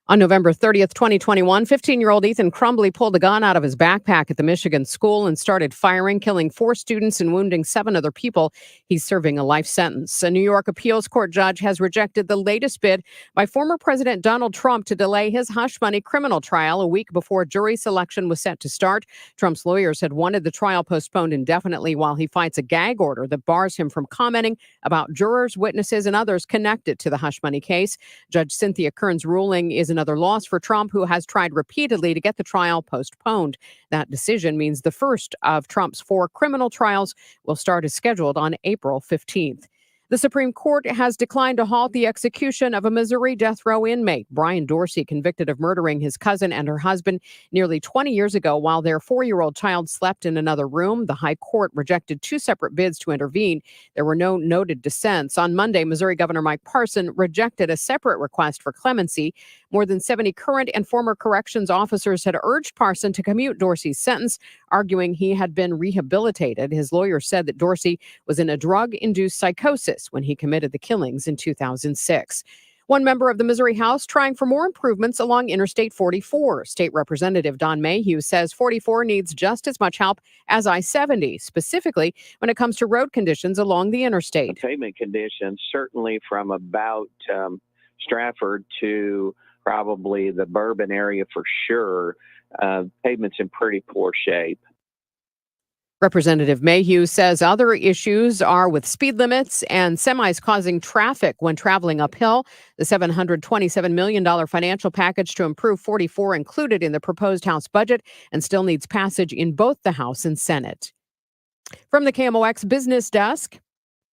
On November 30th, 2021, 15-year-old Ethan Crumbly pulled a gun out of his backpack at the Michigan school and started firing, killing 4 students and wounding 7 other people. He's serving a life sentence. A New York appeals court judge has rejected the latest bid by former President Donald Trump to delay his hush money criminal trial a week before jury selection was set to start. Trump's lawyers had wanted the trial postponed indefinitely while he fights a gag order that bars him from commenting about jurors, witnesses, and others connected to the hush money case. Judge Cynthia Kern's ruling is another loss for Trump, who has tried repeatedly to get the trial postponed. That decision means the first of Trump's 4 criminal trials will start as scheduled on April 15th. The Supreme Court has declined to halt the execution of a Missouri death row inmate, Brian Dorsey, convicted of murdering his cousin and her husband nearly 20 years ago while their 4-year-old child slept in another room. The High Court rejected 2 separate bids to intervene. There were no noted dissents. On Monday, Missouri Governor Mike Parson rejected a separate request for clemency. More than 70 current and former corrections officers had urged Parson to commute Dorsey's sentence, arguing he had been rehabilitated. His lawyer said that Dorsey was in a drug-induced psychosis when he committed the killings in 2006. One member of the Missouri House trying for more improvements along Interstate 44. State Representative Don Mayhew says 44 needs just as much help as I-70, specifically when it comes to road conditions along the interstate. The pavement conditions, certainly from about Stratford to probably the Bourbon area for sure, pavement's in pretty poor shape. Representative Mayhew says other issues are with speed limits and semis causing traffic when traveling uphill. The $727 million financial package to improve 44 included in the proposed House budget and still needs passage in both the House and Senate. From the KMOX business desk.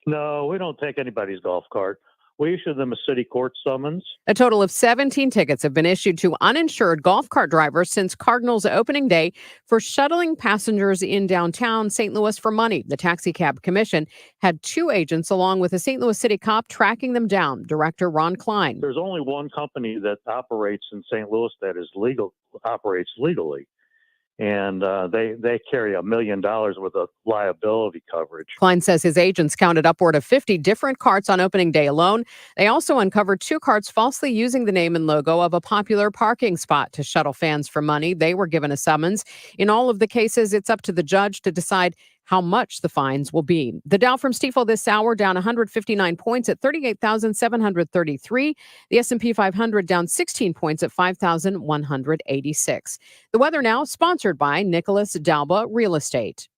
No, we don't take anybody's golf cart. We issue them a city court summons. A total of 17 tickets have been issued to uninsured golf cart drivers since Cardinals opening day for shuttling passengers in downtown St. Louis for money. The Taxi Cab Commission had 2 agents along with a St. Louis City cop tracking them down. Director Ron Klein. There's only one company that operates in St. Louis that is operates legally. And they carry $1 million worth of liability coverage. Klein says his agents counted upward of 50 different carts on opening day alone. They also uncovered 2 carts falsely using the name and logo of a popular parking spot to shuttle fans for money. They were given a summons. In all of the cases, it's up to the judge to decide how much the fines will be. The Dow from Stifel this hour down 159 points at 38,733. The S&P 500 down 16 points at 5,186. The weather now sponsored by Nicholas Dalba Real Estate.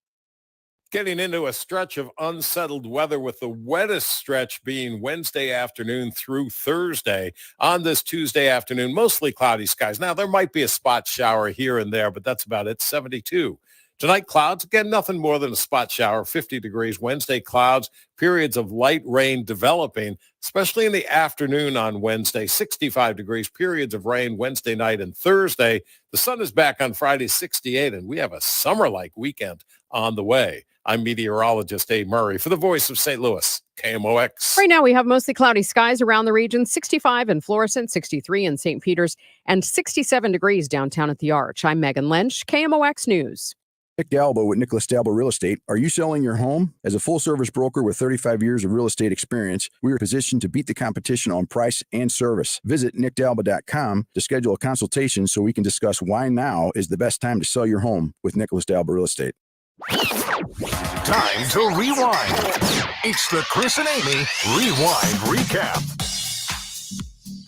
Getting into a stretch of unsettled weather with the wettest stretch being Wednesday afternoon through Thursday. On this Tuesday afternoon, mostly cloudy skies. Now, there might be a spot shower here and there, but that's about it, 72. Tonight, clouds, again, nothing more than a spot shower, 50 degrees. Wednesday, clouds, periods of light rain developing, especially in the afternoon on Wednesday, 65 degrees, periods of rain Wednesday night and Thursday. The sun is back on Friday, 68, and we have a summer-like weekend on the way. I'm meteorologist Dave Murray for the Voice of St. Louis, KMOX. Right now, we have mostly cloudy skies around the region, 65 in Florissant, 63 in St. Peters, and 67 degrees downtown at the Arch. I'm Megan Lynch, KMOX News. Nick Dalbo with Nicholas Dalbo Real Estate. Are you selling your home? As a full-service broker with 35 years of real estate experience, we are positioned to beat the competition on price and service. Visit nickdalba.com to schedule a consultation so we can discuss why now is the best time to sell your home with Nicholas Dalbo Real Estate. Time to rewind. It's the Chris and Amy Rewind Recap.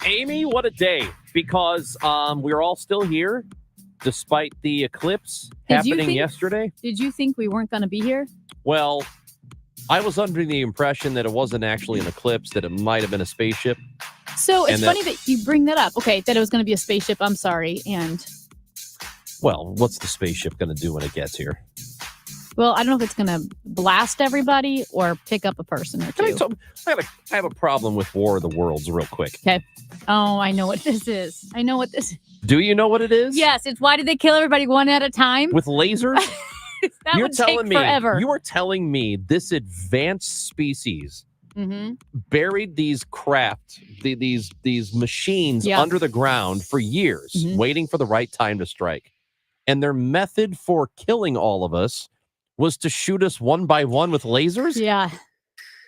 Amy, what a day, because we're all still here. Despite the eclipse happening yesterday. Did you think we weren't going to be here? Well, I was under the impression that it wasn't actually an eclipse, that it might have been a spaceship. So it's funny that you bring that up. Okay, that it was going to be a spaceship. I'm sorry. And Well, what's the spaceship going to do when it gets here? Well, I don't know if it's going to blast everybody or pick up a person or two. I have a problem with War of the Worlds real quick. Okay. Oh, I know what this is. Do you know what it is? Yes, it's why did they kill everybody one at a time? With lasers? That would take forever. You are telling me this advanced species buried these these machines under the ground for years, waiting for the right time to strike. And their method for killing all of us was to shoot us one by one with lasers? Yeah.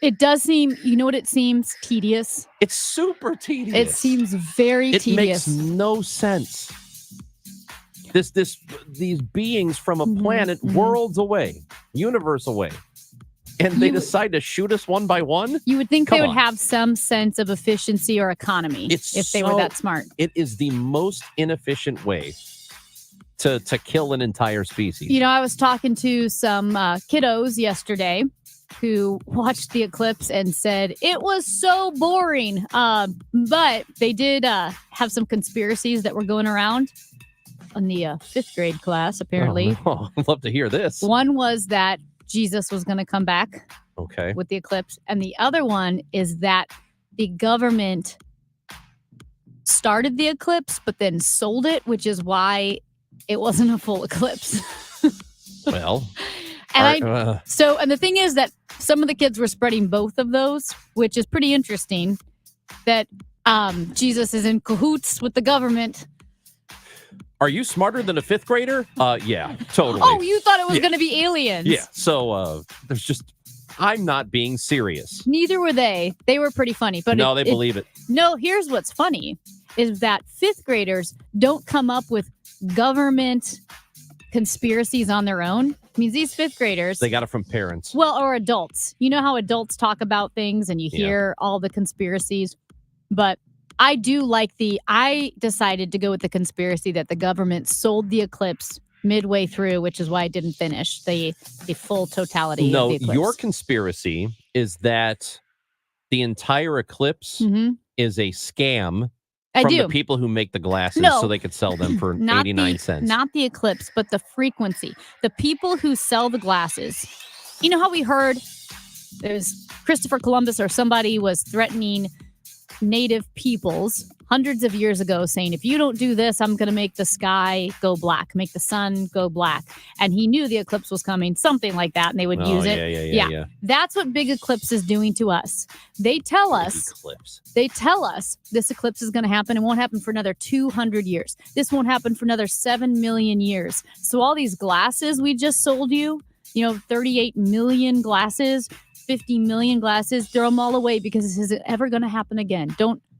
It does seem, you know what it seems? Tedious. It's super tedious. It seems very tedious. It makes no sense. These beings from a planet worlds away, universe away, and they decide to shoot us one by one? You would think they would have some sense of efficiency or economy if they were that smart. It is the most inefficient way to kill an entire species. You know, I was talking to some kiddos yesterday who watched the eclipse and said it was so boring. But they did have some conspiracies that were going around in the 5th grade class, apparently. Oh, I'd love to hear this. One was that Jesus was going to come back with the eclipse. And the other one is that the government started the eclipse, but then sold it, which is why it wasn't a full eclipse. Well, and the thing is that some of the kids were spreading both of those, which is pretty interesting that Jesus is in cahoots with the government. Are you smarter than a 5th grader? Yeah, totally. Oh, you thought it was going to be aliens. Yeah. So I'm not being serious. Neither were they. They were pretty funny. But they believe it. No, here's what's funny is that 5th graders don't come up with government conspiracies on their own. I mean, these 5th graders, they got it from parents. Well, or adults. You know how adults talk about things and you hear all the conspiracies. But I decided to go with the conspiracy that the government sold the eclipse midway through, which is why I didn't finish the full totality of the eclipse. Your conspiracy is that the entire eclipse is a scam from the people who make the glasses so they could sell them for 89 cents. Not the eclipse, but the frequency. The people who sell the glasses. You know how we heard there's Christopher Columbus or somebody was threatening native peoples hundreds of years ago saying, if you don't do this, I'm going to make the sky go black, make the sun go black. And he knew the eclipse was coming, something like that, and they would use it. Yeah. That's what Big Eclipse is doing to us. They tell us this eclipse is going to happen. It won't happen for another 200 years. This won't happen for another 7 million years. So all these glasses we just sold you, 38 million glasses, 50 million glasses, throw them all away because this isn't ever going to happen again.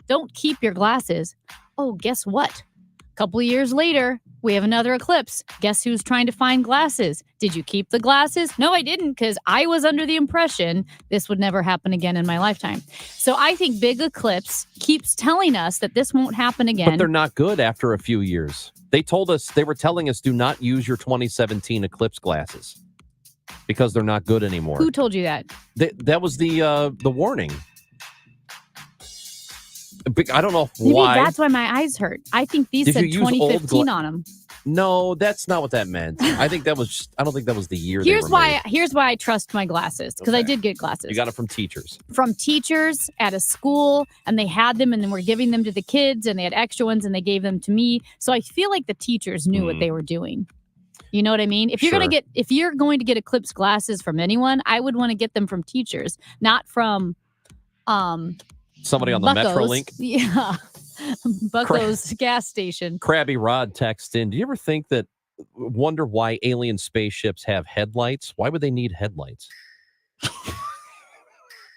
Don't keep your glasses. Oh, guess what? A couple of years later, we have another eclipse. Guess who's trying to find glasses? Did you keep the glasses? No, I didn't, because I was under the impression this would never happen again in my lifetime. So I think Big Eclipse keeps telling us that this won't happen again. But they're not good after a few years. They were telling us, do not use your 2017 eclipse glasses because they're not good anymore. Who told you that? That was the warning. I don't know why. Maybe that's why my eyes hurt. I think these said 2015 on them. No, that's not what that meant. I think that was. I don't think that was the year. Here's why I trust my glasses, because I did get glasses. You got it from teachers. From teachers at a school, and they had them, and then we're giving them to the kids, and they had extra ones, and they gave them to me. So I feel like the teachers knew what they were doing. You know what I mean? If you're going to get eclipse glasses from anyone, I would want to get them from teachers, not from somebody on the Buc-o's. Metrolink. Yeah. Buc-o's gas station. Krabby Rod texted in, do you ever wonder why alien spaceships have headlights? Why would they need headlights?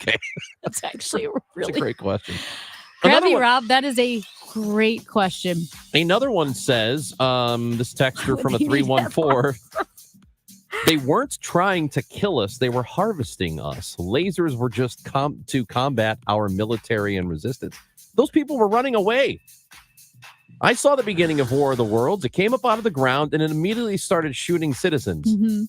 Okay. That's actually That's a great question. Krabby Rob, that is a great question. Another one says, this texter from a 314, they weren't trying to kill us. They were harvesting us. Lasers were just to combat our military and resistance. Those people were running away. I saw the beginning of War of the Worlds. It came up out of the ground and it immediately started shooting citizens. Mm-hmm.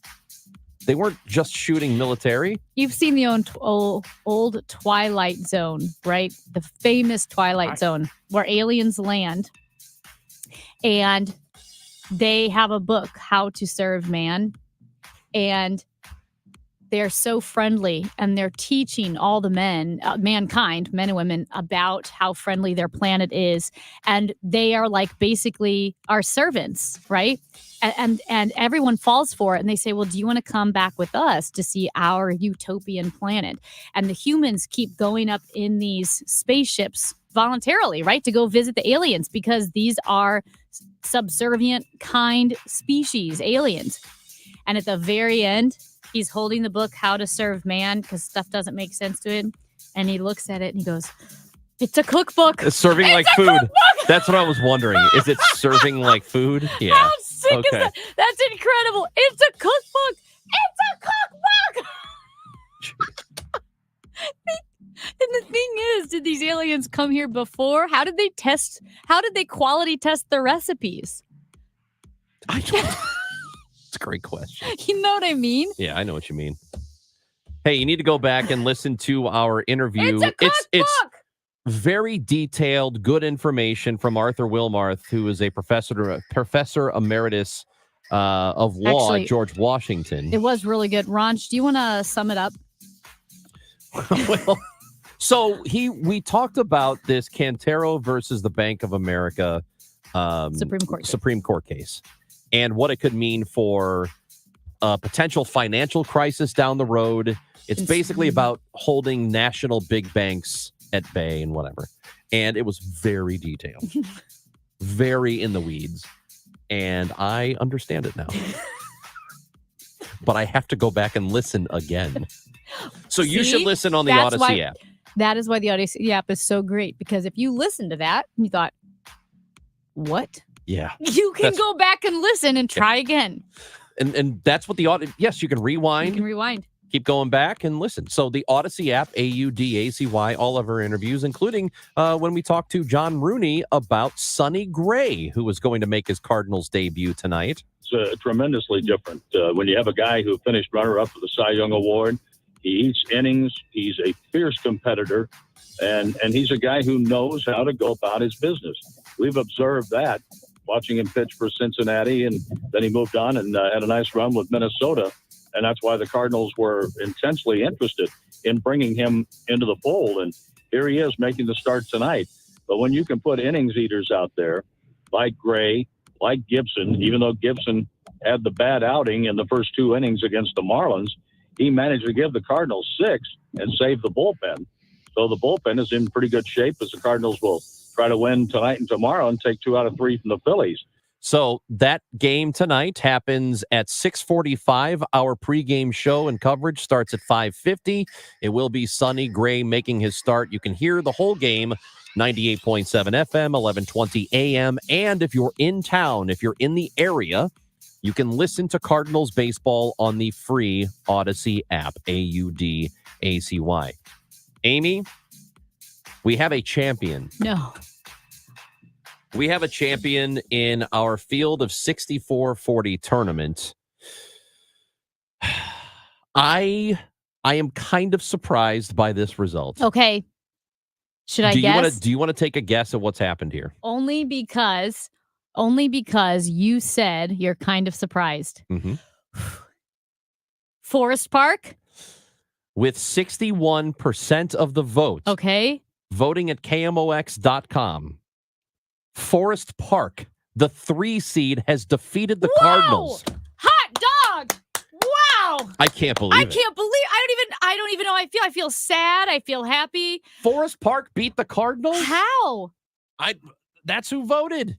They weren't just shooting military. You've seen the old Twilight Zone, right? The famous Twilight Zone where aliens land. And they have a book, How to Serve Man, and they're so friendly, and they're teaching all the mankind, men and women, about how friendly their planet is. And they are like basically our servants, right? And everyone falls for it. And they say, well, do you want to come back with us to see our utopian planet? And the humans keep going up in these spaceships voluntarily, right? To go visit the aliens, because these are subservient, kind species, aliens. And at the very end, he's holding the book, How to Serve Man, because stuff doesn't make sense to him. And he looks at it and he goes, it's a cookbook. It's serving like food. Cookbook! That's what I was wondering. Is it serving like food? Yeah. How sick is Okay. that? That's incredible. It's a cookbook. It's a cookbook. And the thing is, did these aliens come here before? How did they quality test the recipes? It's a great question. You know what I mean? Yeah, I know what you mean. Hey, you need to go back and listen to our interview. It's a cookbook. It's very detailed, good information from Arthur Wilmarth, who is a professor emeritus of law Actually, at George Washington. It was really good. Ranch, do you want to sum it up? Well, so we talked about this Cantero versus the Bank of America Supreme Court case, and what it could mean for a potential financial crisis down the road. It's basically about holding national big banks at bay and whatever. And it was very detailed, very in the weeds. And I understand it now. But I have to go back and listen again. So you should listen on the Odyssey app. That is why the Odyssey app is so great, because if you listen to that and you thought, what? Yeah. You can go back and listen and try again. And that's what yes, you can rewind. You can rewind. Keep going back and listen. So the Odyssey app, AUDACY, all of our interviews, including when we talked to John Rooney about Sonny Gray, who was going to make his Cardinals debut tonight. It's tremendously different. When you have a guy who finished runner-up for the Cy Young Award, he eats innings, he's a fierce competitor, and he's a guy who knows how to go about his business. We've observed that, watching him pitch for Cincinnati, and then he moved on and had a nice run with Minnesota. And that's why the Cardinals were intensely interested in bringing him into the fold. And here he is making the start tonight. But when you can put innings eaters out there like Gray, like Gibson, even though Gibson had the bad outing in the first two innings against the Marlins, he managed to give the Cardinals 6 and save the bullpen. So the bullpen is in pretty good shape, as the Cardinals will try to win tonight and tomorrow and take 2 out of 3 from the Phillies. So that game tonight happens at 6:45. Our pregame show and coverage starts at 5:50. It will be Sonny Gray making his start. You can hear the whole game, 98.7 FM, 1120 AM. And if you're in town, if you're in the area, you can listen to Cardinals baseball on the free Odyssey app, AUDACY. Amy, we have a champion. No. We have a champion in our Field of 64-40 tournament. I am kind of surprised by this result. Okay. Should I guess? Do you want to take a guess at what's happened here? Only because you said you're kind of surprised. Mm-hmm. Forest Park? With 61% of the vote. Okay. Voting at KMOX.com. Forest Park, the 3 seed, has defeated the Cardinals. Hot dog! Wow! I can't believe it. I don't even know how I feel. I feel sad. I feel happy. Forest Park beat the Cardinals? How? That's who voted.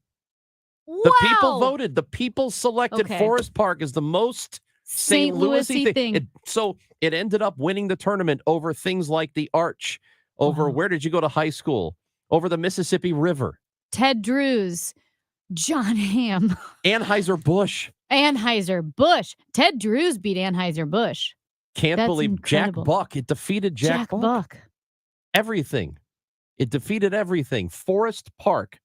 Wow. The people voted. The people selected Forest Park as the most St. Louis-y thing. So it ended up winning the tournament over things like the Arch, over where did you go to high school? Over the Mississippi River. Ted Drews, John Hamm. Anheuser-Busch. Anheuser-Busch. Ted Drews beat Anheuser-Busch. Can't believe incredible. Jack Buck. It defeated Jack Buck. Everything. It defeated everything. Forest Park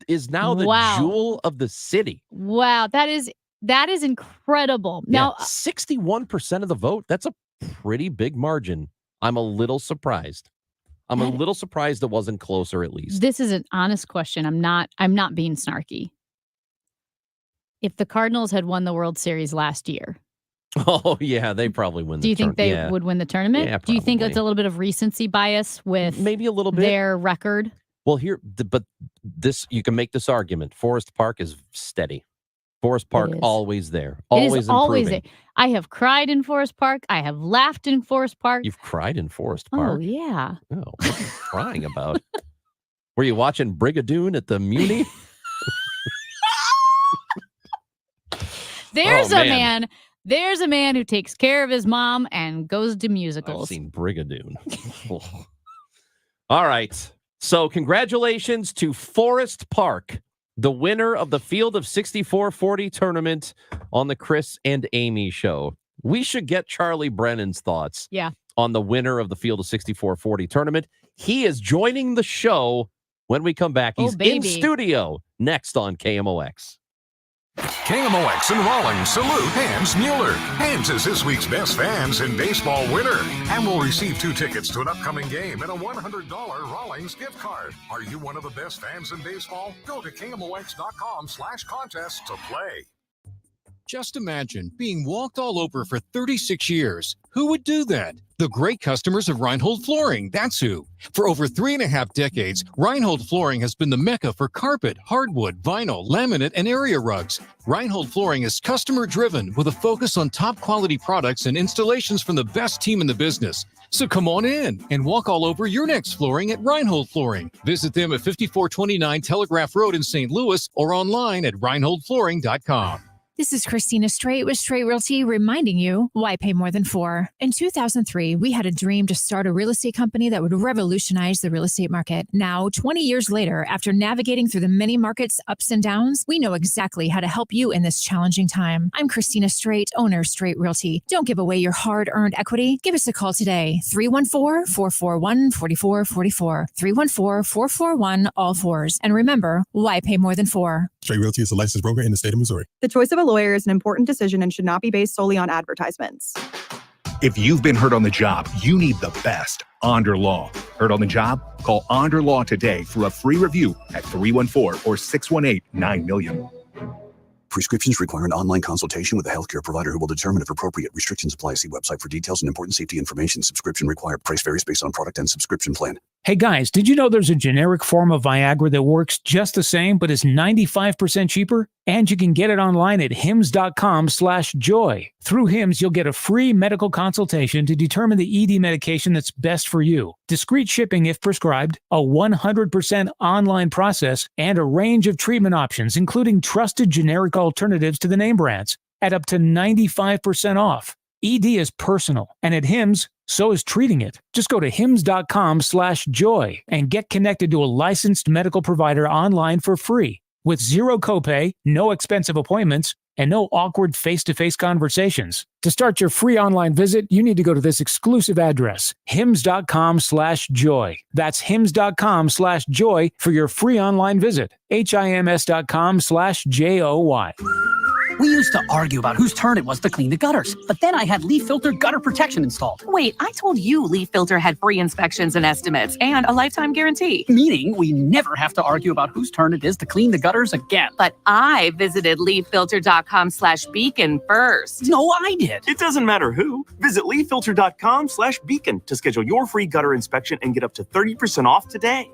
is now the jewel of the city. Wow. That is incredible. Now, 61% of the vote. That's a pretty big margin. I'm a little surprised. I'm a little surprised it wasn't closer, at least. This is an honest question. I'm not being snarky. if the Cardinals had won the World Series last year. Oh, yeah, they probably win the Do you think they yeah. would win the tournament? Yeah, Do you think it's probably. a little bit of recency bias with maybe a little bit their record? Well, but this you can make this argument. Forest Park is steady. Forest Park is. Always there. It is always improving. there. I have cried in Forest Park. I have laughed in Forest Park. You've cried in Forest Park? Oh, yeah. Oh, what are you crying about? Were you watching Brigadoon at the Muni? There's There's a man who takes care of his mom and goes to musicals. I've seen Brigadoon. All right. So congratulations to Forest Park, the winner of the Field of 6440 tournament on the Chris and Amy show. We should get Charlie Brennan's thoughts on the winner of the Field of 6440 tournament. He is joining the show when we come back. He's in studio next on KMOX. KMOX in Rawlings salute Hans Mueller. Hans is this week's best fans in baseball winner and will receive 2 tickets to an upcoming game and a $100 Rawlings gift card. Are you one of the best fans in baseball? Go to KMOX.com/contest to play. Just imagine being walked all over for 36 years. Who would do that? The great customers of Reinhold Flooring, that's who. For over 3.5 decades, Reinhold Flooring has been the mecca for carpet, hardwood, vinyl, laminate, and area rugs. Reinhold Flooring is customer-driven with a focus on top-quality products and installations from the best team in the business. So come on in and walk all over your next flooring at Reinhold Flooring. Visit them at 5429 Telegraph Road in St. Louis or online at reinholdflooring.com. This is Christina Straight with Straight Realty reminding you why pay more than 4. In 2003, we had a dream to start a real estate company that would revolutionize the real estate market. Now, 20 years later, after navigating through the many markets' ups and downs, we know exactly how to help you in this challenging time. I'm Christina Straight, owner of Straight Realty. Don't give away your hard-earned equity. Give us a call today, 314-441-4444, 314-441-all-4s. And remember, why pay more than 4? Straight Realty is a licensed broker in the state of Missouri. The choice of a lawyer is an important decision and should not be based solely on advertisements. If you've been hurt on the job, you need the best. Onder Law. Hurt on the job? Call Onder Law today for a free review at 314 or 618-9-MILLION. Prescriptions require an online consultation with a healthcare provider who will determine if appropriate. Restrictions apply. See website for details and important safety information. Subscription required. Price varies based on product and subscription plan. Hey guys, did you know there's a generic form of Viagra that works just the same but is 95% cheaper? And you can get it online at hims.com/joy. Through Hims, you'll get a free medical consultation to determine the ED medication that's best for you. Discreet shipping if prescribed, a 100% online process, and a range of treatment options, including trusted generic alternatives to the name brands, at up to 95% off. ED is personal, and at Hims, so is treating it. Just go to hims.com/joy and get connected to a licensed medical provider online for free with zero copay, no expensive appointments, and no awkward face-to-face conversations. To start your free online visit, you need to go to this exclusive address, hims.com/joy. That's hims.com/joy for your free online visit. HIMS.com/JOY. We used to argue about whose turn it was to clean the gutters, but then I had Leaf Filter gutter protection installed. Wait, I told you Leaf Filter had free inspections and estimates and a lifetime guarantee. Meaning we never have to argue about whose turn it is to clean the gutters again. But I visited leaffilter.com/beacon first. No, I did. It doesn't matter who. Visit leaffilter.com/beacon to schedule your free gutter inspection and get up to 30% off today.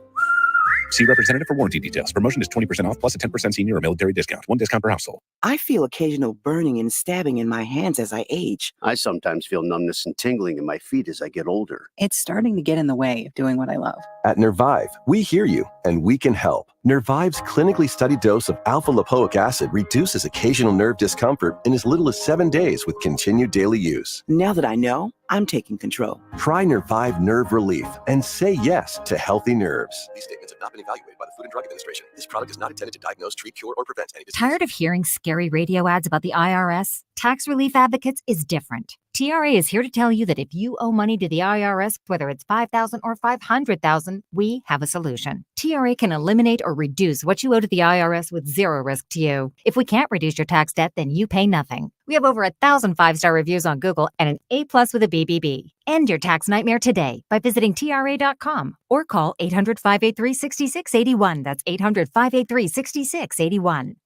See representative for warranty details. Promotion is 20% off plus a 10% senior or military discount. 1 discount per household. I feel occasional burning and stabbing in my hands as I age. I sometimes feel numbness and tingling in my feet as I get older. It's starting to get in the way of doing what I love. At Nervive, we hear you and we can help. Nervive's clinically studied dose of alpha-lipoic acid reduces occasional nerve discomfort in as little as 7 days with continued daily use. Now that I know, I'm taking control. Try Nervive Nerve Relief and say yes to healthy nerves. These statements have not been evaluated by the Food and Drug Administration. This product is not intended to diagnose, treat, cure, or prevent any disease. Tired of hearing scary radio ads about the IRS? Tax Relief Advocates is different. TRA is here to tell you that if you owe money to the IRS, whether it's $5,000 or $500,000, we have a solution. TRA can eliminate or reduce what you owe to the IRS with zero risk to you. If we can't reduce your tax debt, then you pay nothing. We have over 1,000 5-star reviews on Google and an A+ with a BBB. End your tax nightmare today by visiting TRA.com or call 800-583-6681. That's 800-583-6681.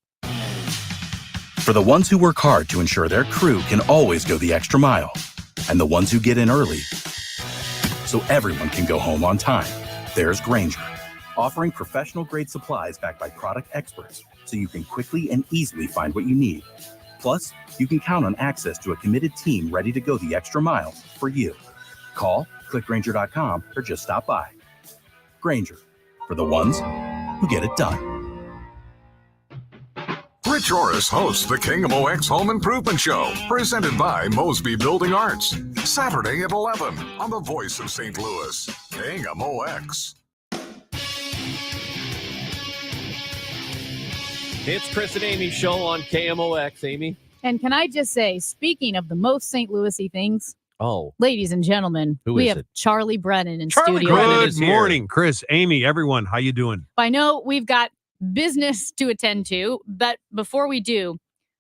For the ones who work hard to ensure their crew can always go the extra mile. And the ones who get in early so everyone can go home on time. There's Grainger, offering professional-grade supplies backed by product experts so you can quickly and easily find what you need. Plus, you can count on access to a committed team ready to go the extra mile for you. Call, click Grainger.com, or just stop by. Grainger, for the ones who get it done. Rich Orris hosts the KMOX Home Improvement Show, presented by Mosby Building Arts. Saturday at 11 on the Voice of St. Louis, KMOX. It's Chris and Amy show on KMOX, Amy. And can I just say, speaking of the most St. Louis-y things, ladies and gentlemen, we have Charlie Brennan in studio. Good morning, Chris, Amy, everyone. How you doing? I know we've got business to attend to, but before we do,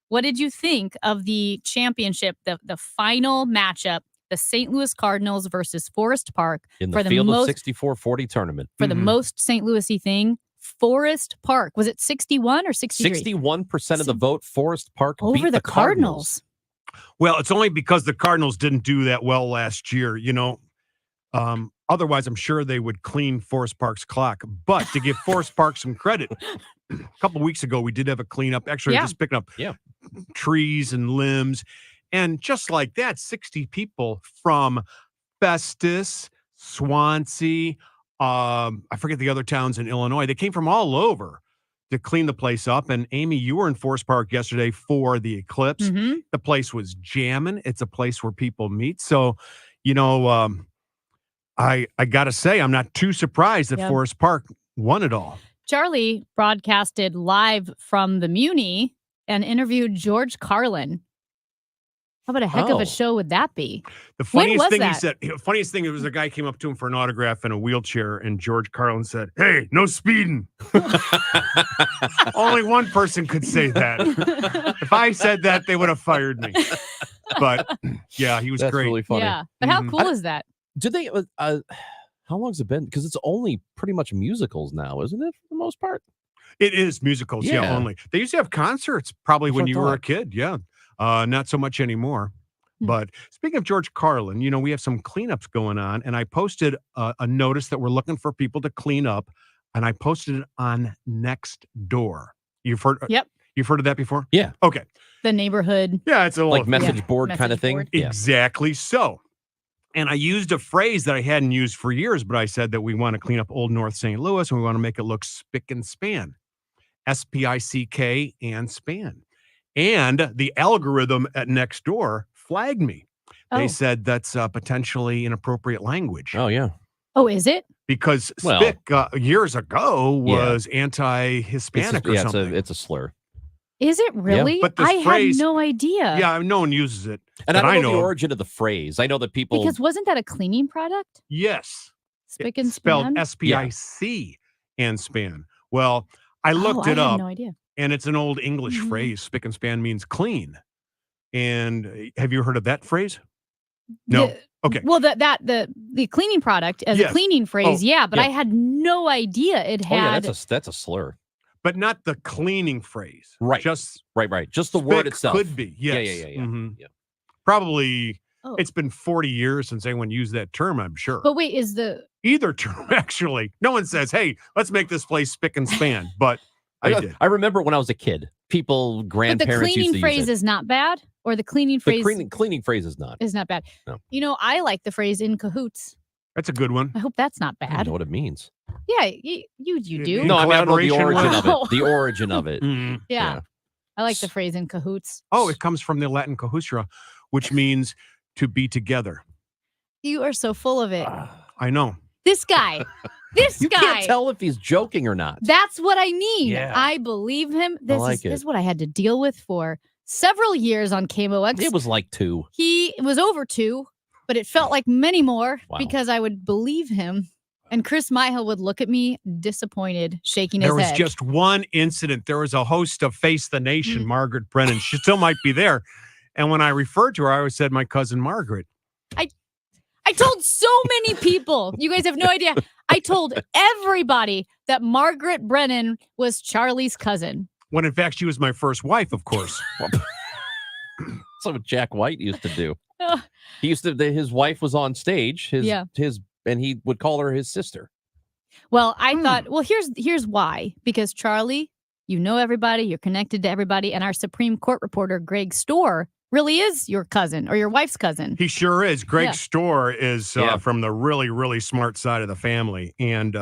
what did you think of the championship, the final matchup, the St. Louis Cardinals versus Forest Park in the field of 64-40 tournament for the most St. Louis-y thing? Forest Park, was it 61 or 63? 61% of the vote. Forest Park over beat the Cardinals. Well, it's only because the Cardinals didn't do that well last year, you know. Otherwise, I'm sure they would clean Forest Park's clock. But to give Forest Park some credit, a couple of weeks ago, we did have a cleanup. Actually, just picking up trees and limbs. And just like that, 60 people from Festus, Swansea, I forget the other towns in Illinois. They came from all over to clean the place up. And Amy, you were in Forest Park yesterday for the eclipse. Mm-hmm. The place was jamming. It's a place where people meet. So, you know, I got to say, I'm not too surprised that Forest Park won it all. Charlie broadcasted live from the Muni and interviewed George Carlin. How about a heck of a show would that be? The funniest thing he said, funniest thing, it was a guy came up to him for an autograph in a wheelchair, and George Carlin said, "Hey, no speeding." Only one person could say that. If I said that, they would have fired me. But yeah, he was great. Really funny. Yeah, but how cool is that? Do they? How long has it been? Because it's only pretty much musicals now, isn't it? For the most part, it is musicals. Yeah, only they used to have concerts probably when you were a kid. Yeah. Not so much anymore. But speaking of George Carlin, you know, we have some cleanups going on, and I posted a notice that we're looking for people to clean up, and I posted it on Nextdoor. You've heard? Yep. You've heard of that before? Yeah. Okay. The neighborhood. Yeah, it's a like message board kind of thing. Yeah. Exactly so. And I used a phrase that I hadn't used for years, but I said that we want to clean up Old North St. Louis, and we want to make it look spick and span. SPICK and span. And the algorithm at Nextdoor flagged me. They said that's potentially inappropriate language. Oh, yeah. Oh, is it? Because spick years ago was anti-Hispanic or something. It's a slur. Is it really? Yeah. But I had no idea. Yeah, no one uses it. And I don't know the origin of the phrase. I know that people... Because wasn't that a cleaning product? Yes. Spick and spelled span? SPIC and span. Well, I looked it up. I had no idea. And it's an old English phrase. Spick and span means clean. And have you heard of that phrase? No. Okay. Well, the cleaning product as a cleaning phrase, but I had no idea it had. That's a slur. But not the cleaning phrase. Right. Just right. Just the word itself. Could be. Yes. Yeah. Probably it's been 40 years since anyone used that term, I'm sure. But wait, is either term actually? No one says, "Hey, let's make this place spick and span." But I did. I remember when I was a kid, grandparents. But the cleaning phrase is not bad, or the cleaning phrase. The cleaning phrase is not. Is not bad. No. You know, I like the phrase "in cahoots." That's a good one. I hope that's not bad. I don't know what it means. Yeah, you do. No, I mean, I don't know the origin of it. The origin of it. Yeah. I like the phrase "in cahoots." Oh, it comes from the Latin "cahutra," which means to be together. You are so full of it. I know. This guy. You can't tell if he's joking or not. That's what I mean. Yeah. I believe him. This is what I had to deal with for several years on KMOX. It was like 2. It was over 2, but it felt like many more because I would believe him. And Chris Myhill would look at me disappointed, shaking his head. There was just one incident. There was a host of Face the Nation, Margaret Brennan. She still might be there. And when I referred to her, I always said my cousin Margaret. I told so many people. You guys have no idea. I told everybody that Margaret Brennan was Charlie's cousin. When in fact she was my first wife, of course. That's what Jack White used to do. He used to. His wife was on stage. And he would call her his sister. Well, I thought, well, here's why. Because Charlie, you know everybody, you're connected to everybody, and our Supreme Court reporter, Greg Storr, really is your cousin or your wife's cousin. He sure is. Greg Storr is from the really, really smart side of the family. And,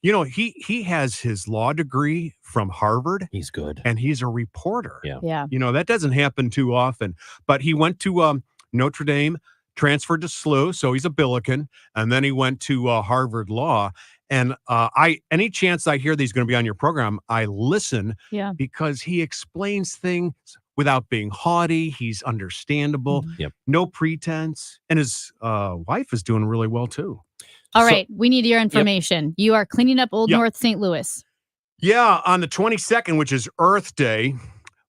he has his law degree from Harvard. He's good. And he's a reporter. Yeah. That doesn't happen too often. But he went to Notre Dame, transferred to SLU, so he's a Billiken. And then he went to Harvard Law. And any chance I hear that he's going to be on your program, I listen because he explains things without being haughty. He's understandable. Yep. No pretense. And his wife is doing really well, too. All right. We need your information. Yep. You are cleaning up Old North St. Louis. Yeah. On the 22nd, which is Earth Day,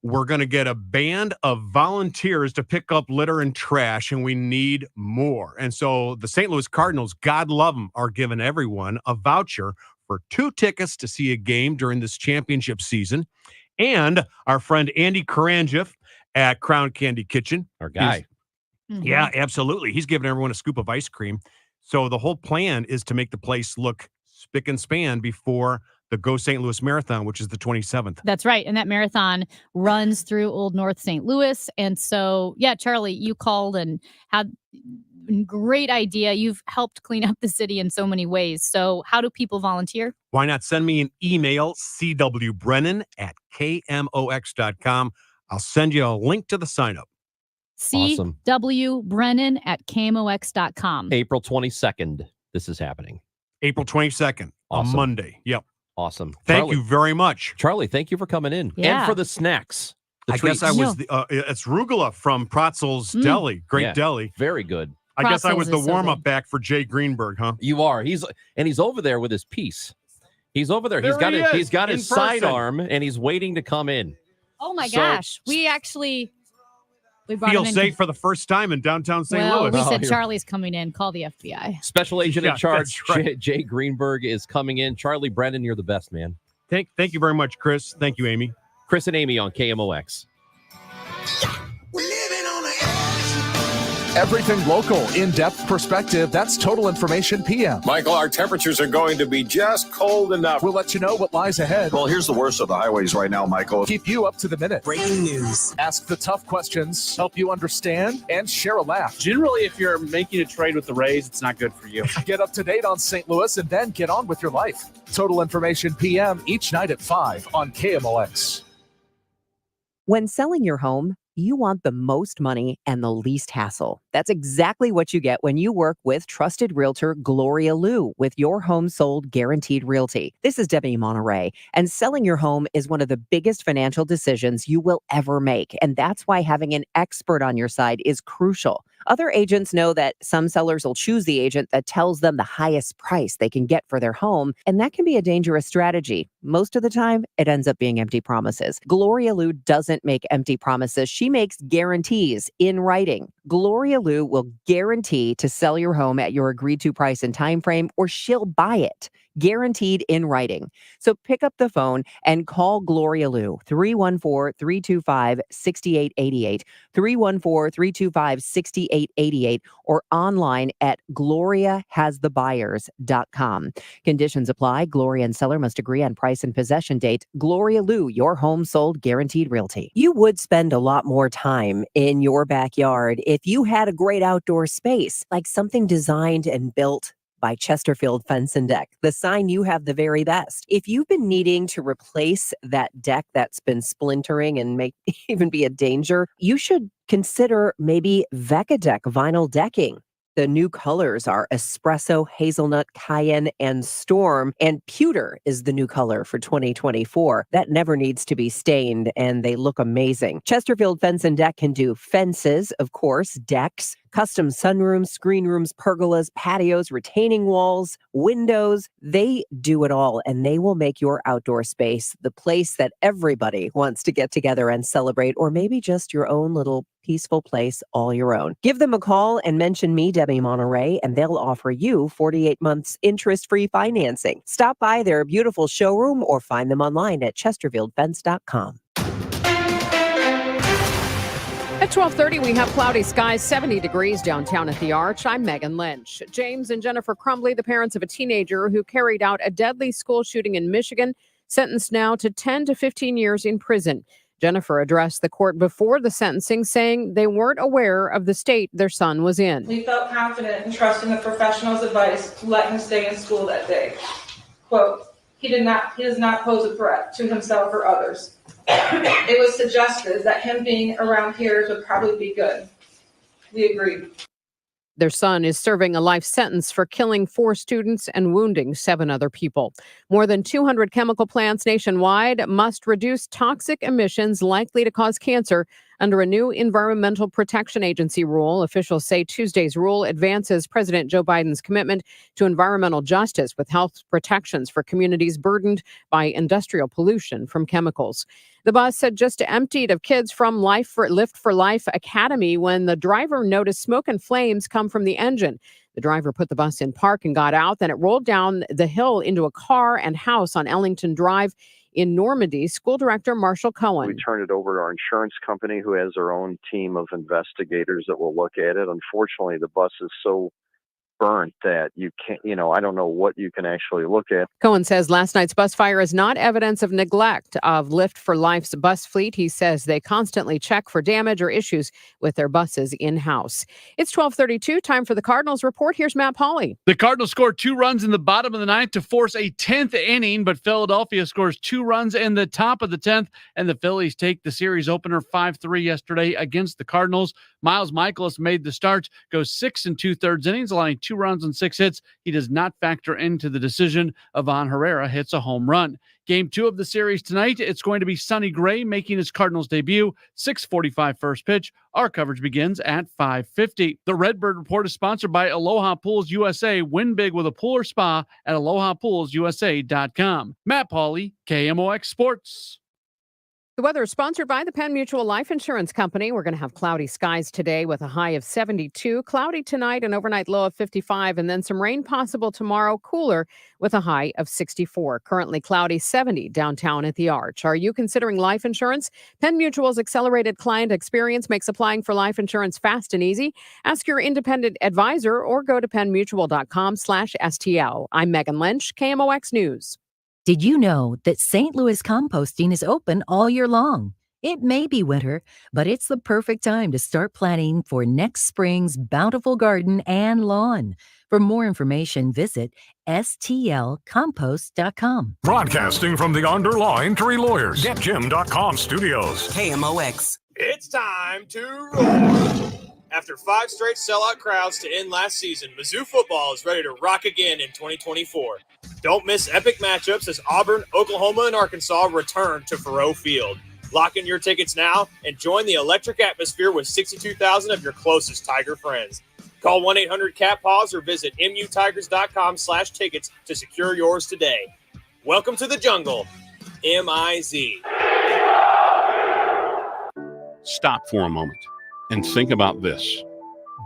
we're going to get a band of volunteers to pick up litter and trash, and we need more. And so the St. Louis Cardinals, God love them, are giving everyone a voucher for 2 tickets to see a game during this championship season. And our friend Andy Karanjiff at Crown Candy Kitchen. Our guy. Yeah, absolutely. He's giving everyone a scoop of ice cream. So the whole plan is to make the place look spick and span before the Go St. Louis Marathon, which is the 27th. That's right. And that marathon runs through Old North St. Louis. And so, Charlie, you called and had a great idea. You've helped clean up the city in so many ways. So how do people volunteer? Why not send me an email, cwbrennan@kmox.com. I'll send you a link to the sign up. Awesome. cwbrennan@kmox.com. April 22nd. This is happening. April 22nd, awesome. On Monday. Yep. Awesome. Thank you very much. Charlie, thank you for coming in. Yeah. And for the snacks. I guess I was it's Rugula from Pratzel's Deli. Great deli. Very good. I guess I was the warm-up back for Jay Greenberg, huh? You are. He's over there with his piece. He's over there. He's got his sidearm and he's waiting to come in. Oh my gosh. We brought Feel him in. safe for the first time in downtown St. Louis. We said Charlie's coming in. Call the FBI. Special agent in charge, right. Jay Greenberg, is coming in. Charlie Brennan, you're the best, man. Thank you very much, Chris. Thank you, Amy. Chris and Amy on KMOX. Everything local, in-depth perspective. That's Total Information PM. Michael, our temperatures are going to be just cold enough. We'll let you know what lies ahead. Well, here's the worst of the highways right now, Michael. Keep you up to the minute. Breaking news. Ask the tough questions, help you understand, and share a laugh. Generally, if you're making a trade with the Rays, it's not good for you. Get up to date on St. Louis and then get on with your life. Total Information PM each night at 5 on KMOX. When selling your home, you want the most money and the least hassle. That's exactly what you get when you work with trusted realtor Gloria Liu with Your Home Sold Guaranteed Realty. This is Debbie Monterey, and selling your home is one of the biggest financial decisions you will ever make. And that's why having an expert on your side is crucial. Other agents know that some sellers will choose the agent that tells them the highest price they can get for their home, and that can be a dangerous strategy. Most of the time, it ends up being empty promises. Gloria Liu doesn't make empty promises. She makes guarantees in writing. Gloria Liu will guarantee to sell your home at your agreed to price and time frame, or she'll buy it. Guaranteed in writing. So pick up the phone and call Gloria Liu, 314-325-6888, 314-325-6888, or online at gloriahasthebuyers.com. Conditions apply. Gloria and seller must agree on price and possession date. Gloria Liu, Your Home Sold Guaranteed Realty. You would spend a lot more time in your backyard if you had a great outdoor space, like something designed and built by Chesterfield Fence and Deck. The sign you have the very best. If you've been needing to replace that deck that's been splintering and may even be a danger, you should consider maybe Vecadec vinyl decking. The new colors are Espresso, Hazelnut, Cayenne, and Storm, and Pewter is the new color for 2024. That never needs to be stained, and they look amazing. Chesterfield Fence and Deck can do fences, of course, decks, Custom sunrooms, screen rooms, pergolas, patios, retaining walls, windows. They do it all, and they will make your outdoor space the place that everybody wants to get together and celebrate, or maybe just your own little peaceful place all your own. Give them a call and mention me, Debbie Monterey, and they'll offer you 48 months interest-free financing. Stop by their beautiful showroom or find them online at chesterfieldfence.com. At 12:30, we have cloudy skies, 70 degrees downtown at the Arch. I'm Megan Lynch. James and Jennifer Crumbly, the parents of a teenager who carried out a deadly school shooting in Michigan, sentenced now to 10 to 15 years in prison. Jennifer addressed the court before the sentencing, saying they weren't aware of the state their son was in. We felt confident in trusting the professional's advice to let him stay in school that day. Quote, he does not pose a threat to himself or others. It was suggested that him being around peers would probably be good. We agreed. Their son is serving a life sentence for killing 4 students and wounding 7 other people. More than 200 chemical plants nationwide must reduce toxic emissions likely to cause cancer under a new Environmental Protection Agency rule. Officials say Tuesday's rule advances President Joe Biden's commitment to environmental justice with health protections for communities burdened by industrial pollution from chemicals. The bus had just emptied of kids from Lift for Life Academy when the driver noticed smoke and flames come from the engine. The driver put the bus in park and got out. Then it rolled down the hill into a car and house on Ellington Drive in Normandy. School Director Marshall Cohen. We turned it over to our insurance company, who has their own team of investigators that will look at it. Unfortunately, the bus is so burnt that you can't, I don't know what you can actually look at. Cohen says last night's bus fire is not evidence of neglect of Lift for Life's bus fleet. He says they constantly check for damage or issues with their buses in-house. It's 12:32, time for the Cardinals report. Here's Matt Pauley. The Cardinals scored 2 runs in the bottom of the 9th to force a 10th inning, but Philadelphia scores 2 runs in the top of the 10th, and the Phillies take the series opener 5-3 yesterday against the Cardinals. Miles Michaelis made the start, goes 6 2/3 innings, allowing 2 runs and 6 hits. He does not factor into the decision. Ivan Herrera hits a home run. Game 2 of the series tonight, it's going to be Sonny Gray making his Cardinals debut. 6:45 first pitch. Our coverage begins at 5:50. The Redbird Report is sponsored by Aloha Pools USA. Win big with a pool or spa at alohapoolsusa.com. Matt Pauley, KMOX Sports. The weather is sponsored by the Penn Mutual Life Insurance Company. We're going to have cloudy skies today with a high of 72, cloudy tonight, an overnight low of 55, and then some rain possible tomorrow, cooler with a high of 64. Currently cloudy, 70 downtown at the Arch. Are you considering life insurance? Penn Mutual's accelerated client experience makes applying for life insurance fast and easy. Ask your independent advisor or go to pennmutual.com/STL. I'm Megan Lynch, KMOX News. Did you know that St. Louis composting is open all year long? It may be winter, but it's the perfect time to start planning for next spring's bountiful garden and lawn. For more information, visit stlcompost.com. Broadcasting from the Underlaw Injury Lawyers, GetJim.com studios. KMOX. It's time to roar. After 5 straight sellout crowds to end last season, Mizzou football is ready to rock again in 2024. Don't miss epic matchups as Auburn, Oklahoma, and Arkansas return to Faurot Field. Lock in your tickets now and join the electric atmosphere with 62,000 of your closest Tiger friends. Call 1-800-CAT-PAWS or visit mutigers.com/tickets to secure yours today. Welcome to the jungle, MIZ. Stop for a moment and think about this.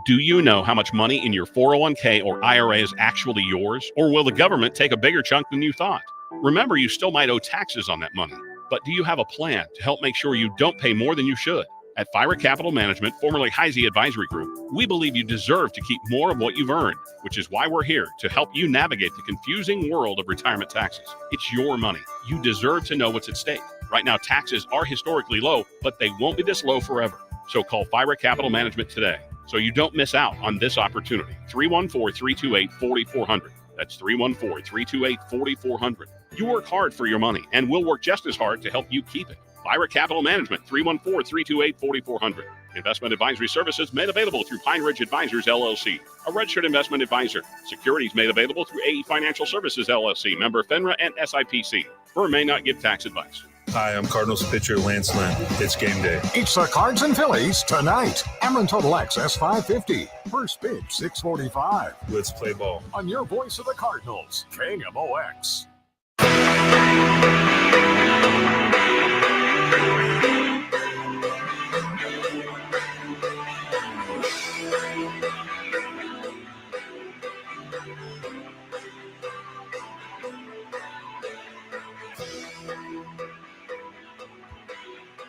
Do you know how much money in your 401k or IRA is actually yours? Or will the government take a bigger chunk than you thought? Remember, you still might owe taxes on that money. But do you have a plan to help make sure you don't pay more than you should? At Fira Capital Management, formerly Heisey Advisory Group, we believe you deserve to keep more of what you've earned, which is why we're here to help you navigate the confusing world of retirement taxes. It's your money. You deserve to know what's at stake. Right now, taxes are historically low, but they won't be this low forever. So call Fira Capital Management today so you don't miss out on this opportunity. 314-328-4400. That's 314-328-4400. You work hard for your money, and we'll work just as hard to help you keep it. Fira Capital Management, 314-328-4400. Investment advisory services made available through Pine Ridge Advisors, LLC, a registered investment advisor. Securities made available through AE Financial Services, LLC, member FINRA and SIPC. Firm may not give tax advice. Hi, I'm Cardinals pitcher Lance Lynn. It's game day. It's the Cards and Phillies tonight. Ameren Total Access 550. First pitch 6:45. Let's play ball. On your voice of the Cardinals, KMOX.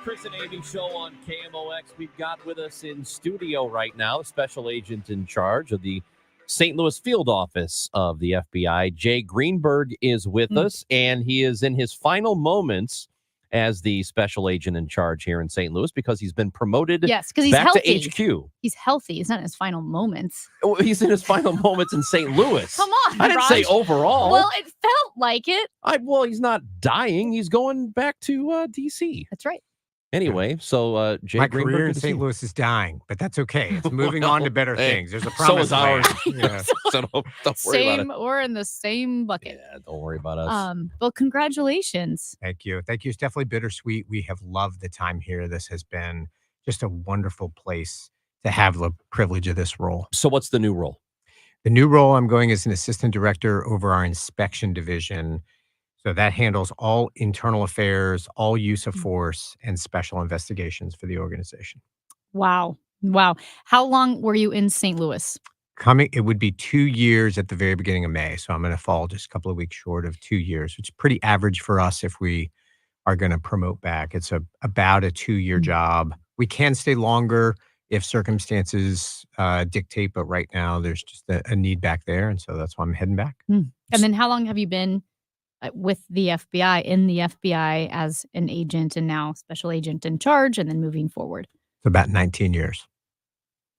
Chris and Amy show on KMOX. We've got with us in studio right now, special agent in charge of the St. Louis field office of the FBI. Jay Greenberg is with us, and he is in his final moments as the special agent in charge here in St. Louis because he's been promoted because he's back healthy. to HQ. He's healthy. He's not in his final moments. Oh, he's in his final moments in St. Louis. Come on, I didn't say Raj. overall. Well, it felt like it. Well, he's not dying. He's going back to D.C. That's right. Anyway, so Jay My Greenberg, career in good to see St. you. Louis is dying, but that's okay. It's moving on to better Hey, things. There's a so promise. is ours. Yeah. So don't worry about it. We're in the same bucket. Yeah, don't worry about us. Well, congratulations. Thank you. Thank you. It's definitely bittersweet. We have loved the time here. This has been just a wonderful place to have the privilege of this role. So what's the new role? The new role, I'm going as an assistant director over our inspection division. So that handles all internal affairs, all use of force, and special investigations for the organization. Wow. How long were you in St. Louis? It would be 2 years at the very beginning of May. So I'm going to fall just a couple of weeks short of 2 years, which is pretty average for us if we are going to promote back. It's about a 2-year job. We can stay longer if circumstances dictate, but right now there's just a need back there. And so that's why I'm heading back. And then how long have you been with the FBI, in the FBI as an agent and now special agent in charge and then moving forward? It's about 19 years.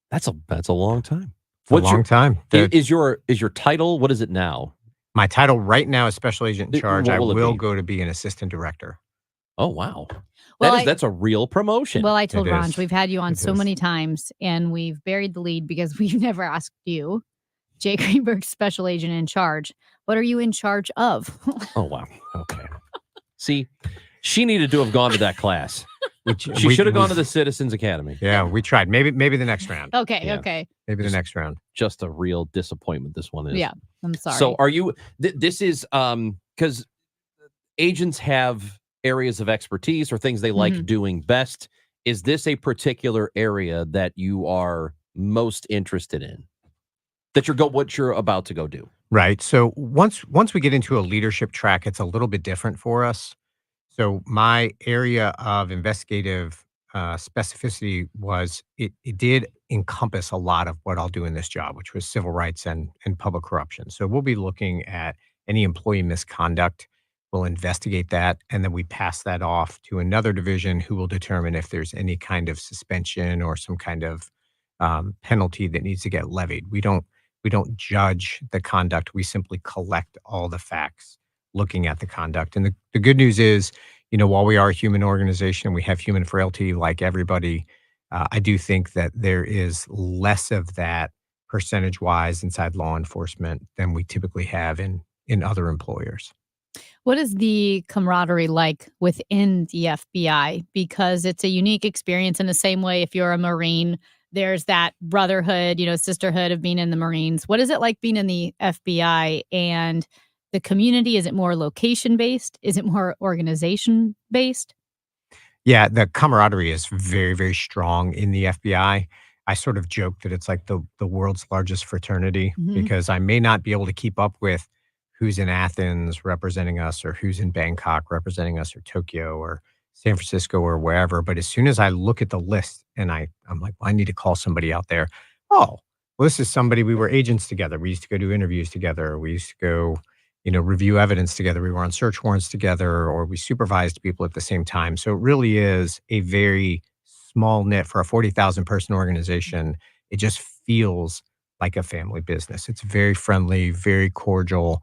That's a long time. It's a long time. Is your title, what is it now? My title right now is special agent in charge. What I will it will be? go to be an assistant director. Oh, wow. Well, That's a real promotion. Well, I told It Ranj, is. we've had you on It so is. many times and we've buried the lead because we've never asked you, Jay Greenberg, special agent in charge. What are you in charge of? Oh, wow. Okay. See, she needed to have gone to that class. She we- should have gone we- to the Citizens Academy. Yeah, we tried. Maybe the next round. Okay. Yeah. Okay. Maybe the next round. Just a real disappointment, this one is. Yeah. I'm sorry. So are you, this is, because agents have areas of expertise or things they like doing best. Is this a particular area that you are most interested in? What you're about to go do? Right. So once we get into a leadership track, it's a little bit different for us. So my area of investigative specificity was it did encompass a lot of what I'll do in this job, which was civil rights and public corruption. So we'll be looking at any employee misconduct. We'll investigate that, and then we pass that off to another division who will determine if there's any kind of suspension or some kind of penalty that needs to get levied. We don't judge the conduct. We simply collect all the facts looking at the conduct. And the good news is, while we are a human organization, we have human frailty like everybody. I do think that there is less of that percentage-wise inside law enforcement than we typically have in other employers. What is the camaraderie like within the FBI? Because it's a unique experience in the same way if you're a Marine, there's that brotherhood, sisterhood of being in the Marines. What is it like being in the FBI and the community? Is it more location-based? Is it more organization-based? Yeah, the camaraderie is very, very strong in the FBI. I sort of joke that it's like the world's largest fraternity because I may not be able to keep up with who's in Athens representing us or who's in Bangkok representing us or Tokyo or San Francisco or wherever. But as soon as I look at the list and I'm like, well, I need to call somebody out there. Oh, well, this is somebody, we were agents together. We used to go do interviews together. We used to go, review evidence together. We were on search warrants together, or we supervised people at the same time. So it really is a very small knit for a 40,000 person organization. It just feels like a family business. It's very friendly, very cordial,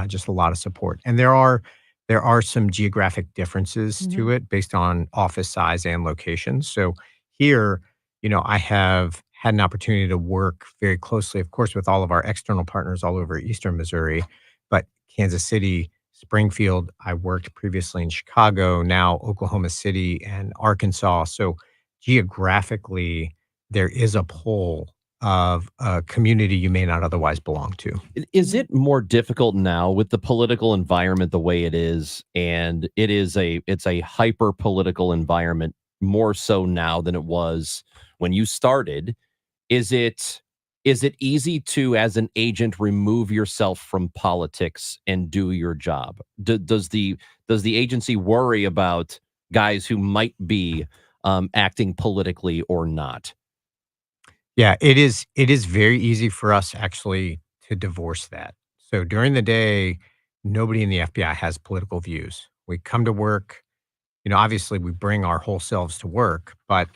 just a lot of support. And there are some geographic differences to it based on office size and location. So here, I have had an opportunity to work very closely, of course, with all of our external partners all over Eastern Missouri, but Kansas City Springfield. I worked previously in Chicago, now Oklahoma City and Arkansas. So geographically, there is a pull of a community you may not otherwise belong to. Is it more difficult now with the political environment the way it is, and it's a hyper political environment more so now than it was when you started? Is it easy to, as an agent, remove yourself from politics and do your job? Does the agency worry about guys who might be acting politically or not? Yeah, it is very easy for us actually to divorce that. So during the day, nobody in the FBI has political views. We come to work, obviously we bring our whole selves to work, but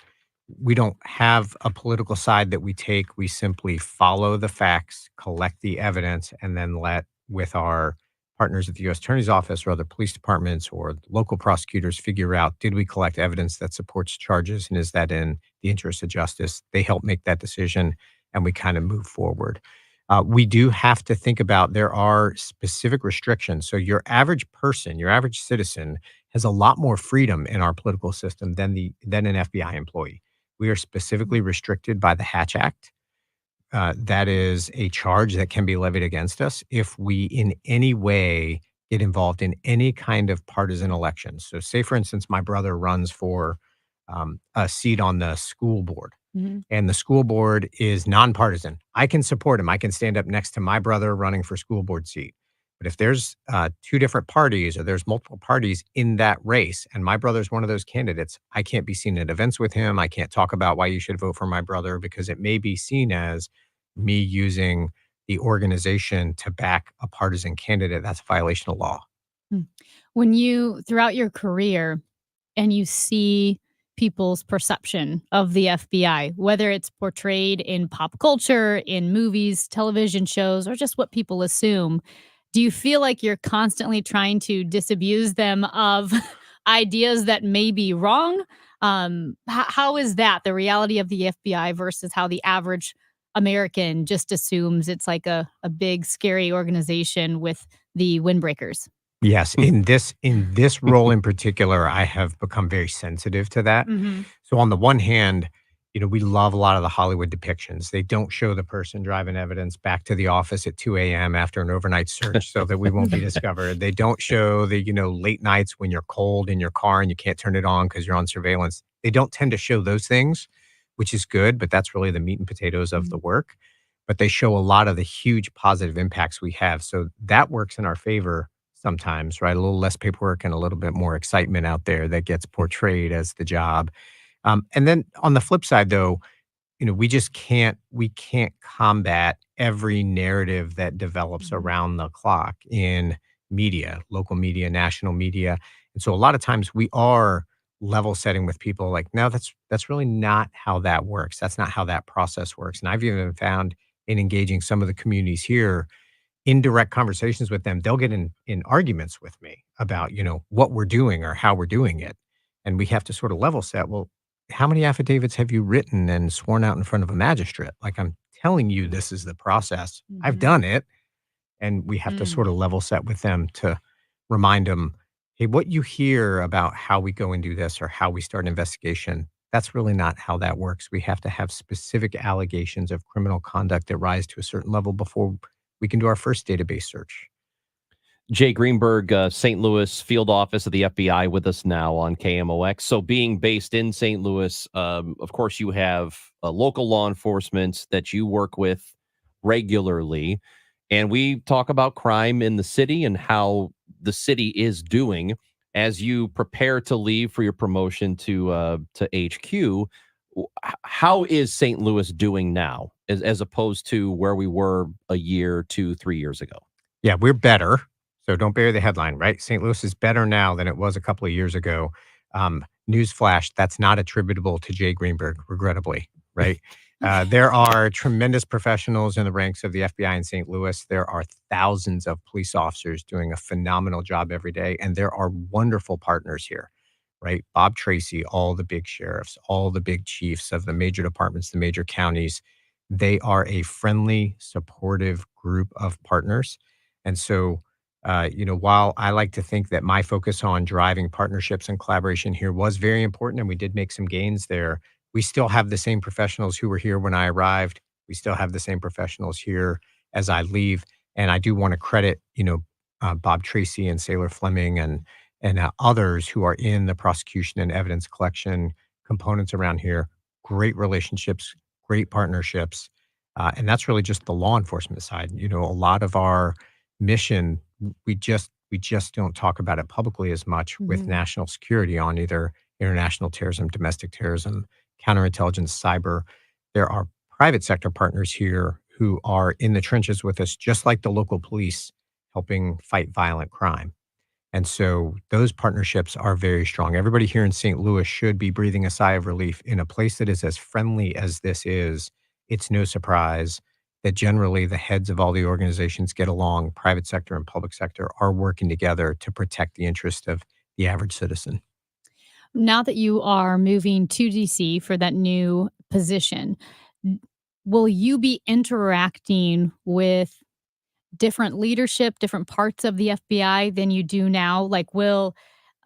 we don't have a political side that we take. We simply follow the facts, collect the evidence, and then let with our partners at the U.S. Attorney's Office or other police departments or local prosecutors figure out, did we collect evidence that supports charges, and is that in the interest of justice? They help make that decision, and we kind of move forward. We do have to think about, there are specific restrictions. So your average person, your average citizen has a lot more freedom in our political system than an FBI employee. We are specifically restricted by the Hatch Act. That is a charge that can be levied against us if we in any way get involved in any kind of partisan election. So say, for instance, my brother runs for a seat on the school board, and the school board is nonpartisan. I can support him. I can stand up next to my brother running for school board seat. But if there's two different parties or there's multiple parties in that race, and my brother's one of those candidates, I can't be seen at events with him. I can't talk about why you should vote for my brother, because it may be seen as me using the organization to back a partisan candidate. That's a violation of law. When you, throughout your career, and you see people's perception of the FBI, whether it's portrayed in pop culture, in movies, television shows, or just what people assume, do you feel like you're constantly trying to disabuse them of ideas that may be wrong? How is that the reality of the FBI versus how the average American just assumes it's like a big, scary organization with the windbreakers? Yes, in this role in particular, I have become very sensitive to that. So on the one hand, we love a lot of the Hollywood depictions. They don't show the person driving evidence back to the office at 2 a.m. after an overnight search so that we won't be discovered. They don't show the, late nights when you're cold in your car and you can't turn it on because you're on surveillance. They don't tend to show those things, which is good, but that's really the meat and potatoes of the work. But they show a lot of the huge positive impacts we have. So that works in our favor sometimes, right? A little less paperwork and a little bit more excitement out there that gets portrayed as the job. And then on the flip side, though, we can't combat every narrative that develops around the clock in media, local media, national media. And so a lot of times we are level setting with people like, no, that's really not how that works. That's not how that process works. And I've even found in engaging some of the communities here, in direct conversations with them, they'll get in arguments with me about, what we're doing or how we're doing it. And we have to sort of level set. Well, how many affidavits have you written and sworn out in front of a magistrate? Like, I'm telling you, this is the process. I've done it. And we have to sort of level set with them to remind them, hey, what you hear about how we go and do this or how we start an investigation, that's really not how that works. We have to have specific allegations of criminal conduct that rise to a certain level before we can do our first database search. Jay Greenberg, St. Louis field office of the FBI, with us now on KMOX. So being based in St. Louis, of course, you have local law enforcement that you work with regularly. And we talk about crime in the city and how the city is doing. As you prepare to leave for your promotion to HQ, how is St. Louis doing now as opposed to where we were a year, 2, 3 years ago? Yeah, we're better. So don't bury the headline, right? St. Louis is better now than it was a couple of years ago. Newsflash, that's not attributable to Jay Greenberg, regrettably, right? There are tremendous professionals in the ranks of the FBI in St. Louis. There are thousands of police officers doing a phenomenal job every day. And there are wonderful partners here, right? Bob Tracy, all the big sheriffs, all the big chiefs of the major departments, the major counties, they are a friendly, supportive group of partners. And so While I like to think that my focus on driving partnerships and collaboration here was very important, and we did make some gains there, we still have the same professionals who were here when I arrived. We still have the same professionals here as I leave. And I do want to credit, Bob Tracy and Sailor Fleming and others who are in the prosecution and evidence collection components around here. Great relationships, great partnerships. And that's really just the law enforcement side. A lot of our mission, we just don't talk about it publicly as much with national security on either international terrorism, domestic terrorism, counterintelligence, cyber. There are private sector partners here who are in the trenches with us, just like the local police, helping fight violent crime. And so those partnerships are very strong. Everybody here in St. Louis should be breathing a sigh of relief. In a place that is as friendly as this is, it's no surprise that generally the heads of all the organizations get along. Private sector and public sector are working together to protect the interest of the average citizen. Now that you are moving to DC for that new position, will you be interacting with different leadership, different parts of the FBI than you do now? Like, will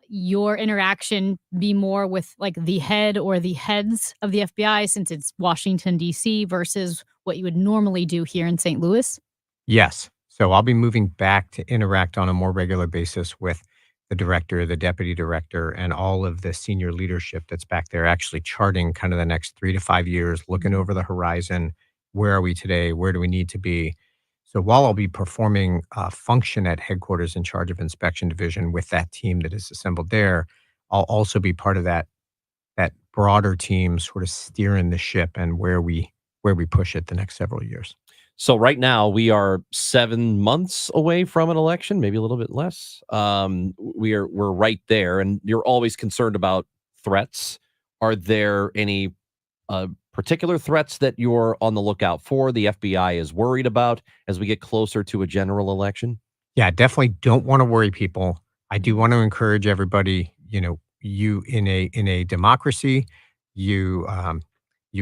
your interaction be more with like the head or the heads of the FBI since it's Washington, D.C. versus what you would normally do here in St. Louis? Yes. So I'll be moving back to interact on a more regular basis with the director, the deputy director, and all of the senior leadership that's back there actually charting kind of the next 3 to 5 years, looking over the horizon. Where are we today? Where do we need to be? So while I'll be performing a function at headquarters in charge of inspection division with that team that is assembled there, I'll also be part of that broader team sort of steering the ship and where we push it the next several years. So right now we are 7 months away from an election, maybe a little bit less. We're right there, and you're always concerned about threats. Are there any particular threats that you're on the lookout for, the FBI is worried about as we get closer to a general election? Yeah, definitely don't want to worry people. I do want to encourage everybody, you in a democracy, you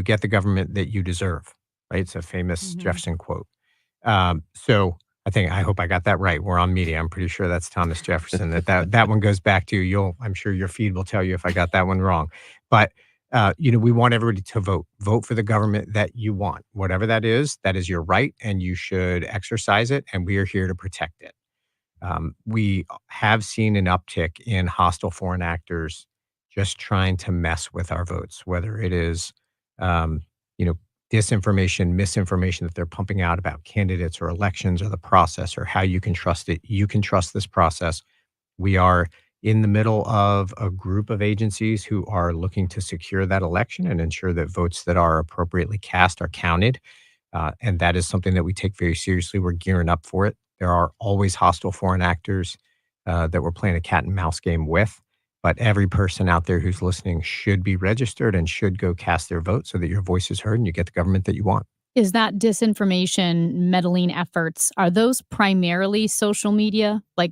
get the government that you deserve, right? It's a famous Jefferson quote. So I hope I got that right. We're on media. I'm pretty sure that's Thomas Jefferson that one goes back to. I'm sure your feed will tell you if I got that one wrong. But we want everybody to vote for the government that you want, whatever that is your right, and you should exercise it. And we are here to protect it. We have seen an uptick in hostile foreign actors just trying to mess with our votes, whether it is, disinformation, misinformation that they're pumping out about candidates or elections or the process or how you can trust it. You can trust this process. We are in the middle of a group of agencies who are looking to secure that election and ensure that votes that are appropriately cast are counted. And that is something that we take very seriously. We're gearing up for it. There are always hostile foreign actors that we're playing a cat and mouse game with. But every person out there who's listening should be registered and should go cast their vote so that your voice is heard and you get the government that you want. Is that disinformation meddling efforts, are those primarily social media, like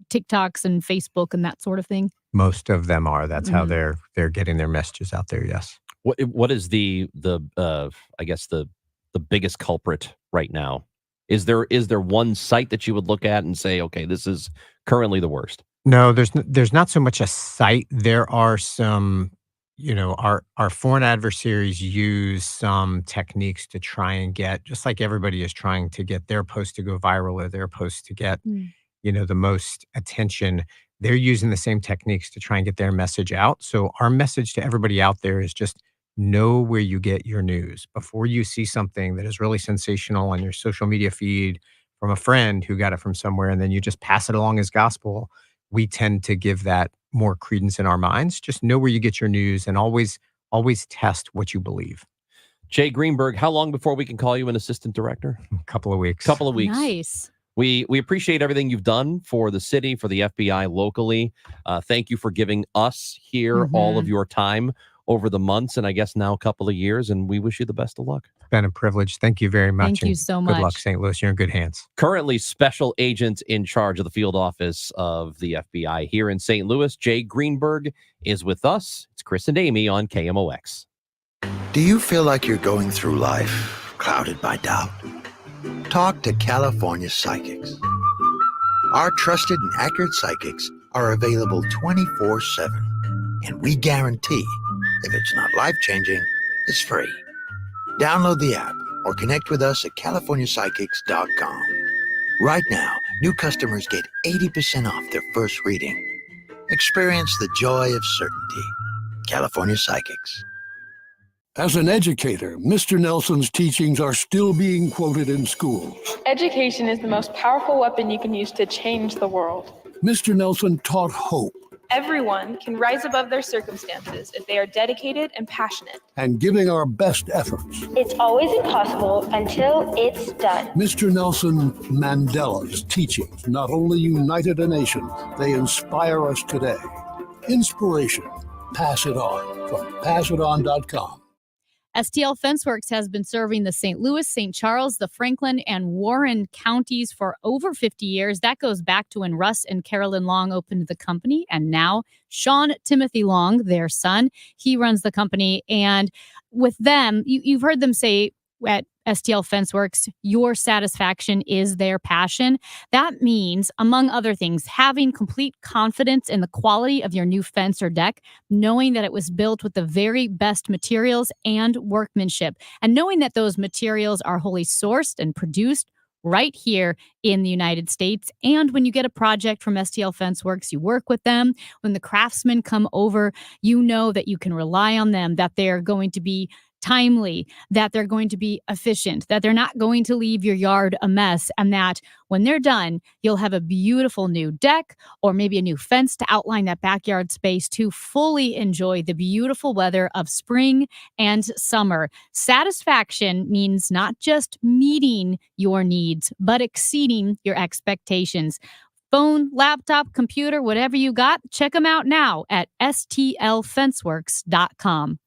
TikToks and Facebook and that sort of thing? Most of them are. That's how they're getting their messages out there. Yes. What is the biggest culprit right now? Is there one site that you would look at and say, okay, this is currently the worst? No, there's not so much a site. There are some, our foreign adversaries use some techniques to try and get, just like everybody is trying to get their post to go viral or their post to get the most attention. They're using the same techniques to try and get their message out. So our message to everybody out there is just know where you get your news. Before you see something that is really sensational on your social media feed from a friend who got it from somewhere, and then you just pass it along as gospel, we tend to give that more credence in our minds. Just know where you get your news and always test what you believe. Jay Greenberg, how long before we can call you an assistant director? A couple of weeks. Nice. We appreciate everything you've done for the city, for the FBI locally. Thank you for giving us here all of your time over the months and I guess now a couple of years, and we wish you the best of luck. It's been a privilege. Thank you very much. Thank you so much. Good luck, St. Louis. You're in good hands. Currently special agent in charge of the field office of the FBI here in St. Louis, Jay Greenberg, is with us. It's Chris and Amy on KMOX. Do you feel like you're going through life clouded by doubt? Talk to California Psychics. Our trusted and accurate psychics are available 24/7. And we guarantee if it's not life-changing, it's free. Download the app or connect with us at CaliforniaPsychics.com. Right now, new customers get 80% off their first reading. Experience the joy of certainty. California Psychics. As an educator, Mr. Nelson's teachings are still being quoted in schools. Education is the most powerful weapon you can use to change the world. Mr. Nelson taught hope Everyone can rise above their circumstances if they are dedicated and passionate. and giving our best efforts. It's always impossible until it's done. Mr. Nelson Mandela's teachings not only united a nation, they inspire us today. Inspiration. Pass it on from passiton.com. STL Fenceworks has been serving the St. Louis, St. Charles, the Franklin, and Warren counties for over 50 years. That goes back to when Russ and Carolyn Long opened the company. And now Sean Timothy Long, their son, he runs the company. And with them, you've heard them say at STL Fenceworks, your satisfaction is their passion. That means, among other things, having complete confidence in the quality of your new fence or deck, knowing that it was built with the very best materials and workmanship, and knowing that those materials are wholly sourced and produced right here in the United States. And when you get a project from STL Fenceworks, you work with them. When the craftsmen come over, you know that you can rely on them, that they're going to be timely, that they're going to be efficient, that they're not going to leave your yard a mess, and that when they're done, you'll have a beautiful new deck or maybe a new fence to outline that backyard space to fully enjoy the beautiful weather of spring and summer. Satisfaction means not just meeting your needs, but exceeding your expectations. Phone, laptop, computer, whatever you got, check them out now at stlfenceworks.com.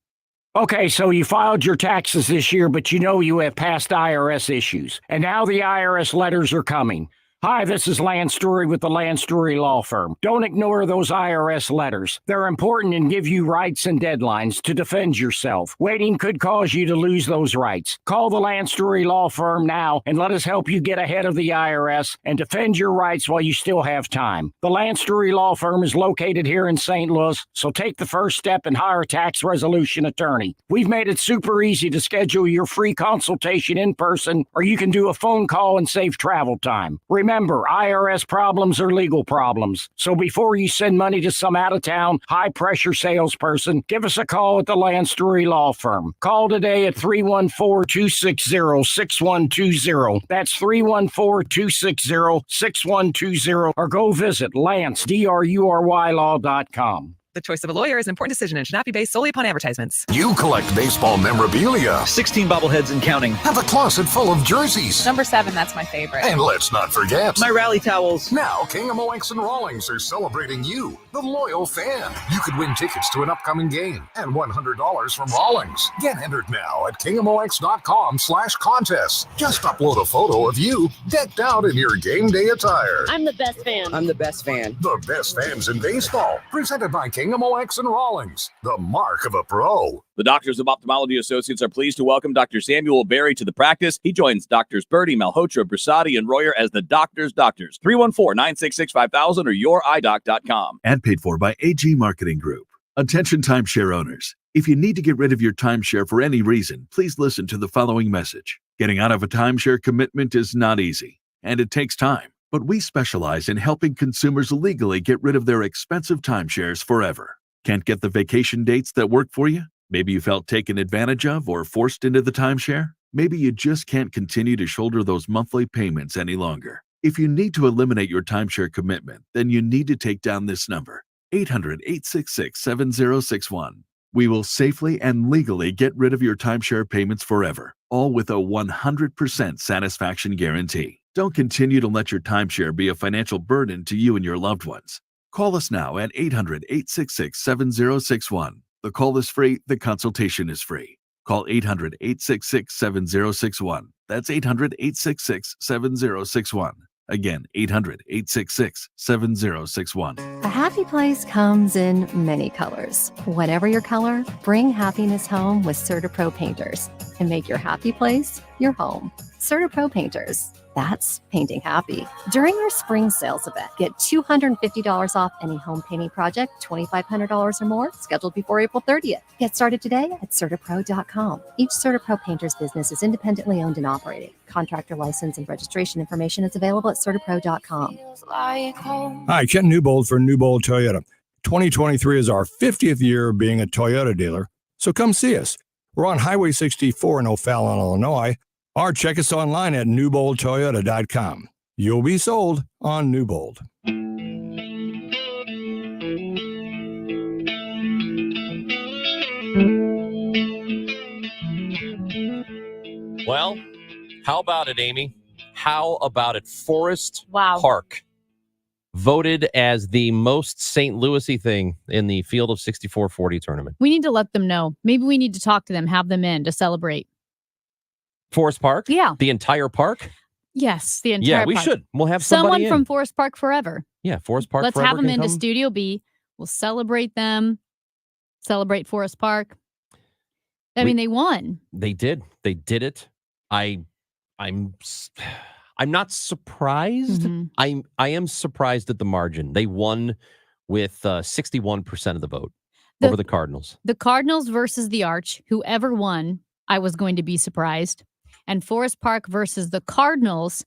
Okay, so you filed your taxes this year, but you know you have past IRS issues. And now the IRS letters are coming. Hi, this is Lance Story with the Lance Story Law Firm. Don't ignore those IRS letters. They're important and give you rights and deadlines to defend yourself. Waiting could cause you to lose those rights. Call the Lance Story Law Firm now and let us help you get ahead of the IRS and defend your rights while you still have time. The Lance Story Law Firm is located here in St. Louis, so take the first step and hire a tax resolution attorney. We've made it super easy to schedule your free consultation in person, or you can do a phone call and save travel time. Remember, IRS problems are legal problems. So before you send money to some out-of-town, high-pressure salesperson, give us a call at the Lance Story Law Firm. Call today at 314-260-6120. That's 314-260-6120. Or go visit LanceDruryLaw.com. The choice of a lawyer is an important decision and should not be based solely upon advertisements. You collect baseball memorabilia. 16 bobbleheads and counting. Have a closet full of jerseys. Number 7, that's my favorite. And let's not forget My rally towels. Now, KMOX and Rawlings are celebrating you, the loyal fan. You could win tickets to an upcoming game and $100 from Rawlings. Get entered now at KMOX.com/contests. Just upload a photo of you decked out in your game day attire. I'm the best fan. I'm the best fan. The best fans in baseball. Presented by KMOX and Rawlings, the mark of a pro. The Doctors of Ophthalmology Associates are pleased to welcome Dr. Samuel Berry to the practice. He joins Doctors Birdie, Malhotra, Brasati, and Royer as the Doctors' Doctors. 314-966-5000 or youridoc.com. And paid for by AG Marketing Group. Attention timeshare owners. If you need to get rid of your timeshare for any reason, please listen to the following message. Getting out of a timeshare commitment is not easy, and it takes time. But we specialize in helping consumers legally get rid of their expensive timeshares forever. Can't get the vacation dates that work for you? Maybe you felt taken advantage of or forced into the timeshare? Maybe you just can't continue to shoulder those monthly payments any longer. If you need to eliminate your timeshare commitment, then you need to take down this number, 800-866-7061. We will safely and legally get rid of your timeshare payments forever, all with a 100% satisfaction guarantee. Don't continue to let your timeshare be a financial burden to you and your loved ones. Call us now at 800-866-7061. The call is free. The consultation is free. Call 800-866-7061. That's 800-866-7061. Again, 800-866-7061. A happy place comes in many colors. Whatever your color, bring happiness home with CertaPro Painters and make your happy place your home. CertaPro Painters. That's painting happy. During our spring sales event, get $250 off any home painting project, $2,500 or more, scheduled before April 30th. Get started today at CertaPro.com. Each CertaPro painter's business is independently owned and operated. Contractor license and registration information is available at CertaPro.com. Hi, Ken Newbold for Newbold Toyota. 2023 is our 50th year of being a Toyota dealer, so come see us. We're on Highway 64 in O'Fallon, Illinois, or check us online at newboldtoyota.com. You'll be sold on Newbold. Well, how about it, Amy? How about it? Forest Wow. Park voted as the most St. Louis-y thing in the Field of 64-40 tournament. We need to let them know. Maybe we need to talk to them, have them in to celebrate. Forest Park? Yeah. The entire park? Yes, the entire Yeah, we park. should. We'll have someone somebody in. from Forest Park Forever. Yeah, Forest Park Let's Forever have them can into come. Studio B. We'll celebrate them. Celebrate Forest Park. I mean, they won. They did. They did it. I'm not surprised. Mm-hmm. I am surprised at the margin. They won with 61% of the vote over the Cardinals. The Cardinals versus the Arch. Whoever won, I was going to be surprised. And Forest Park versus the Cardinals.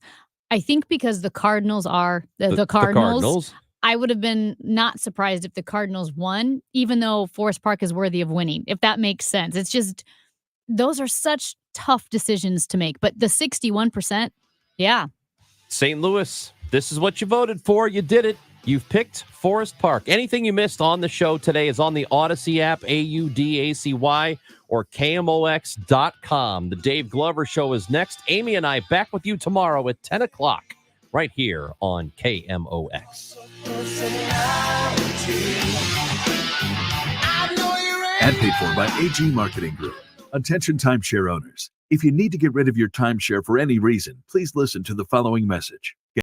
I think because the Cardinals are the Cardinals. I would have been not surprised if the Cardinals won, even though Forest Park is worthy of winning, if that makes sense. It's just, those are such tough decisions to make. But the 61%, yeah. St. Louis, this is what you voted for. You did it. You've picked Forest Park. Anything you missed on the show today is on the Odyssey app, AUDACY, or KMOX.com. The Dave Glover Show is next. Amy and I back with you tomorrow at 10 o'clock. Right here on KMOX. Ad paid for by AG Marketing Group. Attention timeshare owners. If you need to get rid of your timeshare for any reason, please listen to the following message.